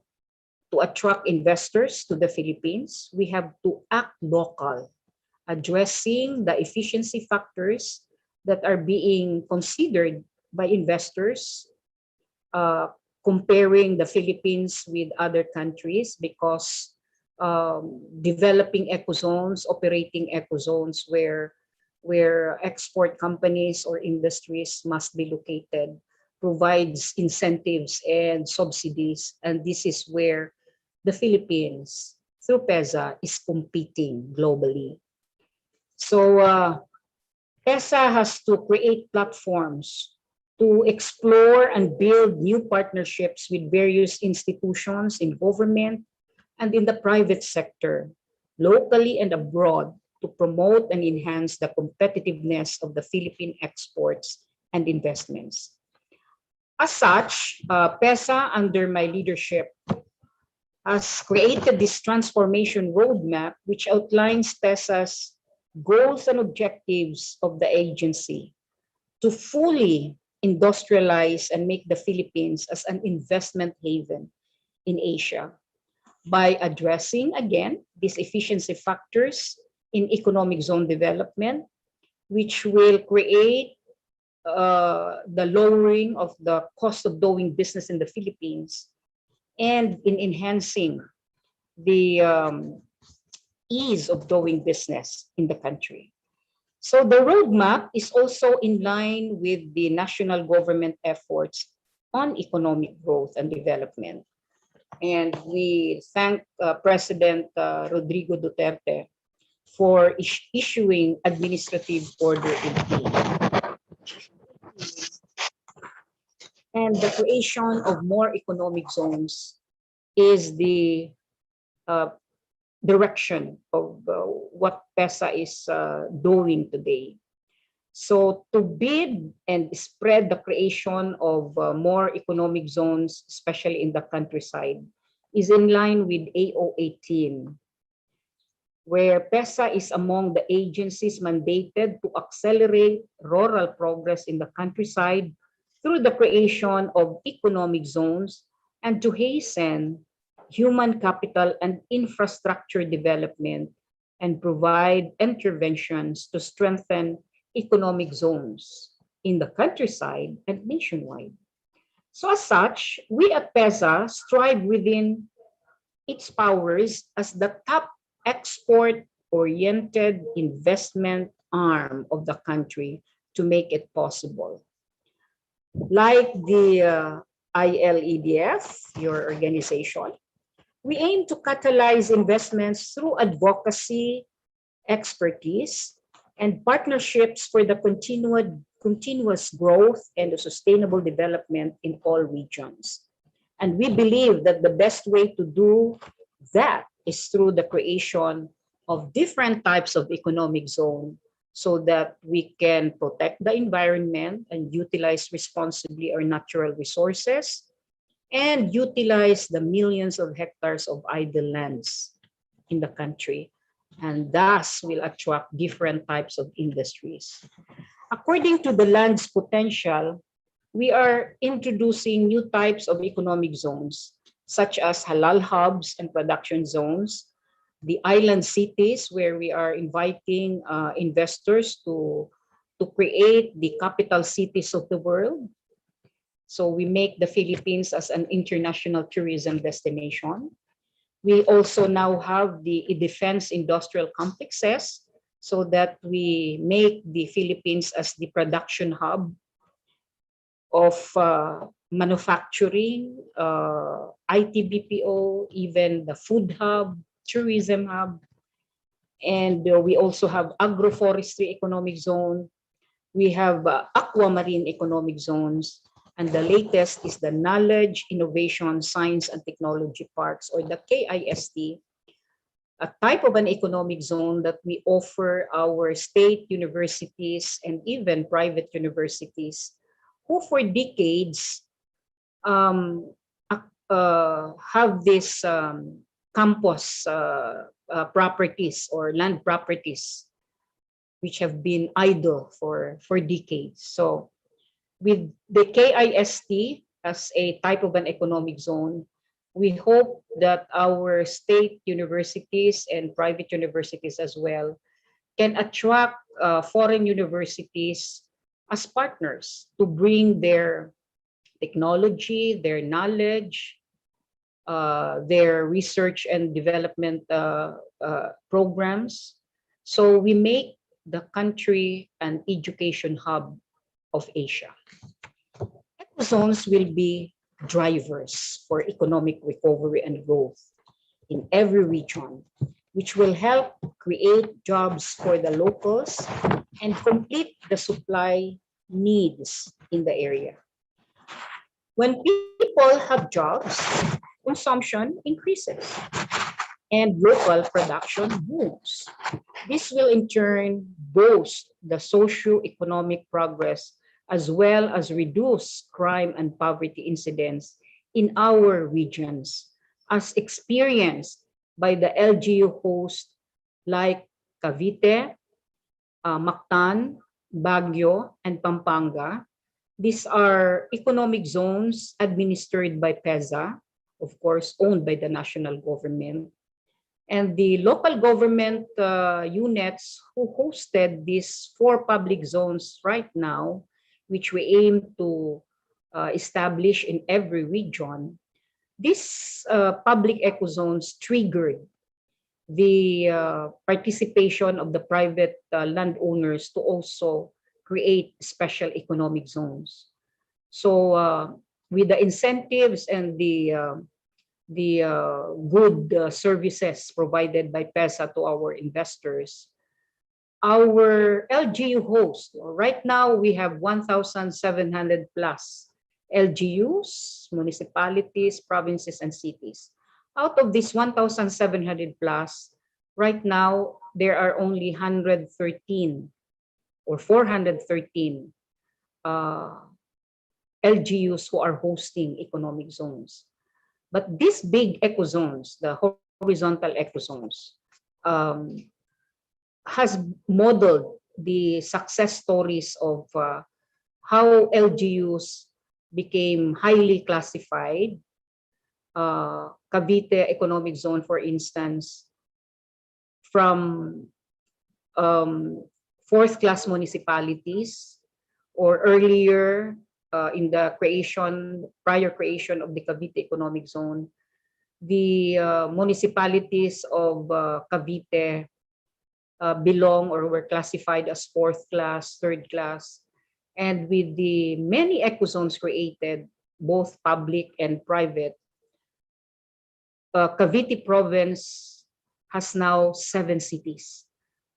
to attract investors to the Philippines, we have to act local, addressing the efficiency factors that are being considered by investors, comparing the Philippines with other countries, because developing ecozones, operating ecozones where export companies or industries must be located, provides incentives and subsidies. And this is where the Philippines, through PESA, is competing globally. So PESA has to create platforms to explore and build new partnerships with various institutions in government and in the private sector, locally and abroad, to promote and enhance the competitiveness of the Philippine exports and investments. As such, PESA, under my leadership, has created this transformation roadmap, which outlines PESA's goals and objectives of the agency to fully industrialize and make the Philippines as an investment haven in Asia by addressing, again, these efficiency factors in economic zone development, which will create the lowering of the cost of doing business in the Philippines, and in enhancing the ease of doing business in the country. So the roadmap is also in line with the national government efforts on economic growth and development. And we thank President Rodrigo Duterte for issuing Administrative Order 18. And the creation of more economic zones is the direction of what PESA is doing today. So to bid and spread the creation of more economic zones, especially in the countryside, is in line with AO 18, where PESA is among the agencies mandated to accelerate rural progress in the countryside through the creation of economic zones and to hasten human capital and infrastructure development and provide interventions to strengthen economic zones in the countryside and nationwide. So as such, we at PESA strive within its powers as the top export-oriented investment arm of the country to make it possible. Like the Iledf, your organization, we aim to catalyze investments through advocacy, expertise, and partnerships for the continuous growth and the sustainable development in all regions. And we believe that the best way to do that is through the creation of different types of economic zone so that we can protect the environment and utilize responsibly our natural resources and utilize the millions of hectares of idle lands in the country, and thus will attract different types of industries. According to the land's potential, we are introducing new types of economic zones, such as halal hubs and production zones, the island cities, where we are inviting investors to create the capital cities of the world. So we make the Philippines as an international tourism destination. We also now have the defense industrial complexes so that we make the Philippines as the production hub of manufacturing, IT BPO, even the food hub, tourism hub. And we also have agroforestry economic zone. We have aquamarine economic zones. And the latest is the Knowledge, Innovation, Science and Technology Parks, or the KIST, a type of an economic zone that we offer our state universities and even private universities who for decades have this campus properties or land properties which have been idle for decades. So with the KIST as a type of an economic zone, we hope that our state universities and private universities as well can attract foreign universities as partners to bring their technology, their knowledge, their research and development programs. So we make the country an education hub of Asia. Ecozones will be drivers for economic recovery and growth in every region, which will help create jobs for the locals and complete the supply needs in the area. When people have jobs, consumption increases and local production booms. This will in turn boost the socio-economic progress as well as reduce crime and poverty incidents in our regions, as experienced by the LGU hosts like Cavite, Mactan, Baguio, and Pampanga. These are economic zones administered by PESA, of course, owned by the national government. And the local government units who hosted these 4 public zones right now, which we aim to establish in every region, these public ecozones triggered the participation of the private landowners to also create special economic zones. So with the incentives and the good services provided by PESA to our investors, our LGU host, right now we have 1,700 plus LGUs, municipalities, provinces, and cities. Out of this 1,700 plus, right now there are only 113 or 413 LGUs who are hosting economic zones. But these big ecozones, the horizontal ecozones, has modeled the success stories of how LGUs became highly classified. Cavite Economic Zone, for instance, from fourth-class municipalities, or earlier in the prior creation of the Cavite Economic Zone, the municipalities of Cavite belong or were classified as fourth class, third class. And with the many ecozones created, both public and private, Cavite province has now 7 cities.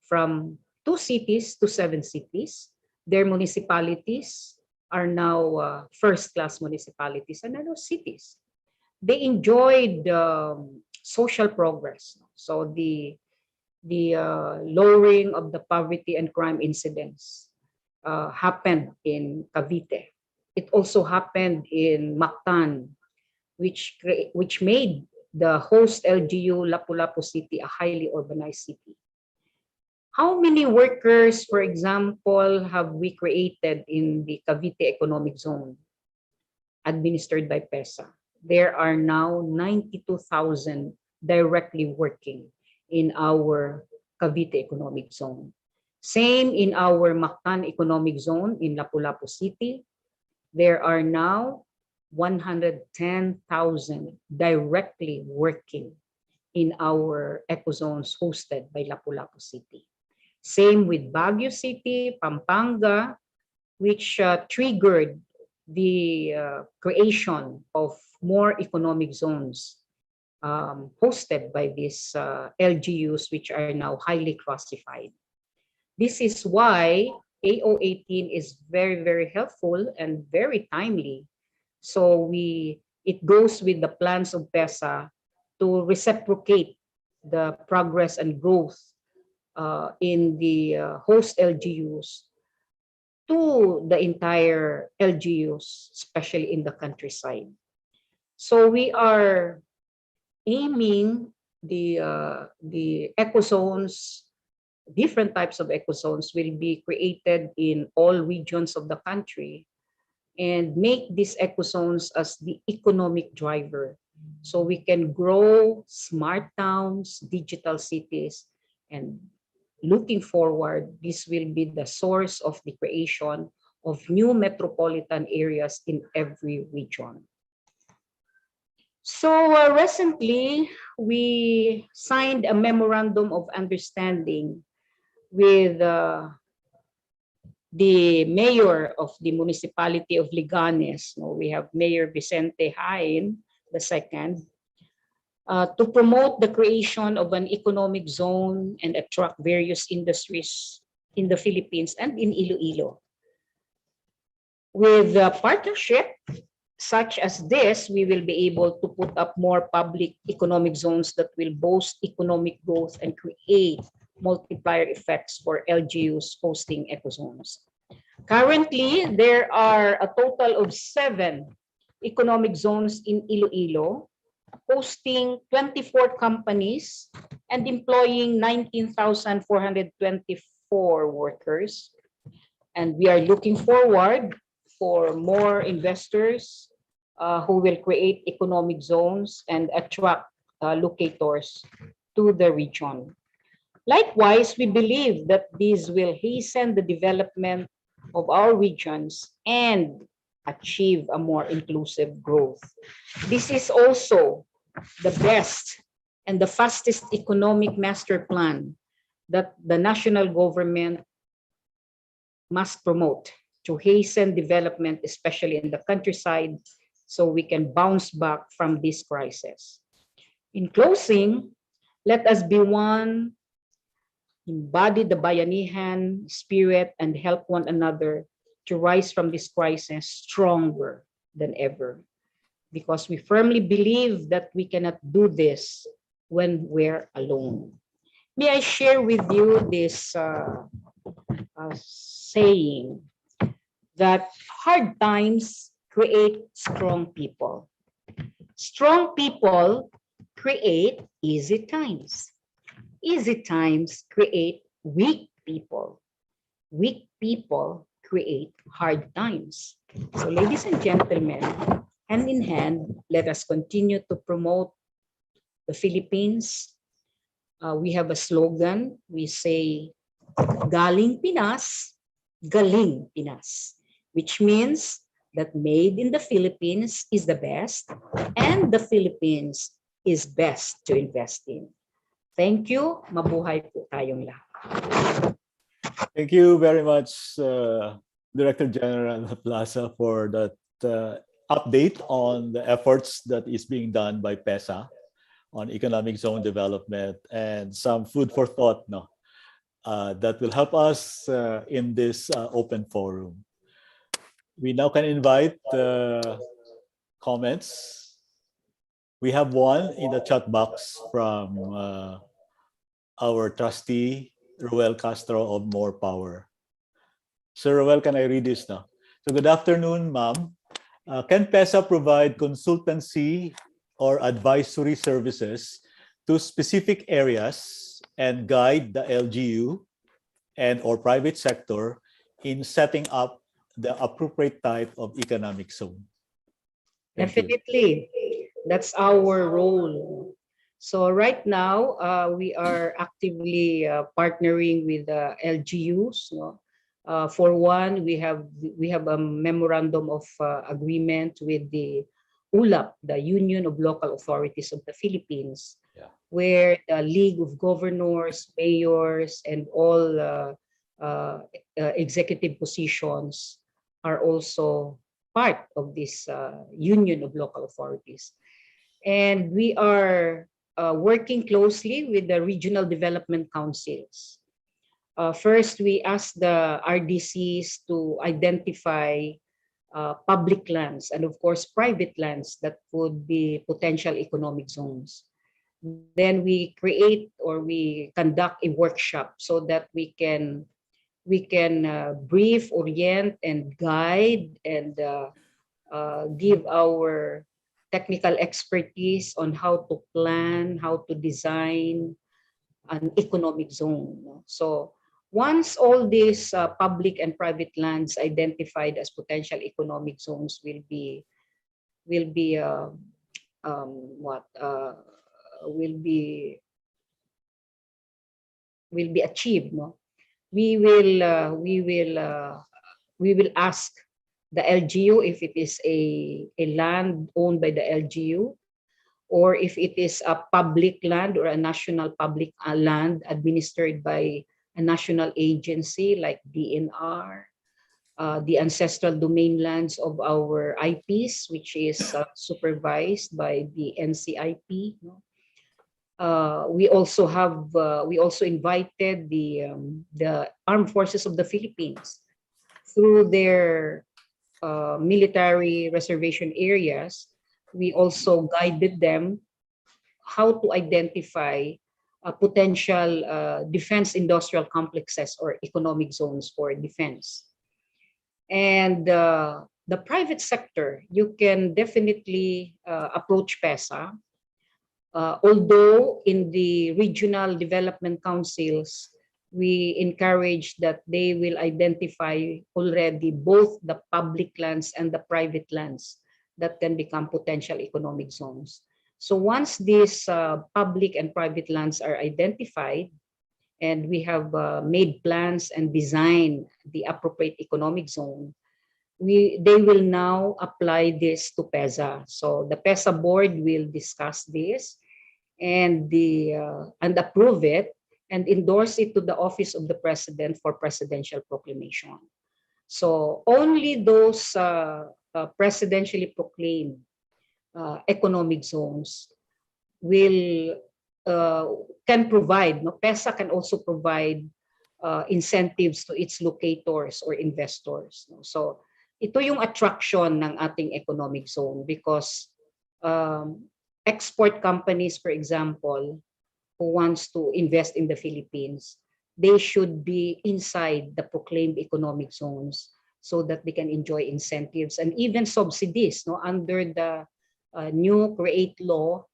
From 2 cities to 7 cities. Their municipalities are now first-class municipalities and are cities. They enjoyed social progress. So the lowering of the poverty and crime incidents happened in Cavite. It also happened in Mactan, which made the host LGU Lapu-Lapu City a highly urbanized city. How many workers, for example, have we created in the Cavite Economic Zone administered by PESA? There are now 92,000 directly working in our Cavite Economic Zone. Same in our Mactan Economic Zone in Lapu-Lapu City. There are now 110,000 directly working in our ecozones hosted by Lapu-Lapu City. Same with Baguio City, Pampanga, which triggered the creation of more economic zones hosted by these LGUs, which are now highly classified. This is why AO18 is very, very helpful and very timely. So it goes with the plans of PESA to reciprocate the progress and growth in the host LGUs to the entire LGUs, especially in the countryside. So we are aiming the ecozones, different types of ecozones will be created in all regions of the country and make these ecozones as the economic driver. So we can grow smart towns, digital cities, and looking forward, this will be the source of the creation of new metropolitan areas in every region. So recently, we signed a memorandum of understanding with the mayor of the municipality of Liganes. We have Mayor Vicente Hain II, to promote the creation of an economic zone and attract various industries in the Philippines and in Iloilo. With a partnership such as this, we will be able to put up more public economic zones that will boast economic growth and create multiplier effects for LGUs hosting ecozones. Currently, there are a total of 7 economic zones in Iloilo, hosting 24 companies and employing 19,424 workers. And we are looking forward for more investors who will create economic zones and attract locators to the region. Likewise, we believe that this will hasten the development of our regions and achieve a more inclusive growth. This is also the best and the fastest economic master plan that the national government must promote to hasten development, especially in the countryside, so we can bounce back from this crisis. In closing, let us be one, embody the bayanihan spirit, and help one another to rise from this crisis stronger than ever. Because we firmly believe that we cannot do this when we're alone. May I share with you this saying that hard times create strong people. Strong people create easy times. Easy times create weak people. Weak people create hard times. So, ladies and gentlemen, hand in hand, let us continue to promote the Philippines. We have a slogan. We say, Galing Pinas, Galing Pinas, which means that made in the Philippines is the best and the Philippines is best to invest in. Thank you. Mabuhay po tayong lahat. Thank you very much, Director General Plaza, for that update on the efforts that is being done by PESA on economic zone development and some food for thought that will help us in this open forum. We now can invite comments. We have one in the chat box from our trustee, Ruel Castro of More Power. Sir Ruel, can I read this now? So good afternoon, ma'am. Can PESA provide consultancy or advisory services to specific areas and guide the LGU and or private sector in setting up the appropriate type of economic zone? Definitely. That's our role. So right now, we are actively partnering with LGUs. For one, we have a memorandum of agreement with the ULAP, the Union of Local Authorities of the Philippines, where the League of Governors, Mayors, and all executive positions are also part of this Union of Local Authorities. And we are working closely with the regional development councils. First, we ask the RDCs to identify public lands and of course private lands that would be potential economic zones. Then we create or we conduct a workshop so that we can brief, orient, and guide and give our technical expertise on how to plan, how to design an economic zone. So once all these public and private lands identified as potential economic zones will be achieved, we will ask the LGU if it is a land owned by the LGU, or if it is a public land or a national public land administered by a national agency like DNR, the ancestral domain lands of our IPs, which is supervised by the NCIP. We also invited the Armed Forces of the Philippines through their military reservation areas. We also guided them how to identify potential defense industrial complexes or economic zones for defense. And the private sector, you can definitely approach PESA. Although in the regional development councils, we encourage that they will identify already both the public lands and the private lands that can become potential economic zones. So once these public and private lands are identified, and we have made plans and designed the appropriate economic zone, they will now apply this to PESA. So the PESA board will discuss this and approve it and endorse it to the Office of the President for presidential proclamation. So only those presidentially proclaimed economic zones can provide. PESA can also provide incentives to its locators or investors. So ito yung attraction ng ating economic zone because export companies, for example, who wants to invest in the Philippines, they should be inside the proclaimed economic zones so that they can enjoy incentives and even subsidies. No, under the new CREATE law,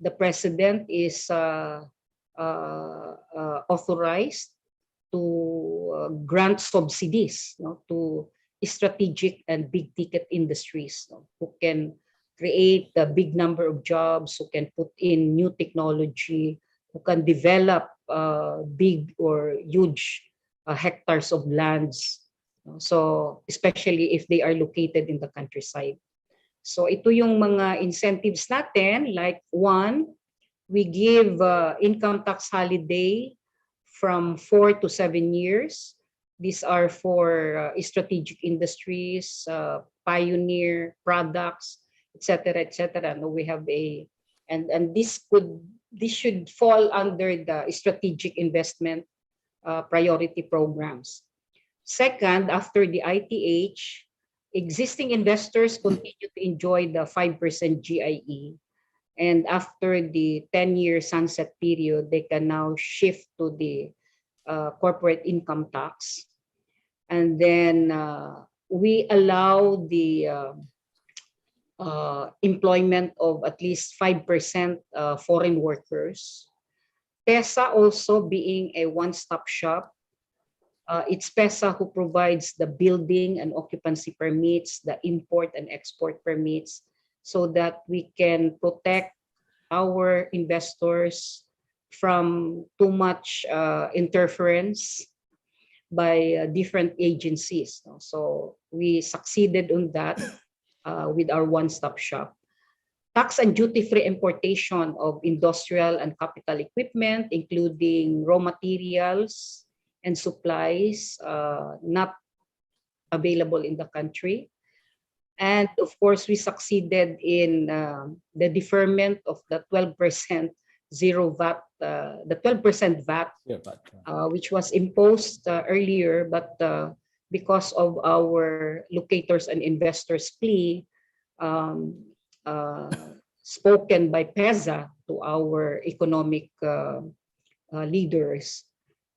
the president is authorized to grant subsidies, no, to strategic and big ticket industries, no, who can create a big number of jobs, who can put in new technology, who can develop big or huge hectares of lands. No? So especially if they are located in the countryside. So ito yung mga incentives natin, like one, we give income tax holiday from 4 to 7 years. These are for strategic industries, pioneer products, etc., etc. No, we have a, and this should fall under the strategic investment priority programs. Second, after the ITH, existing investors continue to enjoy the 5% GIE. And after the 10-year sunset period, they can now shift to the corporate income tax. And then we allow the employment of at least 5% foreign workers. PESA also being a one-stop shop. It's PESA who provides the building and occupancy permits, the import and export permits, so that we can protect our investors from too much interference by different agencies. So we succeeded on that with our one-stop shop. Tax and duty-free importation of industrial and capital equipment, including raw materials and supplies not available in the country. And of course, we succeeded in the deferment of the 12% zero VAT, the 12% VAT, which was imposed earlier, but because of our locators and investors plea spoken by PESA to our economic leaders.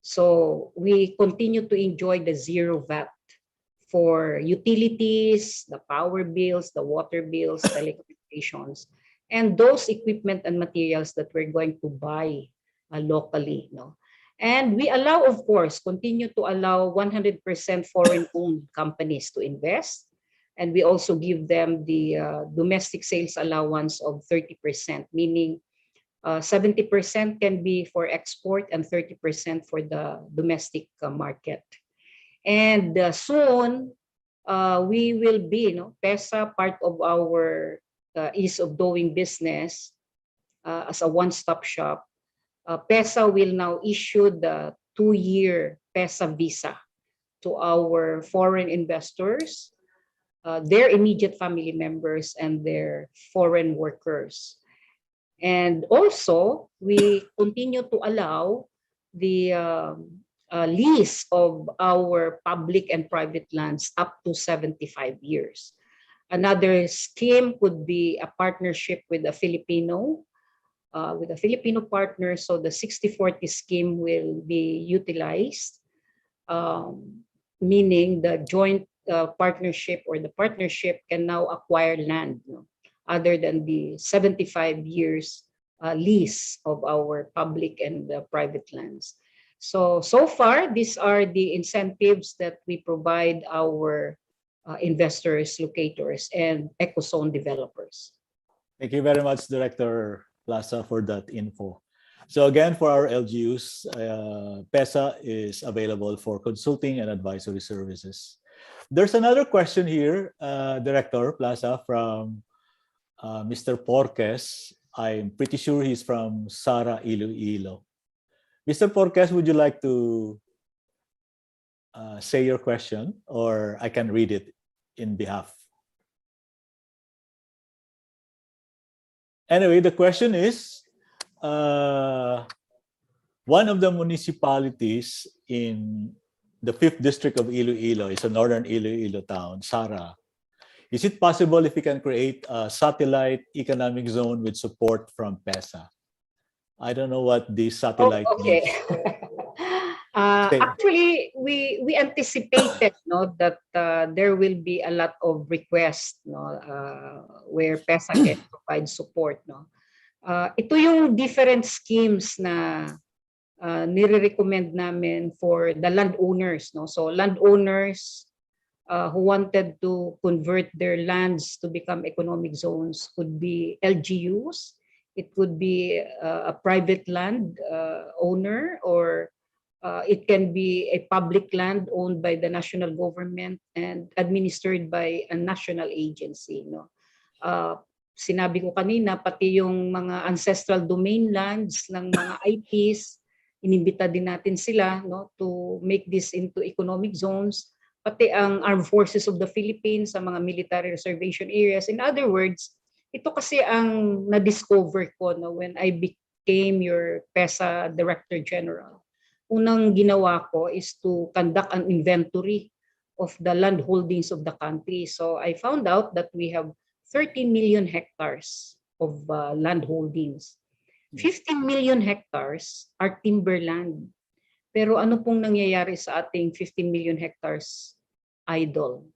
So we continue to enjoy the zero VAT for utilities, the power bills, the water bills, telecommunications, and those equipment and materials that we're going to buy locally. No? And we allow, of course, continue to allow 100% foreign-owned companies to invest. And we also give them the domestic sales allowance of 30%, meaning 70% can be for export and 30% for the domestic market. And soon, we will be, PESA, part of our ease of doing business as a one-stop shop. PESA will now issue the 2-year PESA visa to our foreign investors, their immediate family members, and their foreign workers. And also, we continue to allow the lease of our public and private lands up to 75 years. Another scheme could be a partnership with a Filipino partner, so the 60-40 scheme will be utilized, meaning the joint partnership or the partnership can now acquire land other than the 75 years lease of our public and private lands. So far, these are the incentives that we provide our investors, locators, and ecozone developers. Thank you very much, Director Plaza, for that info. So again, for our LGUs, PESA is available for consulting and advisory services. There's another question here, Director Plaza, from Mr. Porques. I'm pretty sure he's from Sara, Iloilo. Mr. Porques, would you like to say your question, or I can read it in behalf? Anyway, the question is, one of the municipalities in the 5th district of Iloilo is a northern Iloilo town, Sara. Is it possible if we can create a satellite economic zone with support from PESA? I don't know what the satellite means. Okay. Actually, we anticipated that there will be a lot of requests where PESA can provide support. Ito yung different schemes na nire-recommend namin for the landowners. So landowners who wanted to convert their lands to become economic zones could be LGUs. It could be a private land owner, or it can be a public land owned by the national government and administered by a national agency. Sinabi ko kanina, pati yung mga ancestral domain lands ng mga IPs, inimbita din natin sila to make this into economic zones, pati ang Armed Forces of the Philippines sa mga military reservation areas. In other words, ito kasi ang na-discover ko when I became your PESA Director General. Unang ginawa ko is to conduct an inventory of the land holdings of the country. So I found out that we have 30 million hectares of land holdings. 15 million hectares are timberland. Pero ano pong nangyayari sa ating 15 million hectares? Idle.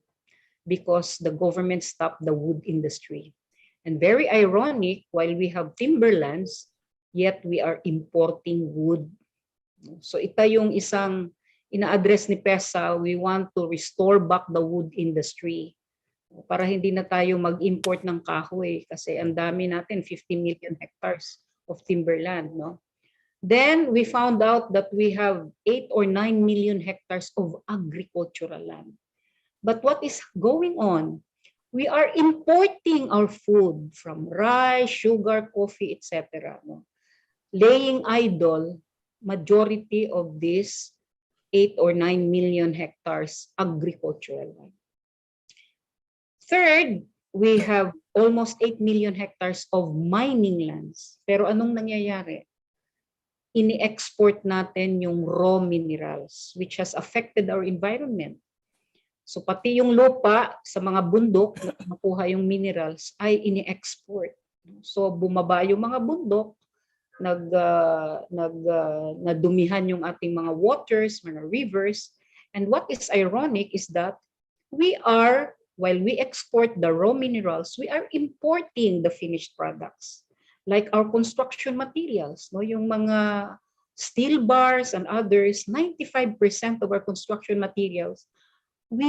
Because the government stopped the wood industry. And very ironic, while we have timberlands, yet we are importing wood. So ito yung isang ina-address ni PESA. We want to restore back the wood industry para hindi na tayo mag-import ng kahoy kasi ang dami natin, 15 million hectares of timberland. Then we found out that we have 8 or 9 million hectares of agricultural land. But what is going on? We are importing our food from rice, sugar, coffee, etc. Laying idle majority of this 8 or 9 million hectares agricultural land. Third, we have almost 8 million hectares of mining lands. Pero anong nangyayari? Ini-export natin yung raw minerals, which has affected our environment. So pati yung lupa sa mga bundok na makuha yung minerals ay ini-export. So bumaba yung mga bundok, nadumihan yung ating mga waters, mga rivers. And what is ironic is that while we export the raw minerals, we are importing the finished products. Like our construction materials, yung mga steel bars and others, 95% of our construction materials, we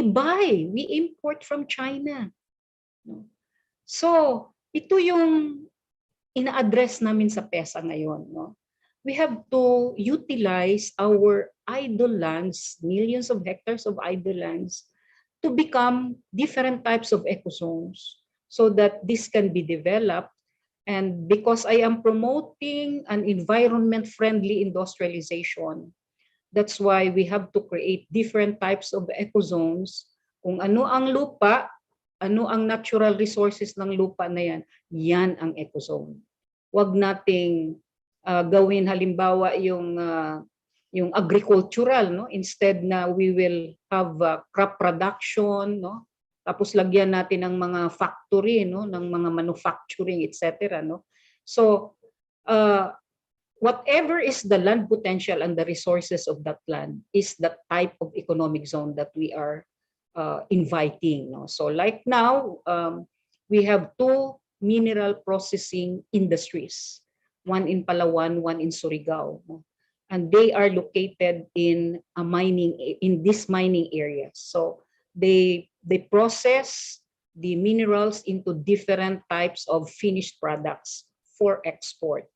import from China. So, ito yung ina-address namin sa PESA ngayon. We have to utilize our idle lands, millions of hectares of idle lands, to become different types of ecozones so that this can be developed. And because I am promoting an environment-friendly industrialization, that's why we have to create different types of ecozones. Kung ano ang lupa, ano ang natural resources ng lupa na yan, yan ang ecozone. Huwag nating gawin halimbawa yung agricultural, instead na we will have crop production, tapos lagyan natin ng mga factory, ng mga manufacturing, etc. So whatever is the land potential and the resources of that land is the type of economic zone that we are inviting. So like now, we have 2 mineral processing industries, one in Palawan, one in Surigao. And they are located in this mining area. So they process the minerals into different types of finished products for export.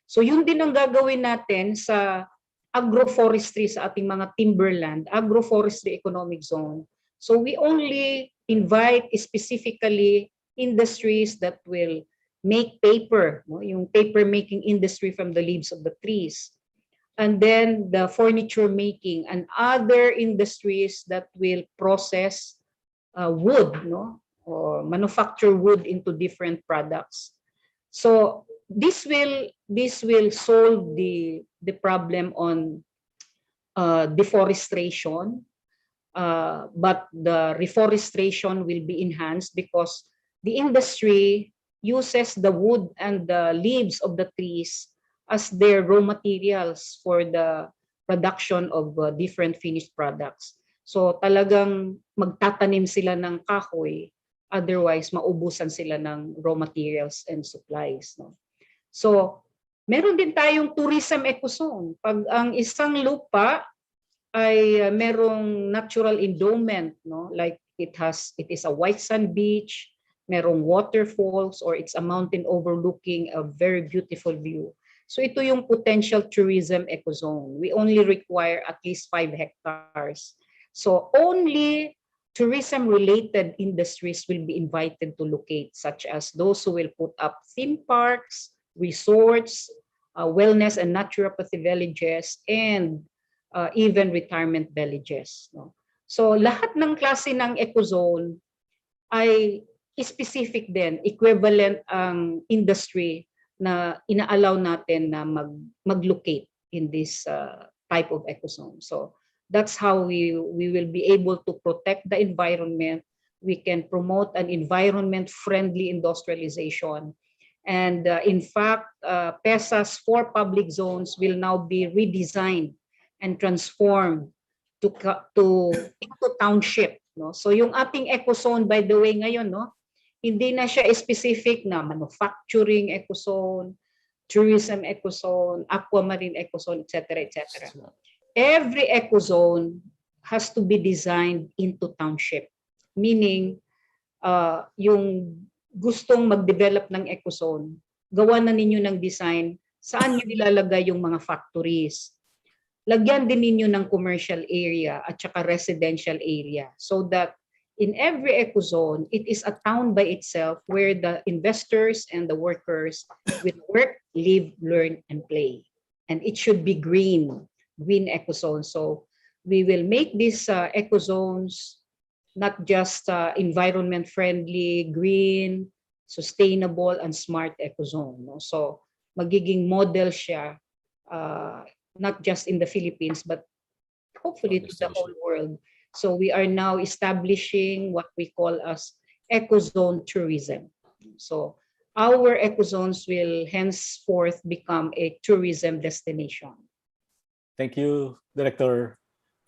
So yun din ang gagawin natin sa agroforestry sa ating mga timberland, agroforestry economic zone. So we only invite specifically industries that will make paper, yung paper making industry from the leaves of the trees. And then the furniture making and other industries that will process wood, or manufacture wood into different products. So this will solve the problem on deforestation, but the reforestation will be enhanced because the industry uses the wood and the leaves of the trees as their raw materials for the production of different finished products. So talagang magtatanim sila ng kahoy, otherwise maubusan sila ng raw materials and supplies. No? So meron din tayong tourism ecozone. Pag ang isang lupa ay merong natural endowment, no? Like it is a white sand beach, merong waterfalls, or it's a mountain overlooking a very beautiful view. So ito yung potential tourism ecozone. We only require at least 5 hectares. So only tourism-related industries will be invited to locate, such as those who will put up theme parks, resorts, wellness and naturopathy villages, and even retirement villages. No? So lahat ng klase ng ecozone ay specific din, equivalent ang industry na inaalaw natin na mag-locate in this type of ecozone. So that's how we will be able to protect the environment. We can promote an environment-friendly industrialization. And in fact, PESA's 4 public zones will now be redesigned and transformed into township. No? So yung ating ecozone, by the way, ngayon, no, hindi na siya specific na manufacturing ecozone, tourism ecozone, aquamarine ecozone, etc., etc. Every ecozone has to be designed into township, meaning yung gustong mag-develop ng ecozone, gawa na ninyo ng design saan nyo nilalagay yung mga factories. Lagyan din ninyo ng commercial area at saka residential area so that in every ecozone, it is a town by itself where the investors and the workers will work, live, learn, and play. And it should be green ecozone. So we will make these ecozones not just environment friendly, green, sustainable, and smart ecozone. No? So magiging model siya, not just in the Philippines, but hopefully to the whole world. So we are now establishing what we call as ecozone tourism. So our ecozones will henceforth become a tourism destination. Thank you, Director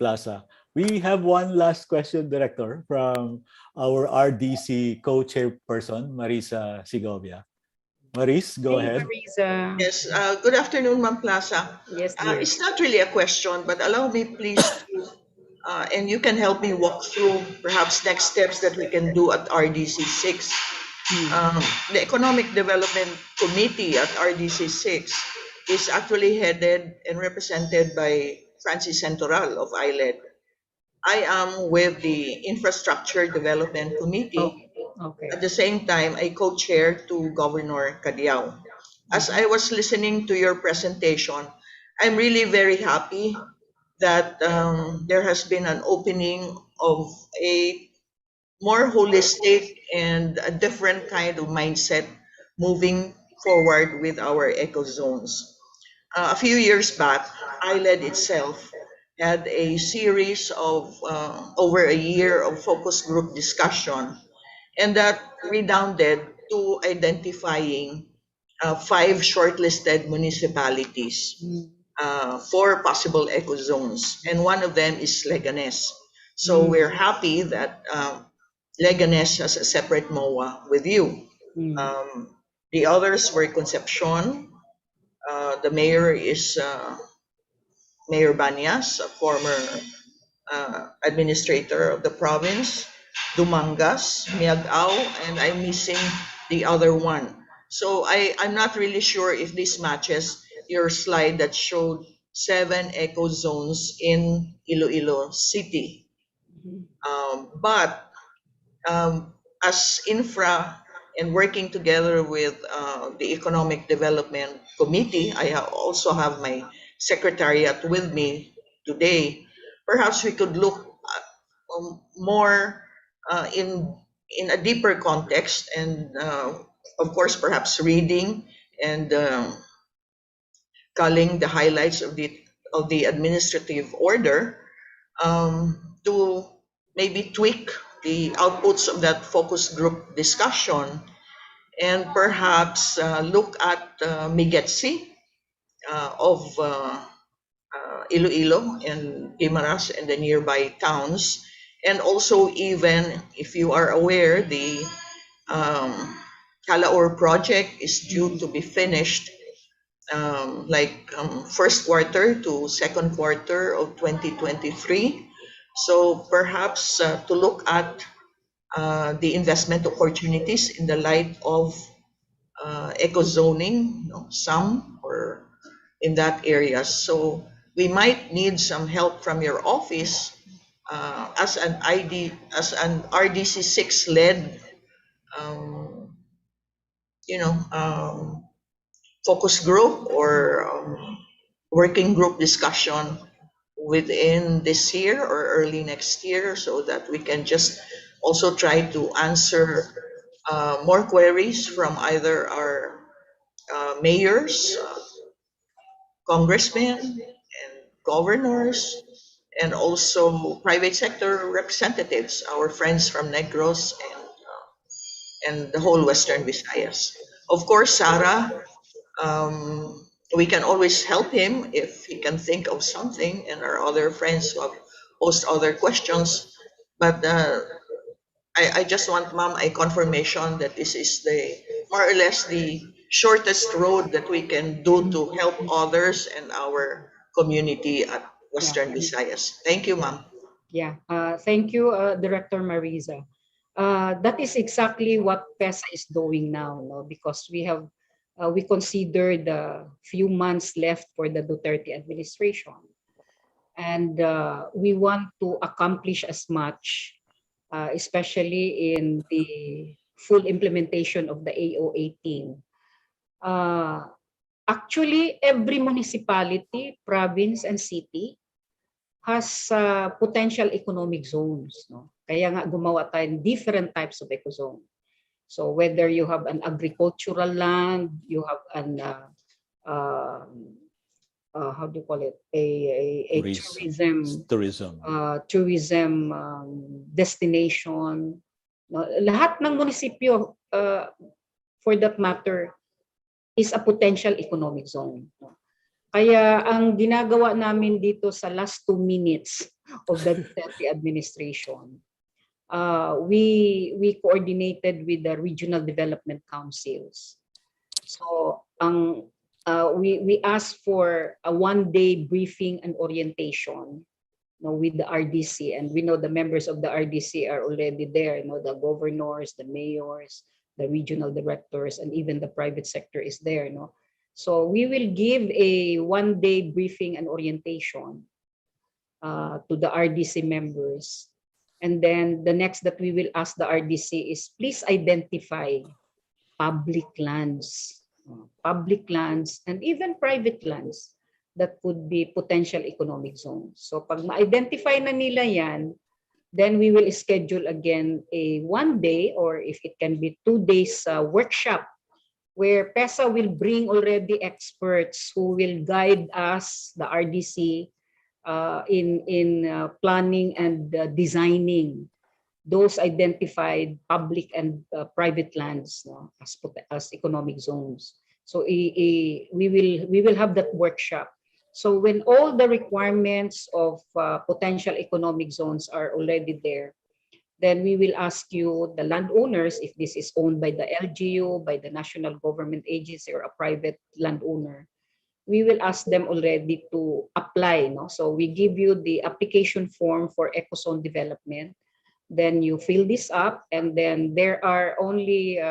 Plaza. We have one last question, Director, from our RDC co-chairperson, Marisa Segovia. Maris, go ahead. Marisa. Yes, good afternoon, Ma'am Plaza. Yes, it's not really a question, but allow me please to, and you can help me walk through perhaps next steps that we can do at RDC 6. The Economic Development Committee at RDC 6 is actually headed and represented by Francis Centoral of Iledf. I am with the Infrastructure Development Committee. Okay. At the same time, I co-chair to Governor Cadiao. As I was listening to your presentation, I'm really very happy that there has been an opening of a more holistic and a different kind of mindset moving forward with our ecozones. A few years back, Iledf itself had a series of over a year of focus group discussion, and that redounded to identifying 5 shortlisted municipalities for possible ecozones, and one of them is Leganes. So we're happy that Leganes has a separate MOA with you. The others were Concepcion. The mayor is Mayor Banyas, a former administrator of the province, Dumangas, Miagao, and I'm missing the other one. So I'm not really sure if this matches your slide that showed 7 eco zones in Iloilo City. But as infra and working together with the Economic Development Committee, I also have my secretariat with me today. Perhaps we could look at, more in a deeper context, and of course, perhaps reading and culling the highlights of the administrative order to maybe tweak the outputs of that focus group discussion, and perhaps look at Migetsi of Iloilo and Guimaras and the nearby towns. And also, even if you are aware, the um, Calaor project is due to be finished first quarter to second quarter of 2023. So perhaps to look at the investment opportunities in the light of eco zoning, some or in that area. So we might need some help from your office as an RDC 6 led, um, focus group or working group discussion within this year or early next year, so that we can just also try to answer more queries from either our mayors, congressmen, and governors, and also private sector representatives, our friends from Negros and the whole Western Visayas. Of course, Sarah, we can always help him if he can think of something, and our other friends who have posed other questions. But I just want, ma'am, a confirmation that this is the more or less the shortest road that we can do to help others and our community at Western Visayas. Thank you, ma'am. Yeah, thank you, Director Marisa. That is exactly what PESA is doing now, no? Because we consider the few months left for the Duterte administration, and we want to accomplish as much, especially in the full implementation of the AO 18. Actually, every municipality, province, and city has potential economic zones. No? Kaya nga gumawa tayo ng different types of ecozone. So whether you have an agricultural land, you have an, how do you call it, a tourism destination. No? Lahat ng munisipyo, for that matter, is a potential economic zone. No? Kaya ang ginagawa namin dito sa last 2 minutes of the Duterte administration, we coordinated with the regional development councils. So we asked for a one-day briefing and orientation, with the RDC, and we know the members of the RDC are already there. The governors, the mayors, the regional directors, and even the private sector is there. So we will give a one-day briefing and orientation to the RDC members. And then the next that we will ask the RDC is, please identify public lands, and even private lands that could be potential economic zones. So pag ma-identify na nila yan, then we will schedule again a one-day, or if it can be 2 days workshop, where PESA will bring already experts who will guide us, the RDC, in planning and designing those identified public and private lands, as economic zones. So we will have that workshop. So when all the requirements of potential economic zones are already there, then we will ask you, the landowners, if this is owned by the LGU, by the national government agency, or a private landowner, we will ask them already to apply. So we give you the application form for ecozone development. Then you fill this up, and then there are only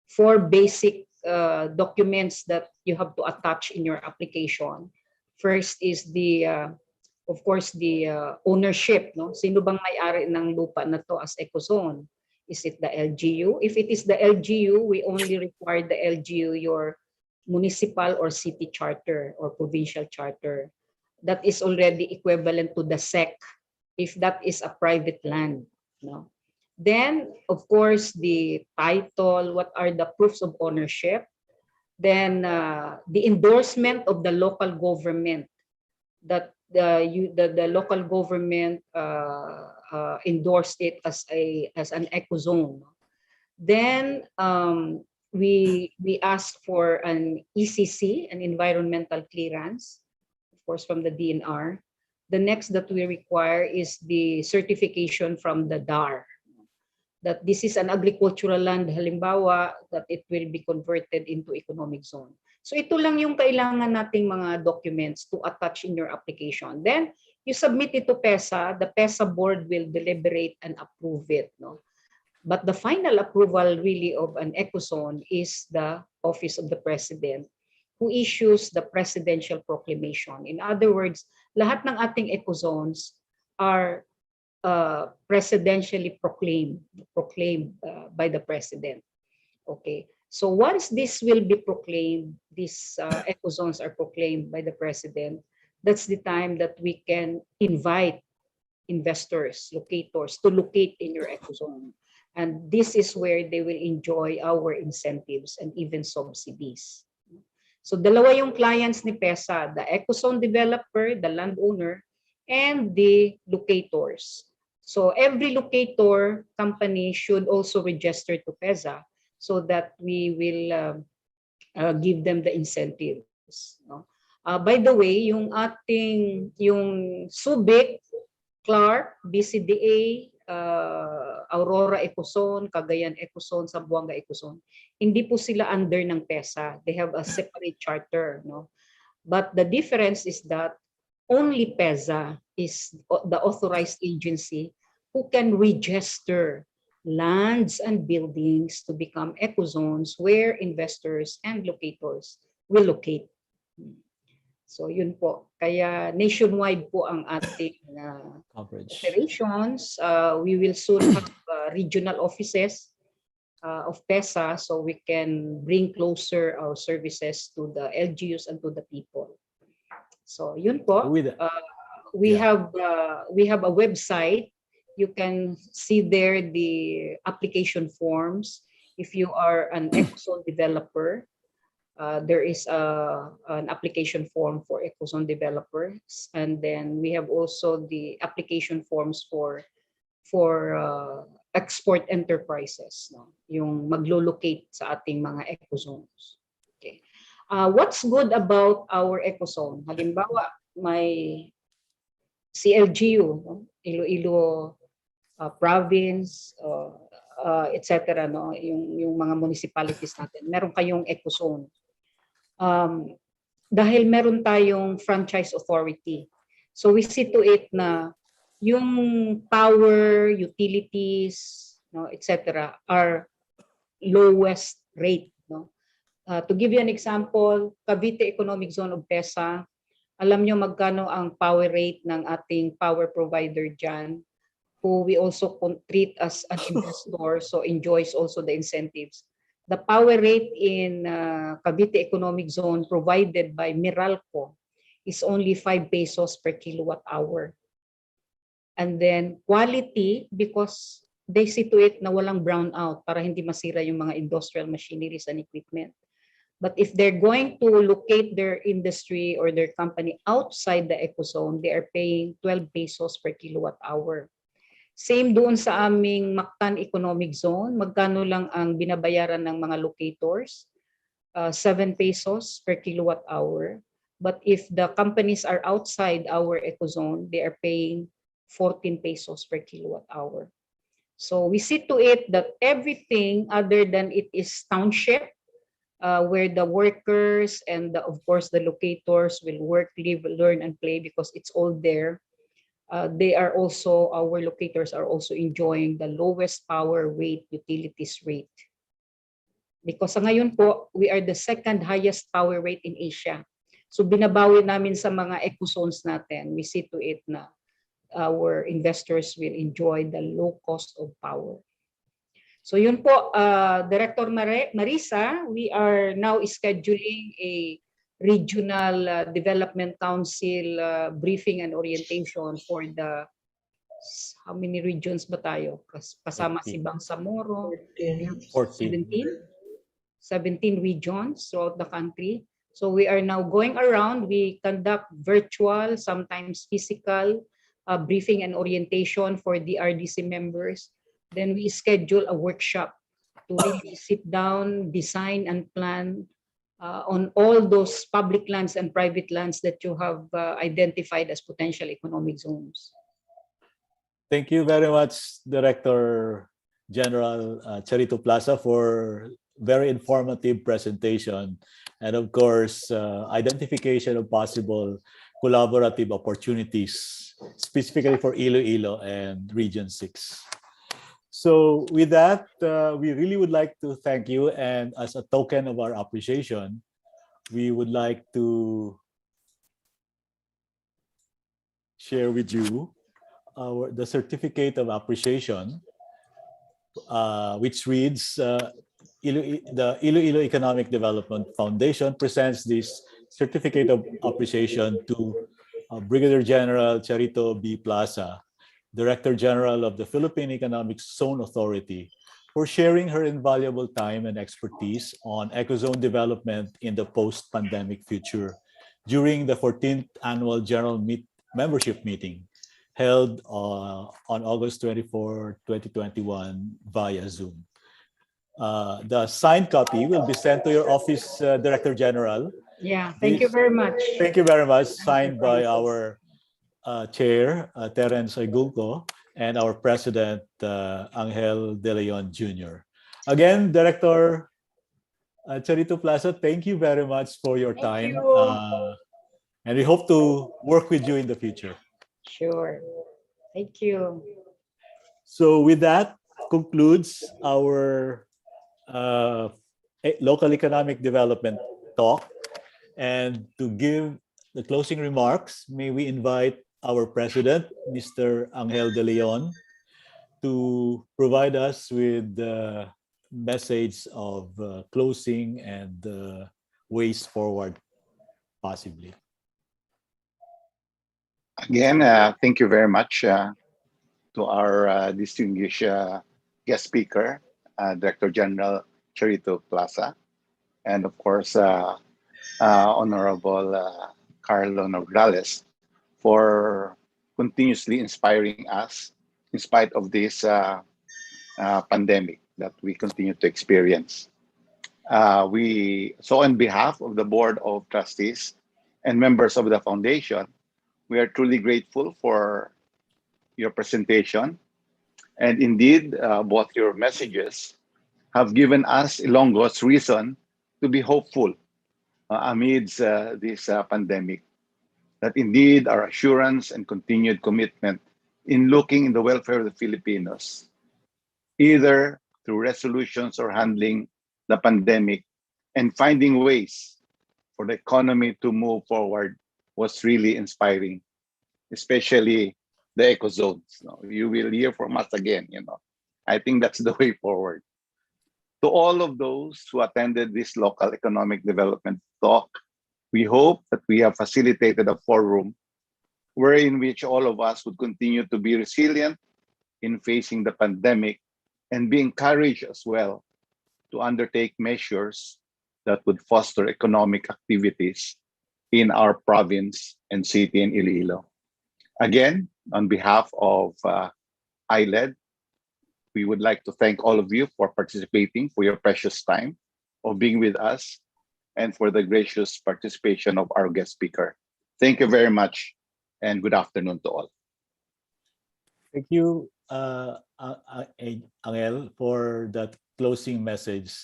4 basic documents that you have to attach in your application. First is of course, the ownership. Sino bang may-ari ng lupa na to as ecozone? Is it the LGU? If it is the LGU, we only require the LGU your municipal or city charter or provincial charter. That is already equivalent to the SEC if that is a private land. Then, of course, the title, what are the proofs of ownership? Then the endorsement of the local government, that the local government endorsed it as an ecozone. Then we ask for an ECC, an environmental clearance. Of course, from the DNR. The next that we require is the certification from the DAR, that this is an agricultural land, halimbawa, that it will be converted into economic zone. So ito lang yung kailangan nating mga documents to attach in your application. Then you submit it to PESA. The PESA board will deliberate and approve it. No? But the final approval really of an ecozone is the Office of the President, who issues the presidential proclamation. In other words, lahat ng ating ecozones are presidentially proclaimed by the president. Okay, so once this will be proclaimed, these ecozones are proclaimed by the president, that's the time that we can invite investors, locators to locate in your ecozone. And this is where they will enjoy our incentives and even subsidies. So dalawa yung clients ni PESA, the ecozone developer, the landowner, and the locators. So every locator company should also register to PESA so that we will give them the incentives. No? By the way, yung Subic, Clark, BCDA, Aurora Ecozone, Cagayan Ecozone, Zamboanga Ecozone, hindi po sila under ng PESA. They have a separate charter. No? But the difference is that only PESA is the authorized agency who can register lands and buildings to become ecozones where investors and locators will locate. So yun po. Kaya nationwide po ang ating operations. We will soon have regional offices of PESA so we can bring closer our services to the LGUs and to the people. So yun po. We have a website. You can see there the application forms. If you are an ecozone developer, there is an application form for ecozone developers, and then we have also the application forms for export enterprises, no? Yung maglo-locate sa ating mga ecozones. Okay. What's good about our ecozone? Halimbawa, may CLGU, no? Iloilo province, etc. No? Yung mga municipalities natin. Meron kayong ecozone. Dahil meron tayong franchise authority. So we see to it na yung power, utilities, no, etc. are lowest rate. No? To give you an example, Cavite Economic Zone of PESA, alam nyo magkano ang power rate ng ating power provider dyan, who we also treat as an investor, so enjoys also the incentives. The power rate in Cavite Economic Zone provided by Meralco is only 5 pesos per kilowatt hour. And then quality, because they see to it na walang brownout para hindi masira yung mga industrial machineries and equipment. But if they're going to locate their industry or their company outside the ecozone, they are paying 12 pesos per kilowatt hour. Same doon sa aming Mactan Economic Zone, magkano lang ang binabayaran ng mga locators? 7 pesos per kilowatt hour. But if the companies are outside our ecozone, they are paying 14 pesos per kilowatt hour. So we see to it that everything other than it is township, where the workers and of course the locators will work, live, learn, and play because it's all there. They are also, our locators are also enjoying the lowest power rate, utilities rate. Because sa ngayon po, we are the second highest power rate in Asia. So binabawi namin sa mga ecozones natin. We see to it na our investors will enjoy the low cost of power. So yun po, Director Marisa, we are now scheduling a Regional Development Council briefing and orientation for the, how many regions ba tayo? Kasama si Bangsamoro, 17 regions throughout the country. So we are now going around, we conduct virtual, sometimes physical briefing and orientation for the RDC members. Then we schedule a workshop to really sit down, design and plan on all those public lands and private lands that you have identified as potential economic zones. Thank you very much, Director General Charito Plaza, for very informative presentation, and of course, identification of possible collaborative opportunities, specifically for Iloilo and Region 6. So with that, we really would like to thank you, and as a token of our appreciation, we would like to share with you the certificate of appreciation, which reads, the Iloilo Economic Development Foundation presents this certificate of appreciation to Brigadier General Charito B. Plaza, Director General of the Philippine Economic Zone Authority, for sharing her invaluable time and expertise on ecozone development in the post-pandemic future during the 14th Annual General Membership Meeting held on August 24, 2021 via Zoom. The signed copy will be sent to your office, Director General. Yeah, thank you very much. Thank you very much. Signed by our Chair, Terence Aygulco, and our President, Angel De Leon Jr. Again, Director Charito Plaza, thank you very much for your time. And we hope to work with you in the future. Sure. Thank you. So with that concludes our local economic development talk. And to give the closing remarks, may we invite our President, Mr. Angel De Leon, to provide us with the message of closing and ways forward, possibly. Again, thank you very much to our distinguished guest speaker, Director General Charito Plaza, and of course, Honorable Carlo Nograles, for continuously inspiring us in spite of this pandemic that we continue to experience. So on behalf of the Board of Trustees and members of the Foundation, we are truly grateful for your presentation. And indeed, both your messages have given us Ilonggo's reason to be hopeful amidst this pandemic. That indeed our assurance and continued commitment in looking in the welfare of the Filipinos, either through resolutions or handling the pandemic and finding ways for the economy to move forward, was really inspiring, especially the eco zones. You will hear from us again, I think that's the way forward. To all of those who attended this local economic development talk, we hope that we have facilitated a forum wherein which all of us would continue to be resilient in facing the pandemic and be encouraged as well to undertake measures that would foster economic activities in our province and city in Iloilo. Again, on behalf of Iledf, we would like to thank all of you for participating, for your precious time of being with us, and for the gracious participation of our guest speaker. Thank you very much, and good afternoon to all. Thank you, Angel, for that closing message.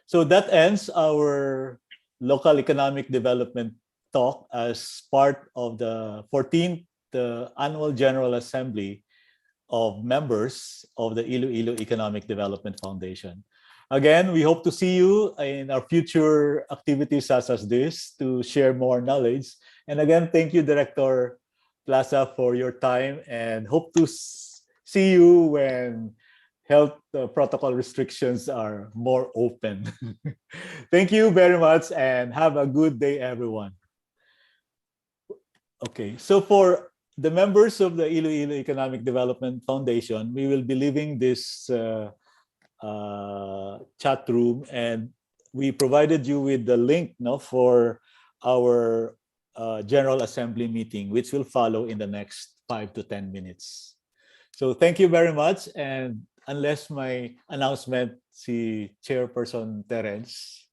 So that ends our local economic development talk as part of the 14th Annual General Assembly of members of the Iloilo Economic Development Foundation. Again, we hope to see you in our future activities such as this to share more knowledge. And again, thank you, Director Plaza, for your time, and hope to see you when health protocol restrictions are more open. Thank you very much, and have a good day, everyone. Okay, so for the members of the Iloilo Economic Development Foundation, we will be leaving this chat room, and we provided you with the link for our General Assembly meeting, which will follow in the next 5 to 10 minutes. So thank you very much, and unless my announcement, si Chairperson Terence.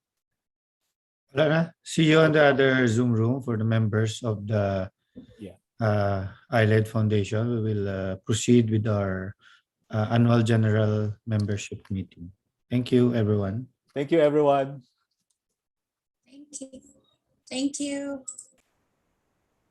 Wala na. See you on the other Zoom room for the members of the Yeah. Iledf Foundation. We will proceed with our annual general membership meeting. Thank you, everyone. Thank you, everyone. Thank you. Thank you.